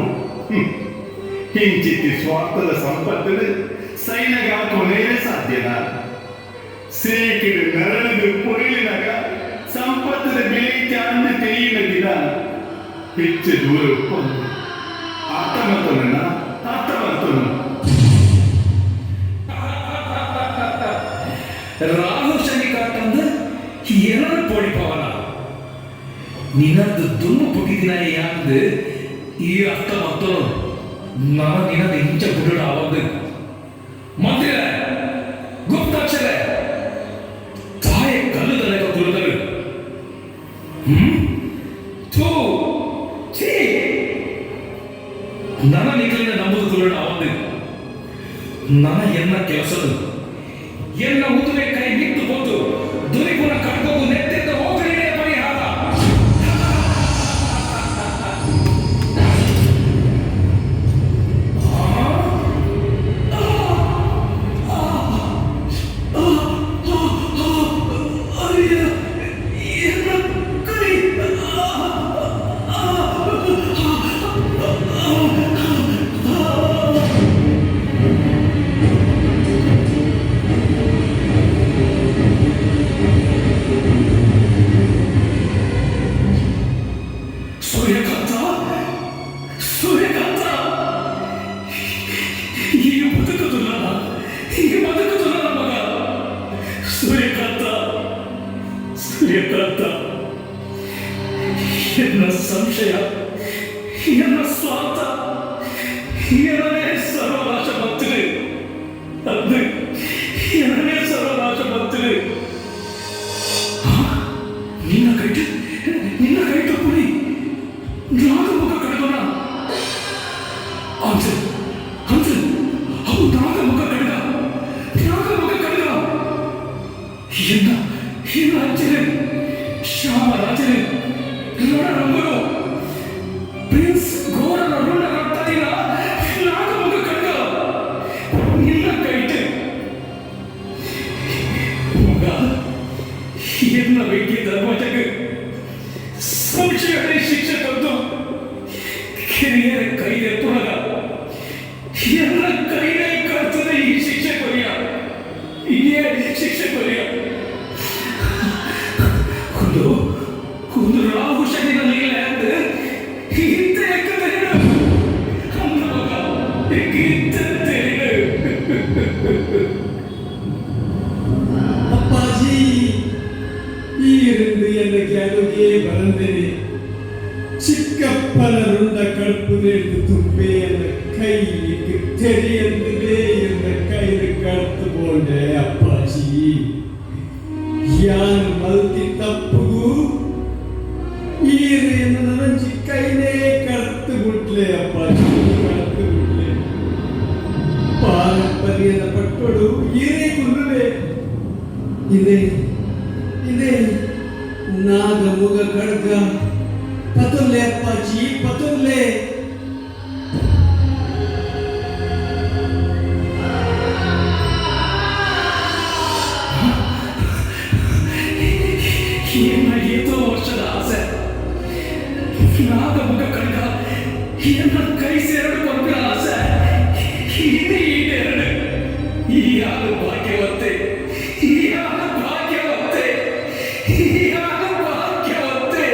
ಹಿಂಚಿತಿ ಸ್ವಾರ್ಥದ ಸಂಪತ್ತಿನ ಸೈನಗಾಕೋನೇನೆ ಸಾಧ್ಯನ ಸೇಕಿಡು ನರಳಿದು ಪೊರಿಲಿನಾಗ ಸಂಪತ್ತದ ಬೆಲೆ ಚಾಂದ ತಿಳಿಯಿನ ದಿನ ಹೆಚ್ಚು ದೂರ ಒಪ್ಪಂದು ಅರ್ಥಮತನ ರಾಹು ಶನಿ ಕಾಟಂದ ಏನಾರು ಪೋಡಿ ಪವನ ನಿನ್ನದು ದುಮ್ಮು ಪುಟ್ಟಿದಿನ ಯಾಂದು ಈ ಅರ್ಥ ಮತ್ತನು ನಮ ನಿನ್ನದು ಇಂಚ ಬುಡಡ ಆವಂದು ಮಂದಿರ ಗುಪ್ತಾಕ್ಷರ ತಾಯ ಕಲ್ಲು ತನಕ ತುಳಿದರು ಥೂ ಛೀ ನನ ನಿಖಲಿನ ನಂಬುದು ತುಳಿದ ಆವಂದು ನನ ಎನ್ನ ಕೆಲಸದು ಎನ್ನ ಉದುವೆ ಕೈ ಬಿಟ್ಟು ಬಂದು ದುರಿಪುರ ಕಡ್ಕೊಂಡು ನೆತ್ತೆತ್ತ ಹೋಗಲಿದೆ ಪರಿಹಾರ ಏಕಾಂತ ಎನ್ನ ಸಂಶಯ ಎನ್ನ ಸ್ವಾರ್ಥ என்னவே சர்வநாச பக்தரு அது என்னவே சர்வநாச பக்தரு ನಿನ್ನ ಕೈಟ ಪುರಿ ನಾಗಮುಖ ಕಡಗನ ಅಂತೆ ಅವು ನಾಗಮುಖ ಕಡಗ ಎನ್ನ ಅಜ್ಜರೆ ಶ್ಯಾಮರಾಜರೆ ರಣರಂಗರು ಪ್ರಿನ್ಸ್ ಗೋರನ ಋಣ ರಕ್ತದಿನ ನಾಗಮುಖ ಕಡಗ ನಿನ್ನ ಕೈಟೆ ಮಗ ಎನ್ನ ವ್ಯಕ್ತಿ ಧರ್ಮಜಗ ಸಂಶಯಗಳೇ ಶಿಕ್ಷೆ ತಂದು ಕಿರಿಯರ ಕೈದೆ ಪುನಗ ಎನ್ನ ಕೈದೆ ಕರ್ತದೆ ಈ ಶಿಕ್ಷೆ ಕೊರಿಯ ಶಿಕ್ಷೆ ಕೊರಿಯ ಒಂದು ರಾಹು ಶನಿನಲ್ಲಿ ಅಂದ ಇಂತ ಎಕ್ಕದೇನು ಅಂದ ಮಗ ಇಂತೇನು ಅಪ್ಪಾಜಿ ಈರಂದು ಎನ್ನ ಕ್ಯಾದುಗೆ ಬರಂದೇನೆ ಚಿಕ್ಕಪ್ಪನ ರುಂಡ ಕಳ್ಪುದೇನು ತುಂಬೆ ಎನ್ನ ಕೈ ತೆರೆಯಂದೇ ಎನ್ನ ಕೈದು ಕಳ್ತು ಬೋಂಡೆ ಅಪ್ಪಾಜಿ ಯಾನ್ ಮಲ್ತಿ ತಪ್ಪುಗೂ ಈರು ಎನ್ನ ನನಂಚಿ ಕೈನೇ ಕಳ್ತು ಬಿಟ್ಲೆ ಅಪ್ಪಾಜಿ ಕಳ್ತು ಬಿಟ್ಲೆ ಪಾರಂಪರ್ಯದ ಪಟ್ಟೋಡು ಈರೇ ಕುಲ್ಲುವೆ ಇದೇ ನಾಗಮುಗ ಖಡ್ಗ ಪತುಲ್ಲೆ ಅಪ್ಪಾಜಿ ಪತುಲ್ಲೆ ಎಷ್ಟೋ ವರ್ಷದ ಆಸೆ ನಾಗಮುಗ ಖಡ್ಗ ಎನ್ನ ಕೈ ಸೇರಲು ಕೊಟ್ಟ ಆಸೆ ಇದು ಈಡೇರಡು ಈ ಯಾರು ಭಾಗ್ಯವತ್ತೆ ಈ ಯಾರು ಭಾಗ್ಯವತ್ತೆ ಈ ಯಾರು ಭಾಗ್ಯವತ್ತೆ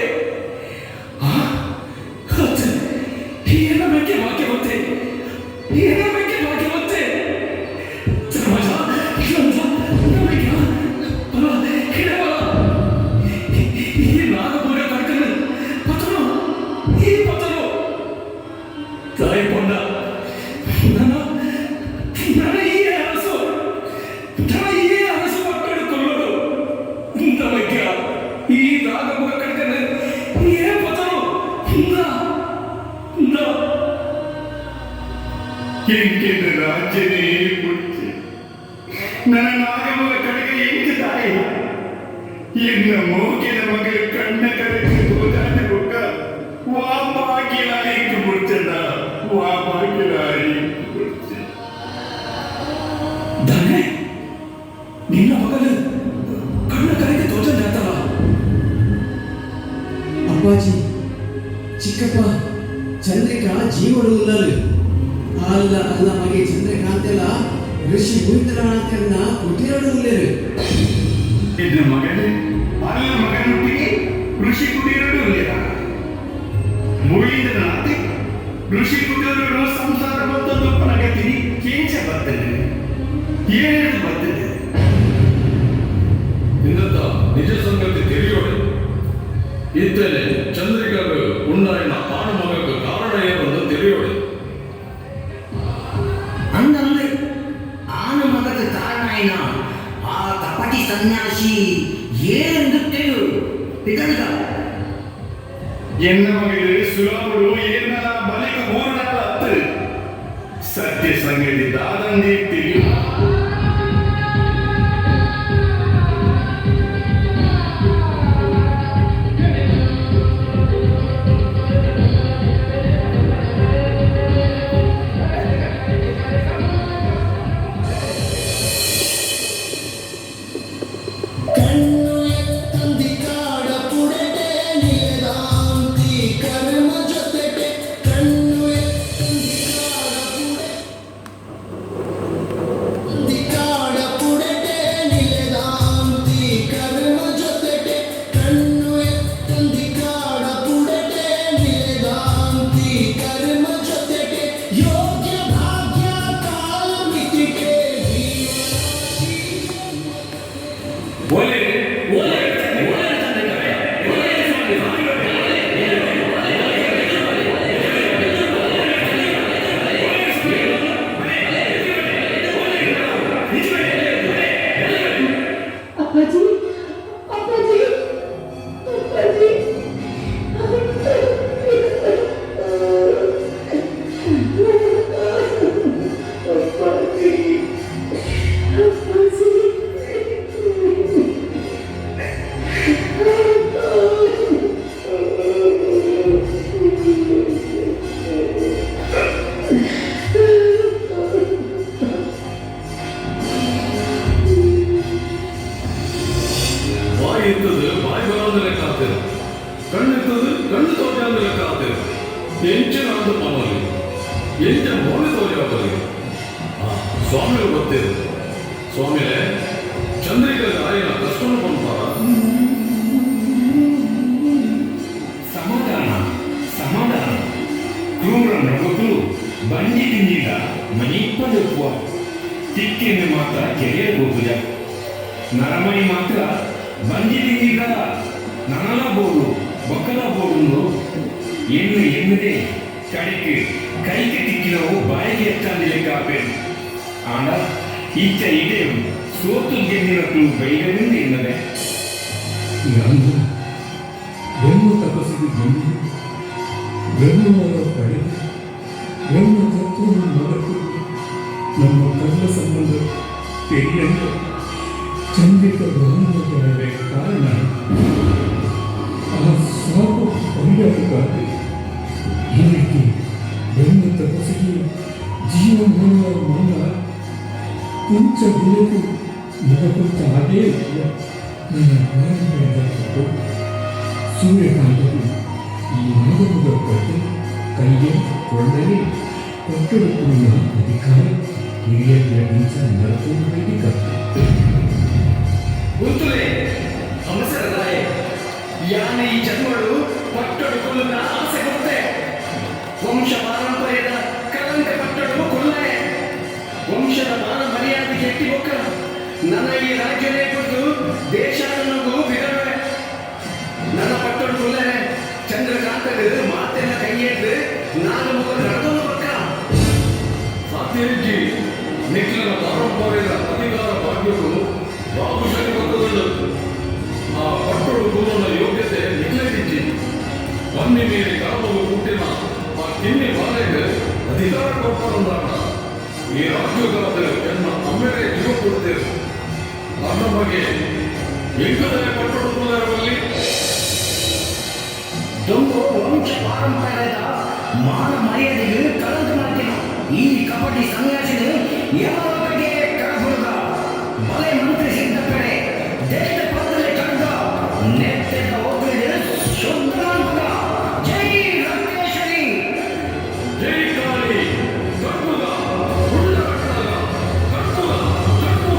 ಏನ ಬಗ್ಗೆ ಭಾಗ್ಯವತ್ತೆ ಏನ ಬಗ್ಗೆ ಭಾಗ್ಯವತ್ತೆ ಧರ್ಮಜ ನಮಗೆ ಹಿಡವ ಈ ನಾಗಮುಗ ಖಡ್ಗನ ಪತನು ಈ ಪತನು ತಾಯಿ ಪೊಂಡ ನನ್ನ ಈ ಅರಸು ಮಕ್ಕಳು ಕೊಲ್ಲೋದು ನಮಗೆ ಈ ನಾಗಮುಗ ಖಡ್ಗನ ಏ ಪತನು ಎಂಕೆಂದು ರಾಜ್ಯನೇ ಮುಚ್ಚೆ ನನ್ನ ನಾಗಮುಗ ಕಡೆಗೆ ಎಂಕೆ ತಾಯಿ ಎನ್ನ ಮೋಗಿನ ಮಗಳು ಕಣ್ಣ ಕರೆಗೆ ಹೋದಾಟ ಬುಕ್ಕ ವಾಪಾಕಿಲಾರಿ ಮುಡ್ಚದ ವಾಪಾಕಿಲಾರಿ ಮುಡ್ಚೆ ಧನ್ಯ ನಿನ್ನ ಮಗಳು ಕಣ್ಣ ಕರೆಗೆ ತೋಚಂದ ಆತಲ್ಲ ಅಪ್ಪಾಜಿ ಚಿಕ್ಕಪ್ಪ ಚಂದ್ರಿಕಾ ಜೀವಡು ಉಲ್ಲಲು ಅಲ್ಲ ಮಗೆ ಚಂದ್ರಕಾಂತೆಲ್ಲ ಋಷಿ ಗೋವಿಂದರಾಣಾಂತರನ್ನ ಕುಟಿರಡು ಉಲ್ಲೇರು ಎನ್ನ ಮಗನೇ ಅಲ್ಲ ಮಗನೊಟ್ಟಿಗೆ ಋಷಿ ಕುಟಿರಡು ಉಲ್ಲೇರ ಮುಳಿಂದನಾತೆ ಋಷಿ ಕುಟಿರಡು ಸಂಸಾರ ಮತ್ತೊಂದು ಪ್ರಗತಿ ಕೇಂಚ ಬರ್ತದೆ ಏನು ಬರ್ತದೆ ಇಂದತ್ತ ನಿಜ ಸಂಗತಿ ತಿಳಿಯೋಡೆ ಇತ್ತೇನೆ ಚಂದ್ರಿಕಾಗ ಉಂಡಾಯಿನ ಆಣ ಮಗಕ್ಕೆ ಕಾರಣ ಏನೆಂದು ತಿಳಿಯೋಡೆ ಹಂಗಂದ್ರೆ ಆನ ಮಗದ ಕಾರಣಾಯಿನ ಆ ಕಪಟಿ ಸನ್ಯಾಸಿ ಏನೆಂದು ತಿಳಿದು ಪಿತಳಿಗ ಎನ್ನ ಮಗಳು ಸುಲಭರು ಏನ ಬಲಿಕ ಮೂರು ನಾಳ ಹತ್ತು ಸತ್ಯ ಸಂಗತಿ ದಾದಂದಿ ತಿಳಿಯು ಕಣ್ಣು ಎತ್ತಂದಿ ಕಾಡ ಪುಡಟೆ ನಿಲದಾಂತಿ ಕರ್ಮ ಜೊತೆಟೆ ಕಣ್ಣು ಎತ್ತಂದಿ ಕಾಡ ಪುಡಟೆ ನಿಲದಾಂತಿ ಕರ್ಮ ಜೊತೆಟೆ ಕಣ್ಣು ಎತ್ತಂದಿ ಕಾಡ ಪುಡಟೆ ನಿಲದಾಂತಿ ಕರ್ಮ ಜೊತೆಟೆ ಯೋಗ್ಯ ಭಾಗ್ಯ ಕಾಲ ಮಿತಿಟೆ ಒಲೆ ಒಲೆ ಒಲೆ ಅಪ್ಪಾಜಿ ಅಪ್ಪಾಜಿ ಅಪ್ಪಾಜಿ ಬಾಯಿ ಇರ್ತದೆ ಬಾಯಿ ಬರೋದ ಲೆಕ್ಕ ಆಗ್ತದೆ, ಕಣ್ಣಿರ್ತದೆ ಕಣ್ಣು ತೋಟೆ ಅಂದ ಲೆಕ್ಕ ಆಗ್ತದೆ. ಎಂಚಿನ ಅಂದ ಮಾಮೂಲಿ ಎಂಚ ಮೌಲ್ಯ ತೋಜಾಬಲ್ಲಿ ಸ್ವಾಮಿಗಳು ಗೊತ್ತಿದೆ. ಸ್ವಾಮಿಯೇ ಚಂದ್ರಿಕಾ ಆಯ್ನ ಕಷ್ಟವನ್ನು ಬಂತಾರ. ಸಮಾಧಾನ ಸಮಾಧಾನ. ಕ್ರೂರ ನರಕಲು ಬಂಡಿ ತಿಂದಿಗ ಮನಿಪ್ಪದಪ್ಪುವ ತಿಕ್ಕಿನ ಮಾತ್ರ ಕೆರೆಯ ಹೋಗುದ. ನರಮಣಿ ಮಾತ್ರ ಬಂಡಿ ತಿಂದಿಗ ನನಲ ಬೋಡು ಬೊಕ್ಕಲ ಬೋಡು ಎಣ್ಣೆ ಎನ್ನದೆ ಕಡಿಕೆ ಕೈಗೆ ತಿಕ್ಕಿನವು ಬಾಯಿಗೆ ಎತ್ತಂದಿಲೆ ಕಾಪೇನು ಆಂಡ ಇಚ್ಚ ಇದೆ ಸೋತು ಗೆದ್ದಿನಕ್ಕೂ ಬೈಗರಿಂದ ಎನ್ನದೆ. ನಾನು ಬ್ರಹ್ಮ ತಪಸ್ಸಿಗೆ ಬಂದು ಬ್ರಹ್ಮವಾದ ಪಡೆದು ಬ್ರಹ್ಮ ತತ್ವವನ್ನು ಮರೆತು ನಮ್ಮ ಕರ್ಮ ಸಂಬಂಧ ತೆರೆಯಲು ಚಂದ್ರಿಕ ಬ್ರಹ್ಮವೇ ಕಾರಣ. ಆ ಸಾಕು ಪರಿಹಾರಕ್ಕಾಗಿ ಈ ರೀತಿ ಬ್ರಹ್ಮ ತಪಸ್ಸಿಗೆ ಜೀವಮಾನ ಮೌನ ಕೊಂಚ ಬೆಳಕು ಮುಖಕೊಂಚ ಅದೇ ನನ್ನ ಪ್ರಾರಂಭ ಸೂರ್ಯಕಾಂತವು ಈ ನಾಗಮುಗ ಕಟ್ಟು ಕೈಗೆ ಕೊಂಡರೆ ಕಟ್ಟುಡುಕುವ ಅಧಿಕಾರ ಹಿರಿಯರ ಹಿಂಸ ನರಕುಂಬರಿಗೆ ಕಟ್ಟು ಗೊತ್ತುಲೇ ಅವಸರದಾಯ ಯಾನೆ ಈ ಜನ್ಮಗಳು ಪಟ್ಟಡುಕೊಳ್ಳುವ ಆಸೆ ಕೊಡುತ್ತೆ. ವಂಶ ಪಾರಂಪರ್ಯದ ಕಳಂಕ ಪಟ್ಟಡು ಕೊಳ್ಳೆ ವಂಶದ ಮಾನ ಮರ್ಯಾದೆ ಕೆಟ್ಟಿ ಹೋಗ ನನ್ನ ಈ ರಾಜ್ಯವೇ ಕೊಟ್ಟು ದೇಶನಗೂ ಬಿಡವೆ ನನ್ನ ಪಟ್ಟಡು ಕೊಳ್ಳೆ ಚಂದ್ರಕಾಂತಗಳು ಮಾತೆಲ್ಲ ಕೈಯೆದ್ದು ನಾನು ಮುಗ ನಡೆದೋದು ಪಕ್ಕ ಸಾಧ್ಯಜಿ ನಿಖಿಲನ ಪಾರಂಪರ್ಯದ ಅಧಿಕಾರ ಭಾಗ್ಯವು ಬಾಬುಶಾಲಿ ಪಕ್ಕದಲ್ಲದ್ದು. ಆ ಪಟ್ಟಳು ಗುರುವನ ಯೋಗ್ಯತೆ ನಿಖಿಲಿಜ್ಜಿ ಬನ್ನಿ ಮೇಲೆ ಕಾಮವು ಹುಟ್ಟಿನ ಆ ಕಿನ್ನಿ ಬಾಲೆಗೆ ಅಧಿಕಾರ ಕೊಡ್ತಾರಂದಾಗ ಈ ರಾಜ್ಯಗಾದ ಎನ್ನ ಅಮ್ಮೆರೆ ಜೀವ ಕೊಡ್ತೇವೆ. ನನ್ನ ಬಗ್ಗೆ ಎಂಕದೇ ಪಟ್ಟಳು ಕುಲರಲ್ಲಿ ದೊಂಬು ವಂಶ ಪಾರಂಪರ್ಯದ ಮಾನ ಮರ್ಯಾದೆಗೆ ಕಳಂಕ ಮಾಡ್ತೇನೆ. ಈ ಕಪಟಿ ಸನ್ಯಾಸಿಗಳು ಯಾವಾಗಲೇ ಕಳಬುಡುಗ ಬಲೆ ಮಂತ್ರಿಸಿದ್ದ ಕಡೆ ದೇಶದ ಪಕ್ಕದಲ್ಲಿ ಕಡ್ದ ನೆತ್ತೆದ ಹೋಗಲಿದೆ ಶುದ್ಧಾಂತ. ಜೈ ರಂಗೇಶ್ವರಿ, ಜೈ ಕಾಳಿ ಕರ್ಪುಗ ಹುಳ್ಳ ಕಟ್ಟಗ ಕರ್ಪುಗ ಕರ್ಪುಗ.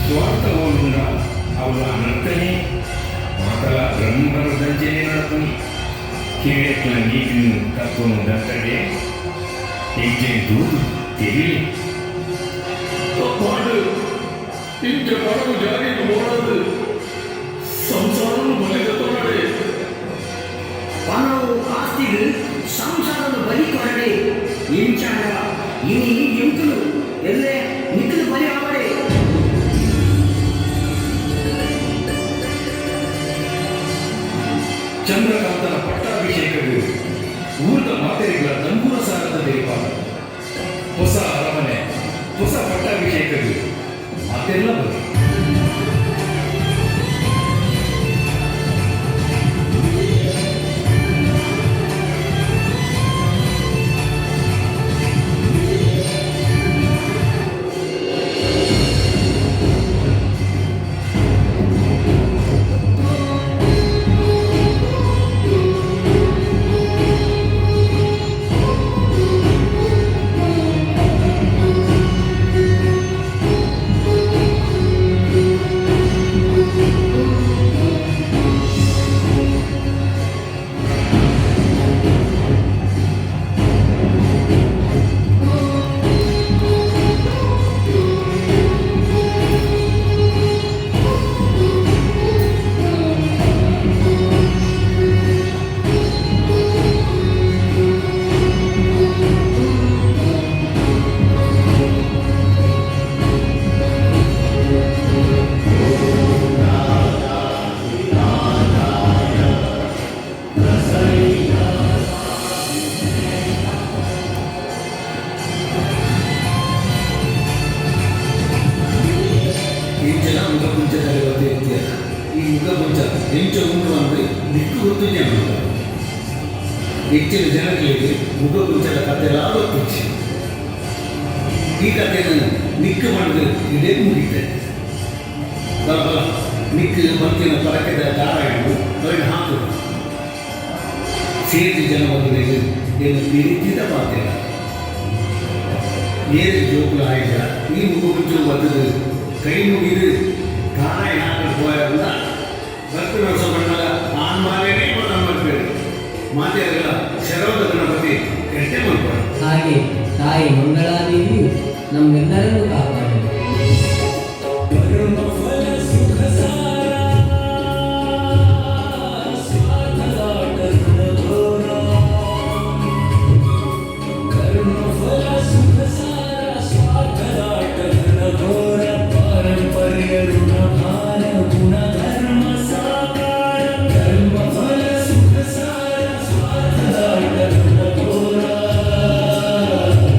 ಸ್ವಾರ್ಥವನ್ನು ಅವಳ ಅನಂತನೇ ಮಕ್ಕಳ ಬ್ರಹ್ಮರಂಜನೆ ನಡಪನಿ ಕಿರಿಯಕ್ಕಳ ನೀತಿನ ತತ್ವನು ದತ್ತಗೆ ಹೆಜ್ಜೆ ದೂರು ತೆರೀಲಿ ತಪ್ಪಾಡು ಇಂಚ ಪಡವು ಜಾರಿಗೆ ಓಡದು ಸಂಸಾರವನ್ನು ಬಲಿದ ತೊಡಡೆ ಪಣವು ಆಸ್ತಿಗಳು ಸಂಸಾರವನ್ನು ಬಲಿ ಕೊರಡೆ ಇಂಚಾಂಡ ಇನಿ ಎಂಕುಲು ಎಲ್ಲೇ ನಿಖಲು ಬಲಿ ಆವಡೆ. ಚಂದ್ರಕಾಂತನ ಪಟ್ಟಾಭಿಷೇಕಗಳು ಊರ್ದ ಮಾತೆರೆಗಳ ತಂಬೂರ ಸಾರದ ದೇವಾಲ ಹೊಸ ಅರಮನೆ ಹೊಸ ಪಟ್ಟಾಭಿಷೇಕಗಳು ಮಾತೆಲ್ಲ ಬಗೆ ಎಂಚ ಉಂಟು ಅಂದರೆ ದಿಕ್ಕು ಗೊತ್ತು ಜನ ಹೆಚ್ಚಿನ ಜನಗಳಿಗೆ ಮುಖಗುಂಚದ ಕಥೆ ಎಲ್ಲ ಗೊತ್ತಿಚ್ಚು. ಈ ಕಥೆಯನ್ನು ನಿಕ್ಕು ಮಾಡಿದ್ರೆ ಇದೇ ಮುಗಿತೆ ಬಲ ಬಲ ನಿಕ್ಕು ಬಂತಿನ ಪರಕೆದ ದಾರಾಯಣವು ಅವರಿಗೆ ಹಾಕುದು ಸೇರಿ ಜನ ಬಂದರೆ ಏನು ರೀತಿಯ ಪಾತ್ರ ಏರು ಜೋಕುಲು ಆಯ್ದ ಈ ಮುಖಗುಂಚು ಬಂದದು ಕೈ ಮುಗಿದು ದಾರಾಯಣ ಹಾಕಲು ಹೋಯಲ್ಲ ಭಕ್ತಿ ವರ್ಷ ಬಂದಾಗ ಆನ್ಮಾಲೇನೇ ಬರ್ಬೇಡಿ ಮಾತೆಯಲ್ಲ ಶರವದ ಗಣಪತಿ ಕೆಟ್ಟೆ ಮಾಡ್ತಾರೆ. ಹಾಗೆ ತಾಯಿ ಮಂಗಳಾದೇವಿಯು ನಮ್ಮೆಲ್ಲರನ್ನು ಕಾಪಾಡಿ